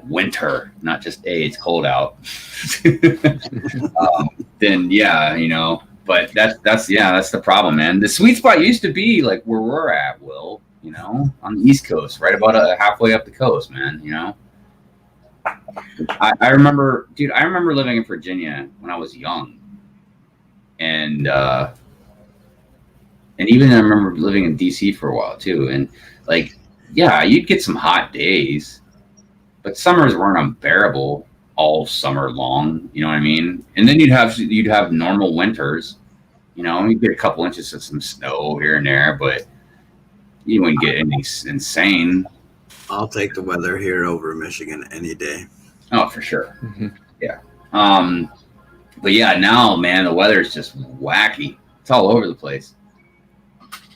winter, not just, hey, it's cold out, then yeah, But that's the problem, man. The sweet spot used to be like where we're at, Will, you know, on the East Coast, right about halfway up the coast, man, you know. I remember living in Virginia when I was young. And even I remember living in DC for a while too. And like, yeah, you'd get some hot days, but summers weren't unbearable all summer long, you know what I mean? And then you'd have normal winters, you know, you'd get a couple inches of some snow here and there, but you wouldn't get anything insane. I'll take the weather here over Michigan any day. Oh, for sure. Mm-hmm. Yeah. But yeah, now, man, the weather is just wacky. It's all over the place.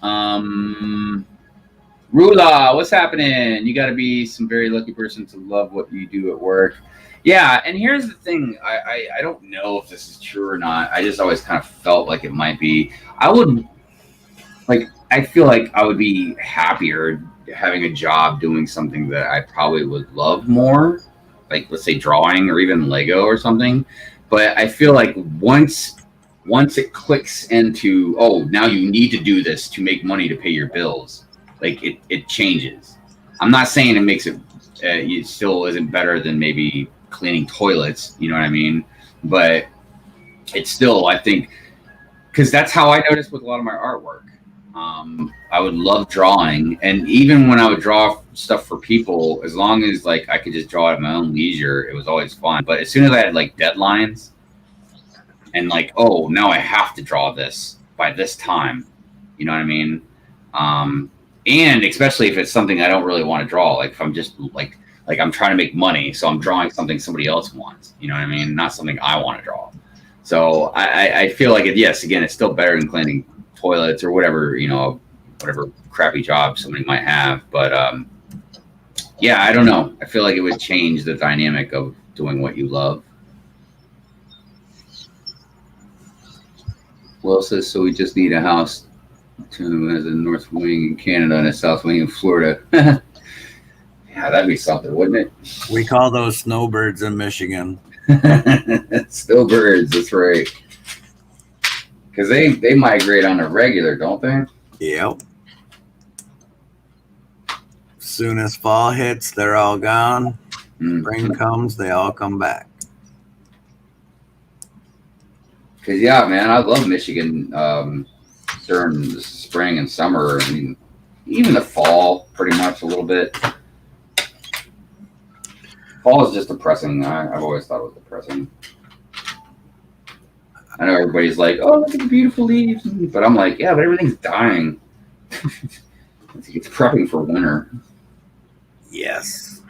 Rula, what's happening? You got to be some very lucky person to love what you do at work. Yeah, and here's the thing. I don't know if this is true or not. I just always kind of felt like it might be. I feel like I would be happier having a job doing something that I probably would love more, like let's say drawing or even Lego or something. But I feel like once it clicks into, oh, now you need to do this to make money to pay your bills, like it changes. I'm not saying it makes it still isn't better than maybe cleaning toilets, you know what I mean? But it's still, I think, because that's how I noticed with a lot of my artwork. I would love drawing, and even when I would draw stuff for people, as long as like I could just draw it at my own leisure, it was always fun. But as soon as I had like deadlines and like, oh, now I have to draw this by this time, you know what I mean? And especially if it's something I don't really want to draw, like if I'm just like I'm trying to make money, so I'm drawing something somebody else wants, you know what I mean? Not something I want to draw. So I feel like yes, again, it's still better than cleaning toilets or whatever, you know, whatever crappy job somebody might have. But yeah, I don't know. I feel like it would change the dynamic of doing what you love. Will says, so we just need a house to as a north wing in Canada and a south wing in Florida. Yeah, that'd be something, wouldn't it? We call those snowbirds in Michigan. Snowbirds, that's right. Because they migrate on a regular, don't they? Yep. Soon as fall hits, they're all gone. Spring comes, they all come back. Because, yeah, man, I love Michigan during the spring and summer. I mean, even the fall, pretty much a little bit. Fall is just depressing. I've always thought it was depressing. I know everybody's like, oh, look at the beautiful leaves. But I'm like, yeah, but everything's dying. It's prepping for winter. Yes.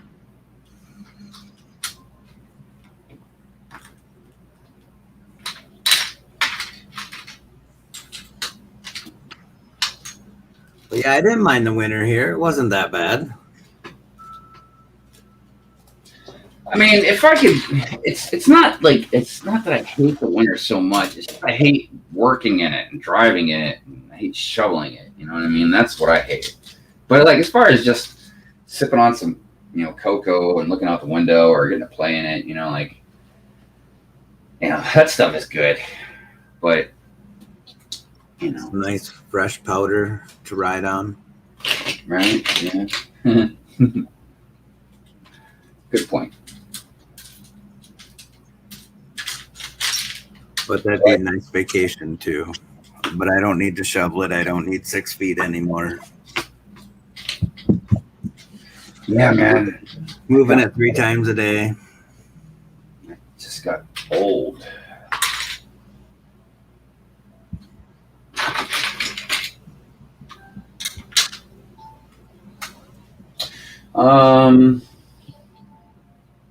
But yeah, I didn't mind the winter here. It wasn't that bad. I mean, if I could, it's not that I hate the winter so much. It's just I hate working in it and driving in it, and I hate shoveling it. You know what I mean? That's what I hate. But like, as far as just sipping on some, you know, cocoa and looking out the window or getting to play in it, you know, like, you know, that stuff is good. But you know, nice fresh powder to ride on. Right? Yeah. Good point. But that'd be a nice vacation too. But I don't need to shovel it. I don't need 6 feet anymore. Yeah, man. Moving it 3 times a day. I just got old.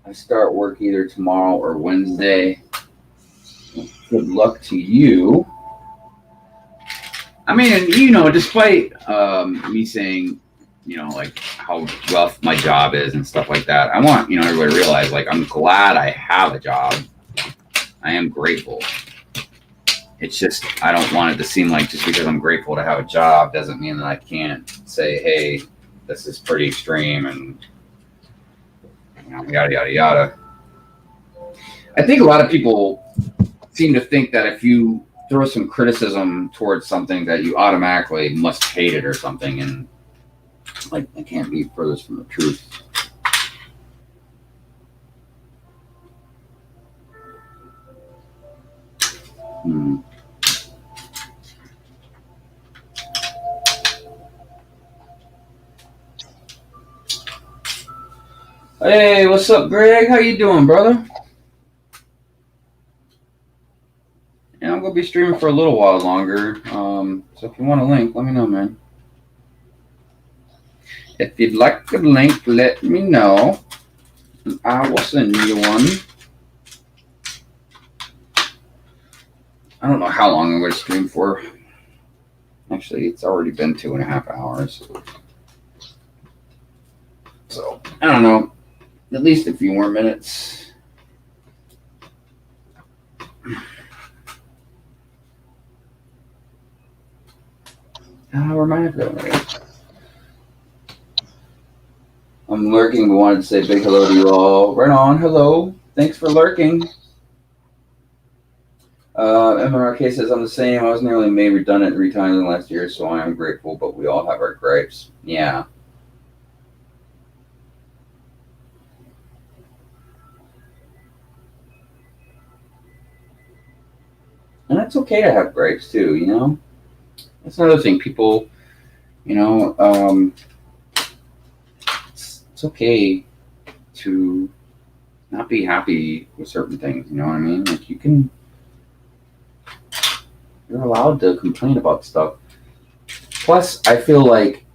I start work either tomorrow or Wednesday. Good luck to you. I mean, you know, despite me saying, you know, like how rough my job is and stuff like that, I want, you know, everybody to realize, like, I'm glad I have a job. I am grateful. It's just, I don't want it to seem like just because I'm grateful to have a job doesn't mean that I can't say, hey, this is pretty extreme and, you know, yada, yada, yada. I think a lot of people seem to think that if you throw some criticism towards something that you automatically must hate it or something, and like I can't be furthest from the truth. Hey, what's up, Greg? How you doing, brother? Yeah, I'm gonna be streaming for a little while longer. So if you want a link, let me know, man. If you'd like a link, let me know, and I will send you one. I don't know how long I'm going to stream for. Actually, it's already been 2.5 hours. So, I don't know. At least a few more minutes. Where am I going? I'm lurking, but wanted to say big hello to you all. Right on, hello. Thanks for lurking. MRK says, I'm the same. I was nearly made redundant 3 times in the last year, so I am grateful, but we all have our gripes. Yeah. And it's okay to have gripes, too, you know? That's another thing. People, you know, it's okay to not be happy with certain things, you know what I mean? Like, you're allowed to complain about stuff. Plus, I feel like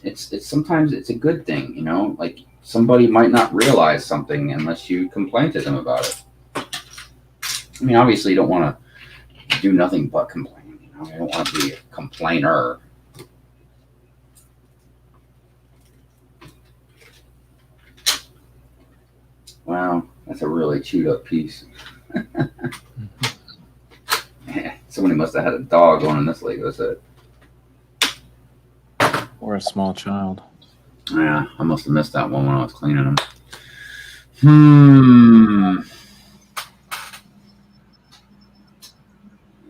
it's sometimes it's a good thing, you know? Like, somebody might not realize something unless you complain to them about it. I mean, obviously, you don't want to do nothing but complain, you know? You don't want to be a complainer. Wow, that's a really chewed up piece. Somebody must have had a dog on in this Lego set. Or a small child. Yeah, I must have missed that one when I was cleaning them.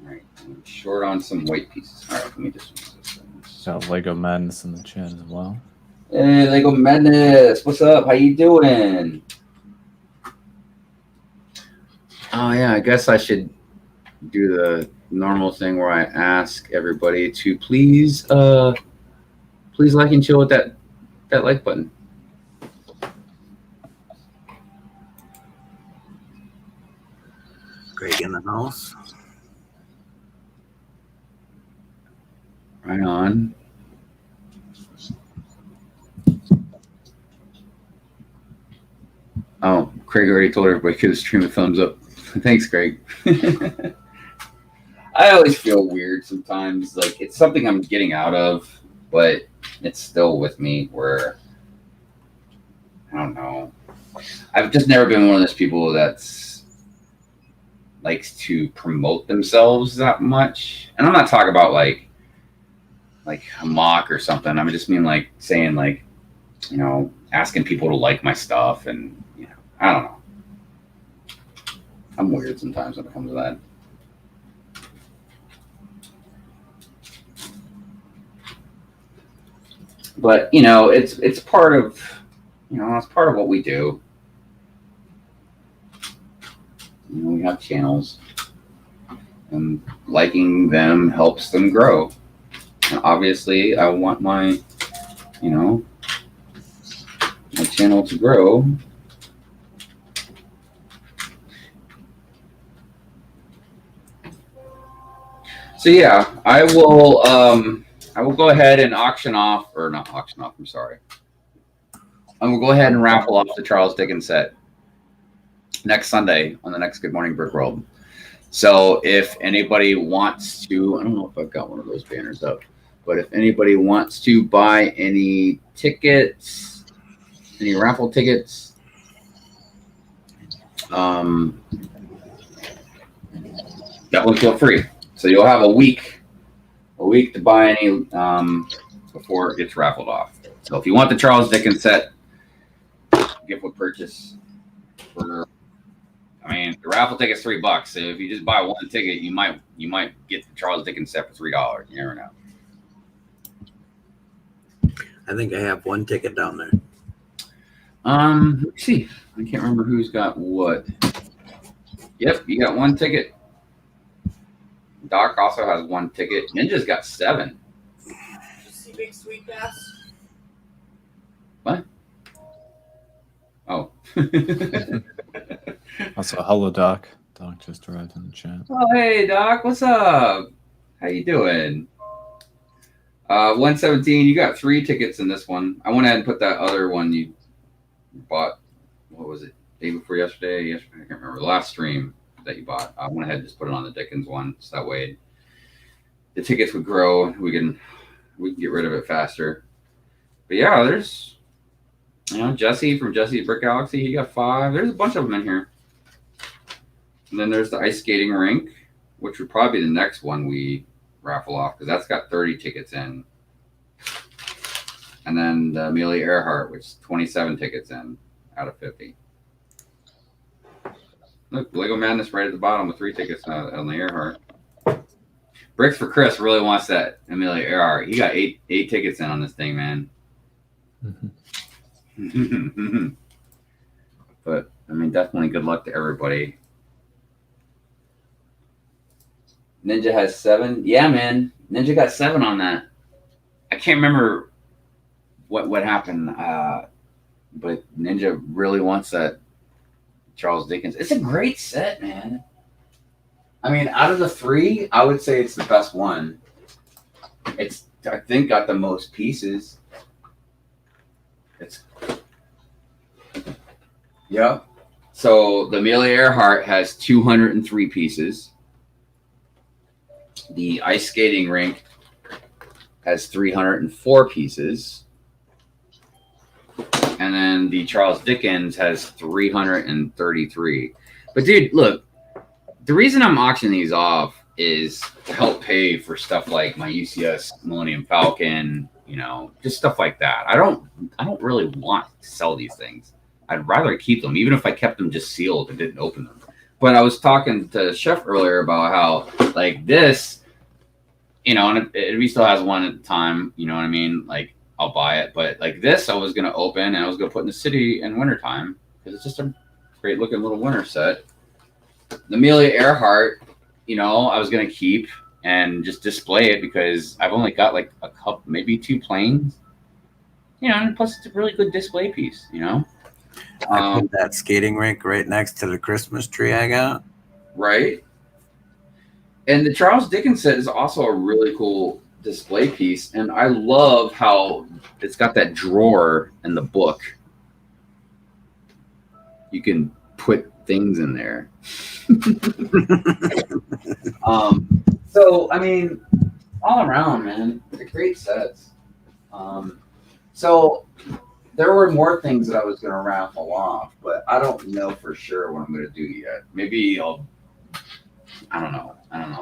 Alright, I'm short on some white pieces. Alright, let me just use this one. Got Lego Madness in the chat as well. Hey, Lego Madness, what's up? How you doing? Oh yeah, I guess I should do the normal thing where I ask everybody to please like and chill with that like button. Greg in the house. Right on. Oh, Craig already told everybody to stream a thumbs up. Thanks, Craig. I always feel weird sometimes. Like, it's something I'm getting out of, but it's still with me where, I don't know. I've just never been one of those people that's likes to promote themselves that much. And I'm not talking about like a mock or something. I just mean like saying like, you know, asking people to like my stuff and, you know, I don't know. I'm weird sometimes when it comes to that. But, you know, it's part of, you know, it's part of what we do. You know, we have channels, and liking them helps them grow. And obviously, I want my, you know, my channel to grow. So yeah, I will go ahead and auction off, or not auction off, I'm sorry. I will go ahead and raffle off the Charles Dickens set next Sunday on the next Good Morning Brick World. So if anybody wants to, I don't know if I've got one of those banners up, but if anybody wants to buy any tickets, any raffle tickets, definitely feel free. So you'll have a week to buy any before it gets raffled off. So if you want the Charles Dickens set, gift with purchase for I mean, the raffle ticket's $3. So if you just buy one ticket, you might get the Charles Dickens set for $3. You never know. I think I have one ticket down there. Let's see. I can't remember who's got what. Yep, you got one ticket. Doc also has one ticket. Ninja's got 7. Did you see Big Sweet Bass? What? Oh. Also, hello, Doc. Doc just arrived in the chat. Oh, hey, Doc. What's up? How you doing? 117. You got 3 tickets in this one. I went ahead and put that other one you bought. What was it? Day before yesterday? I can't remember. The last stream that you bought. I went ahead and just put it on the Dickens one, so that way the tickets would grow and we can get rid of it faster. But yeah, there's Jesse from Jesse's Brick Galaxy. He got 5. There's a bunch of them in here. And then there's the ice skating rink, which would probably be the next one we raffle off because that's got 30 tickets in. And then the Amelia Earhart, which is 27 tickets in out of 50. Look, Lego Madness right at the bottom with 3 tickets on the Earhart. Bricks for Chris really wants that Amelia Earhart. He got 8 tickets in on this thing, man. Mm-hmm. But I mean, definitely good luck to everybody. Ninja has 7. Yeah, man. Ninja got 7 on that. I can't remember what happened, but Ninja really wants that Charles Dickens. It's a great set, man. I mean, out of the 3, I would say it's the best one. It's, I think, got the most pieces. Yeah. So the Amelia Earhart has 203 pieces. The ice skating rink has 304 pieces. And then the Charles Dickens has 333. But dude, look, the reason I'm auctioning these off is to help pay for stuff like my UCS Millennium Falcon, just stuff like that. I don't really want to sell these things. I'd rather keep them, even if I kept them just sealed and didn't open them. But I was talking to Chef earlier about how, like, this, and if he still has one at the time, you know what I mean? Like, I'll buy it. But, like, this I was going to open and I was going to put in the city in wintertime because it's just a great looking little winter set. The Amelia Earhart, I was going to keep and just display it because I've only got, like, a couple, maybe 2 planes. And plus it's a really good display piece, I put that skating rink right next to the Christmas tree I got. Right. And the Charles Dickens set is also a really cool display piece. And I love how it's got that drawer in the book. You can put things in there. So, I mean, all around, man, they're great sets. So there were more things that I was going to raffle off, but I don't know for sure what I'm going to do yet. Maybe I don't know,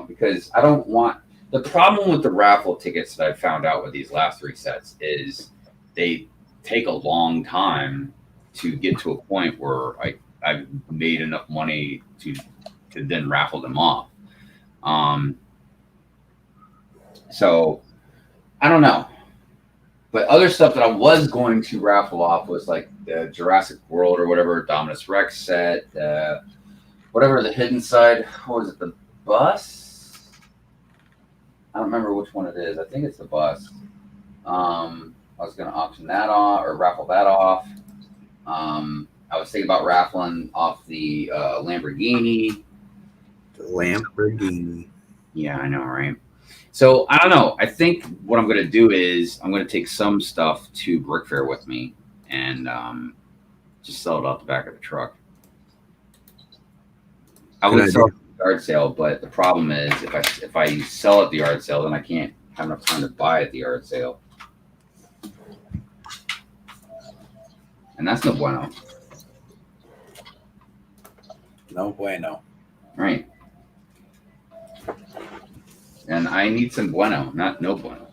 because I don't want, the problem with the raffle tickets that I found out with these last 3 sets is they take a long time to get to a point where I've made enough money to then raffle them off. So I don't know. But other stuff that I was going to raffle off was like the Jurassic World or whatever, Dominus Rex set, whatever the hidden side. What was it, the bus? I don't remember which one it is. I think it's the bus. I was going to auction that off or raffle that off. I was thinking about raffling off the Lamborghini. The Lamborghini. Yeah, I know, right? So I don't know. I think what I'm going to do is I'm going to take some stuff to Brick Fair with me and just sell it out the back of the truck. I would sell it at the yard sale, but the problem is if I sell at the yard sale, then I can't have enough time to buy at the yard sale. And that's no bueno. No bueno. Right. And I need some bueno, not no bueno.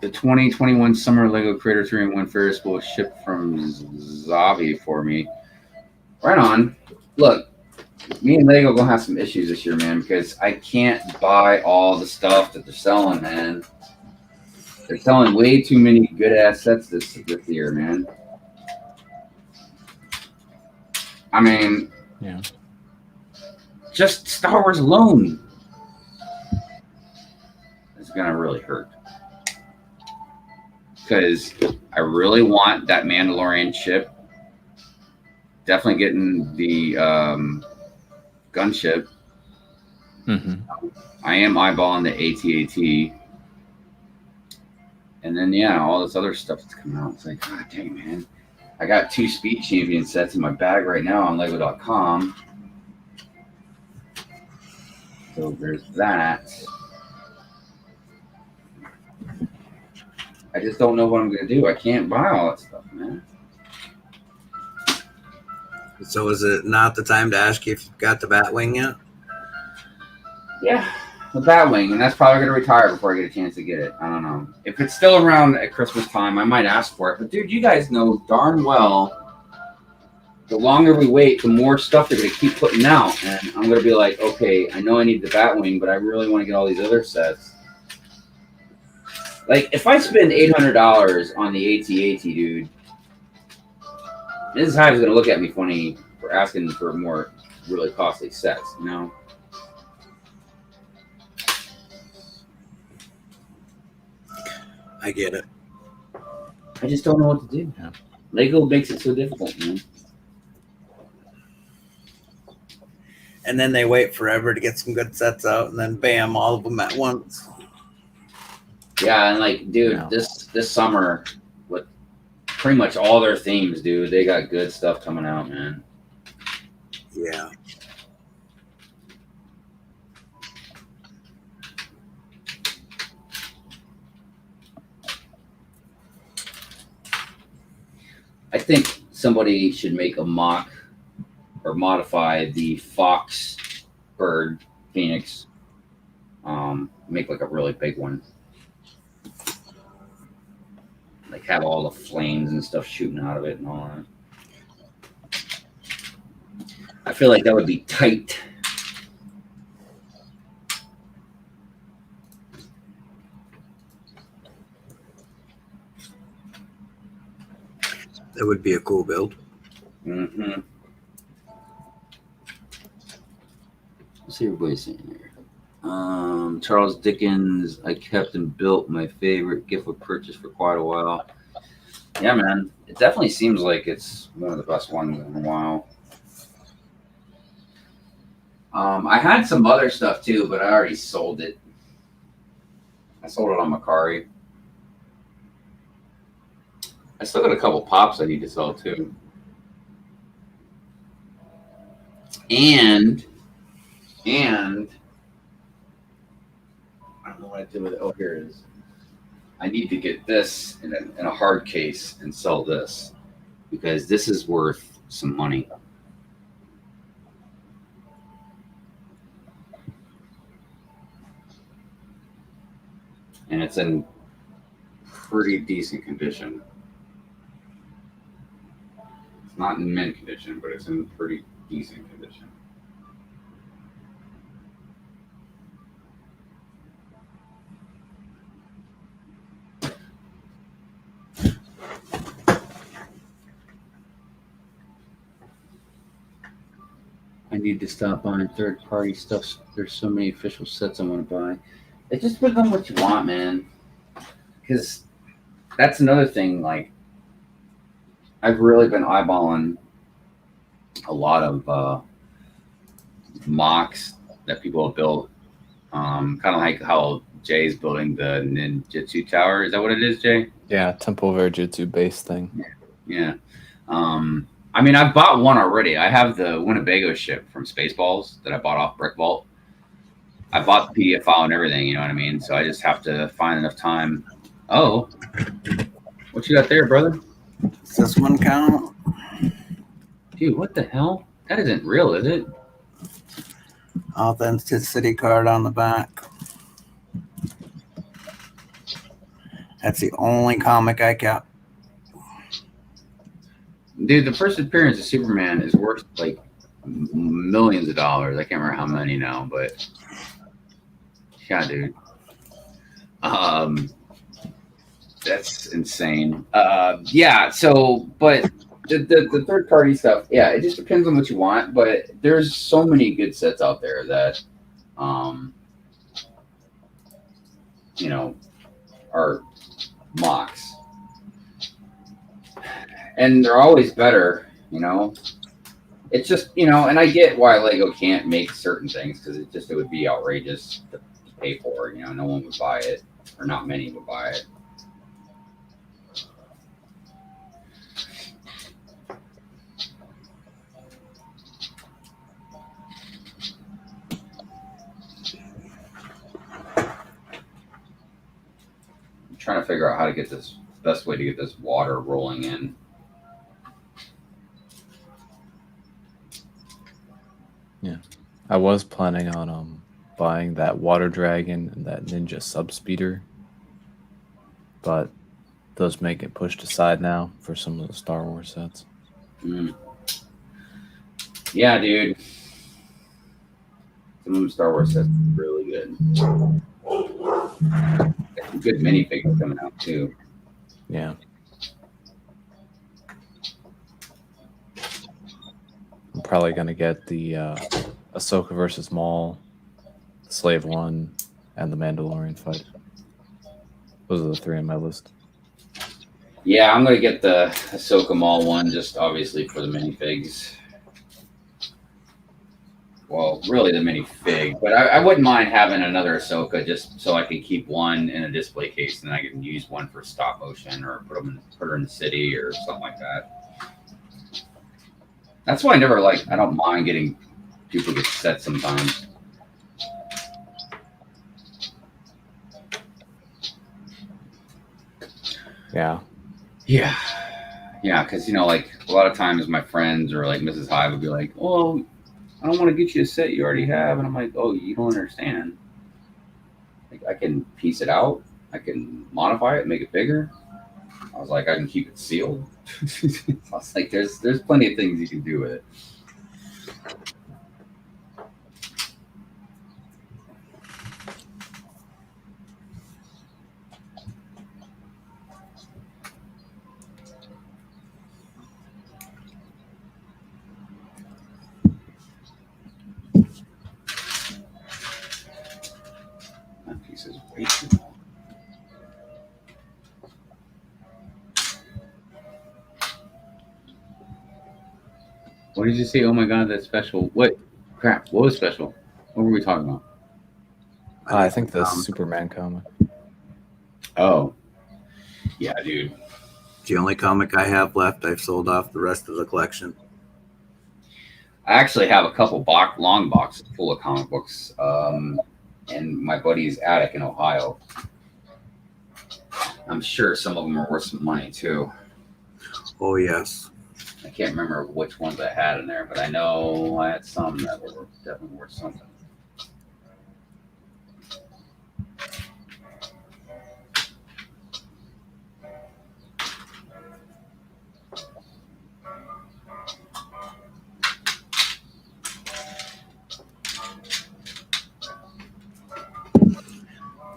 The 2021 Summer Lego Creator 3-in-1 Ferris wheel shipped from Zavi for me. Right on. Look, me and Lego gonna have some issues this year, man, because I can't buy all the stuff that they're selling, man. They're selling way too many good ass sets this year, man. I mean, Yeah. just Star Wars alone is gonna really hurt. Because I really want that Mandalorian ship. Definitely getting the gunship. Mm-hmm. I am eyeballing the AT-AT. And then, yeah, all this other stuff that's coming out. It's like, God dang, man. I got 2 Speed Champion sets in my bag right now on Lego.com. So there's that. I just don't know what I'm going to do. I can't buy all that stuff, man. So is it not the time to ask you if you've got the Batwing yet? Yeah, the Batwing, and that's probably going to retire before I get a chance to get it. I don't know. If it's still around at Christmas time, I might ask for it. But, dude, you guys know darn well the longer we wait, the more stuff they're going to keep putting out. And I'm going to be like, okay, I know I need the Batwing, but I really want to get all these other sets. Like, if I spend $800 on the AT-AT, dude, Mrs. Hive's going to look at me funny for asking for more really costly sets, you know? I get it. I just don't know what to do. Yeah. Lego makes it so difficult, man. And then they wait forever to get some good sets out, and then bam, all of them at once. Yeah, and like, dude, Yeah. this summer with pretty much all their themes, dude, they got good stuff coming out, man. Yeah. I think somebody should make a mock or modify the Fox Bird Phoenix. Make like a really big one. Like have all the flames and stuff shooting out of it and all that. I feel like that would be tight. That would be a cool build. Mm-hmm. Let's see what everybody's saying here. Charles Dickens, I kept and built my favorite gift of purchase for quite a while. Yeah, man. It definitely seems like it's one of the best ones in a while. I had some other stuff too, but I already sold it. I sold it on Macari. I still got a couple pops I need to sell too. And I don't know what I did with it. Oh, here it is. I need to get this in a hard case and sell this because this is worth some money. And it's in pretty decent condition. It's not in mint condition, but it's in pretty decent condition. I need to stop buying third-party stuff. There's so many official sets I want to buy. It just depends on what you want, man. Because that's another thing. Like, I've really been eyeballing a lot of mocks that people have built. Kind of like how Jay's building the Ninjutsu Tower. Is that what it is, Jay? Yeah, Temple Verjutsu base thing. Yeah. I mean, I've bought one already. I have the Winnebago ship from Spaceballs that I bought off Brick Vault. I bought the PDF file and everything, you know what I mean? So I just have to find enough time. Oh, what you got there, brother? Does this one count? Dude, what the hell? That isn't real, is it? Authenticity card on the back. That's the only comic I kept. Dude, the first appearance of Superman is worth like millions of dollars. I can't remember how many now, but yeah, dude. That's insane. Yeah, so but the third party stuff, yeah, it just depends on what you want, but there's so many good sets out there that you know, are mocks. And they're always better, you know. It's just, you know, and I get why Lego can't make certain things because it would be outrageous to pay for. You know, no one would buy it, or not many would buy it. I'm trying to figure out how to get this best way to get this water rolling in. Yeah, I was planning on buying that water dragon and that ninja subspeeder, but those may get pushed aside now for some of the Star Wars sets. Yeah, dude. Some of them Star Wars sets are really good. Got some good minifigs coming out too. Yeah. I'm probably gonna get the Ahsoka versus Maul, Slave One, and the Mandalorian fight. Those are the three on my list. Yeah, I'm gonna get the Ahsoka Maul one, just obviously for the minifigs. Well, really the minifig, but I wouldn't mind having another Ahsoka just so I can keep one in a display case and I can use one for stop motion or put her in the city or something like that. That's why I don't mind getting duplicate sets sometimes. Yeah. Yeah. Yeah, because, you know, like a lot of times my friends or like Mrs. Hive would be like, oh, I don't want to get you a set you already have. And I'm like, oh, you don't understand. Like, I can piece it out. I can modify it, make it bigger. I was like, I can keep it sealed. I was like, there's plenty of things you can do with it. That piece is way too long. What did you say? Oh my God, that's special. What? Crap, what was special? What were we talking about? I think the Superman comic. Oh. Yeah, dude. It's the only comic I have left. I've sold off the rest of the collection. I actually have a couple long boxes full of comic books in my buddy's attic in Ohio. I'm sure some of them are worth some money too. Oh, yes. I can't remember which ones I had in there, but I know I had some that were definitely worth something.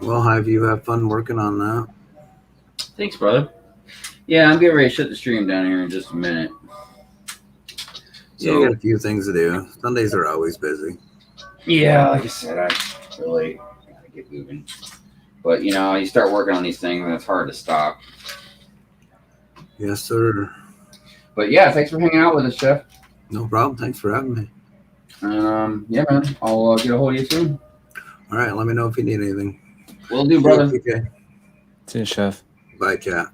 Well, have you had fun working on that? Thanks, brother. Yeah, I'm getting ready to shut the stream down here in just a minute. So, I got a few things to do. Sundays are always busy. Yeah, like I said, I really gotta get moving. But, you know, you start working on these things and it's hard to stop. Yes, sir. But yeah, thanks for hanging out with us, Chef. No problem. Thanks for having me. Yeah, man. I'll get a hold of you soon. All right. Let me know if you need anything. Will do, brother. Okay. See you, Chef. Bye, chat.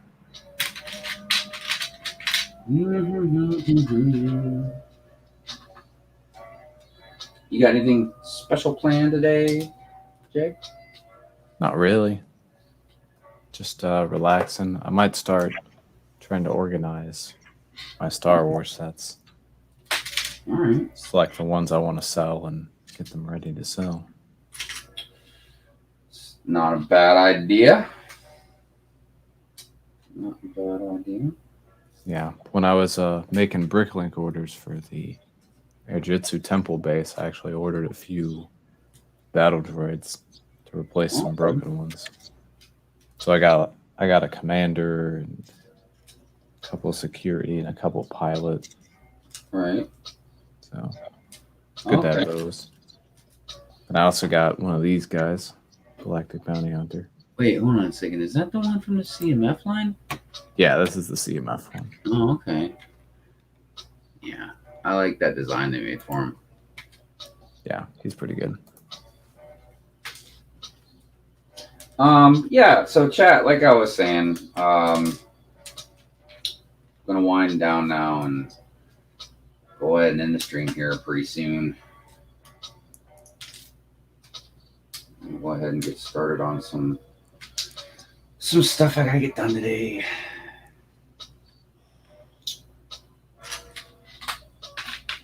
You got anything special planned today, Jake? Not really. Just relaxing. I might start trying to organize my Star Wars sets. All right. Select the ones I want to sell and get them ready to sell. It's not a bad idea. Not a bad idea. Yeah, when I was making Bricklink orders for the Airjitsu Temple base, I actually ordered a few battle droids to replace some broken ones. So I got a commander and a couple of security and a couple of pilot. Right. So it's good to have those. And I also got one of these guys, Galactic Bounty Hunter. Wait, hold on a second. Is that the one from the CMF line? Yeah, this is the CMF one. Oh, okay. Yeah, I like that design they made for him. Yeah, he's pretty good. Yeah, so chat, like I was saying, gonna wind down now and go ahead and end the stream here pretty soon. I'll go ahead and get started on some stuff I gotta get done today.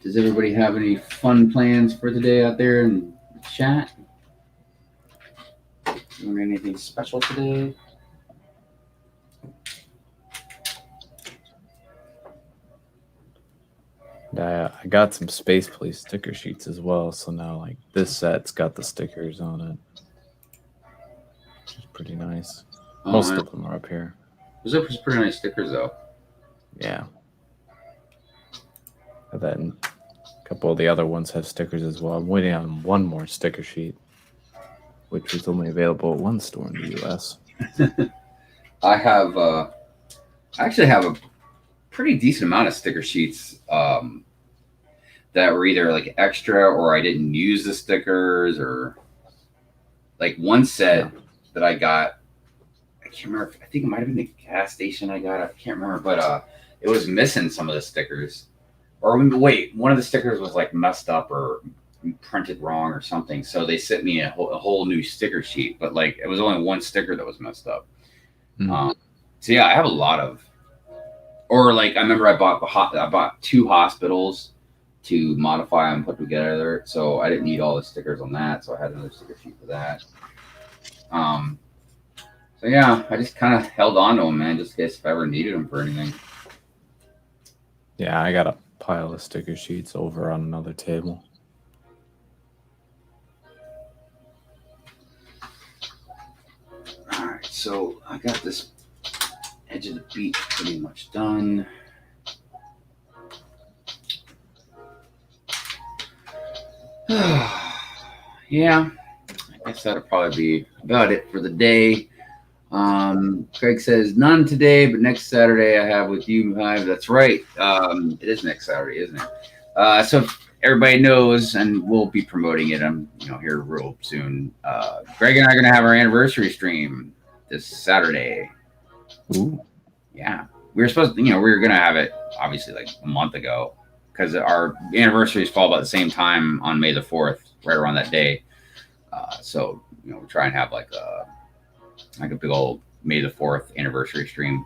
Does everybody have any fun plans for today out there in the chat? Doing anything special today? I got some Space Police sticker sheets as well, so now like this set's got the stickers on it, which is pretty nice. Most of them are up here. Those are pretty nice stickers, though. Yeah. And then a couple of the other ones have stickers as well. I'm waiting on one more sticker sheet, which is only available at one store in the U.S. I actually have a pretty decent amount of sticker sheets that were either like extra or I didn't use the stickers, or like one set that I got. I can't remember. I think it might have been the gas station I got. I can't remember, but it was missing some of the stickers. Or wait, one of the stickers was like messed up or printed wrong or something. So they sent me a whole new sticker sheet, but like it was only one sticker that was messed up. Mm-hmm. So yeah, I have a lot of. Or like I remember I bought 2 hospitals to modify and put together, so I didn't need all the stickers on that, so I had another sticker sheet for that. So yeah, I just kind of held on to them, man, just in case if I ever needed them for anything. Yeah, I got a pile of sticker sheets over on another table. All right, so I got this edge of the beat pretty much done. Yeah, I guess that'll probably be about it for the day. Craig says none today, but next Saturday I have with you, Hive. That's right. It is next Saturday, isn't it? So everybody knows, and we'll be promoting it. Here real soon. Greg and I are gonna have our anniversary stream this Saturday. Ooh. Yeah, we were supposed to. We were gonna have it obviously like a month ago because our anniversaries fall about the same time on May the 4th, right around that day. So we try and have like a big old May the 4th anniversary stream.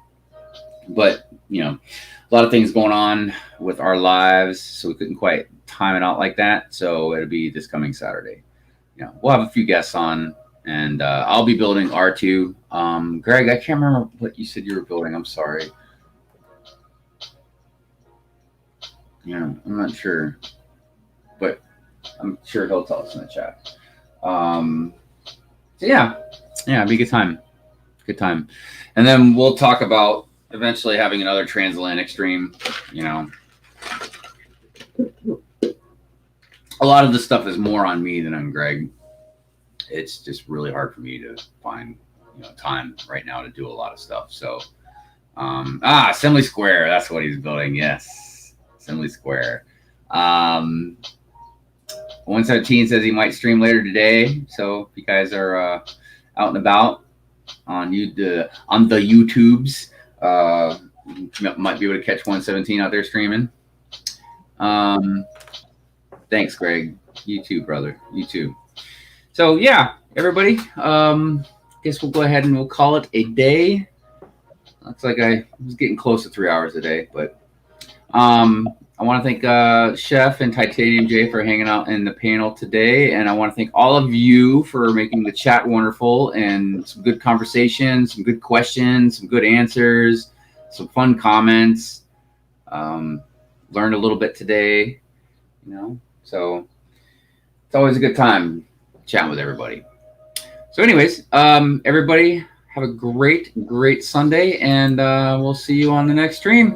But a lot of things going on with our lives, so we couldn't quite time it out like that. So it'll be this coming Saturday. We'll have a few guests on, and I'll be building R2. Greg, I can't remember what you said you were building. I'm sorry. Yeah, I'm not sure, but I'm sure he'll tell us in the chat. So yeah, it'd be a good time. Good time. And then we'll talk about eventually having another transatlantic stream. A lot of the stuff is more on me than on Greg. It's just really hard for me to find time right now to do a lot of stuff. So Assembly Square, that's what he's building. Yes, Assembly Square. 117 says he might stream later today. So if you guys are out and about on the YouTubes, you might be able to catch 117 out there streaming. Thanks, Greg. You too, brother. You too. So yeah, everybody. Guess we'll go ahead and we'll call it a day. Looks like I was getting close to 3 hours a day, but I want to thank Chef and Titanium J for hanging out in the panel today. And I want to thank all of you for making the chat wonderful and some good conversations, some good questions, some good answers, some fun comments. Learned a little bit today, so it's always a good time chatting with everybody. So anyways, everybody have a great Sunday, and we'll see you on the next stream.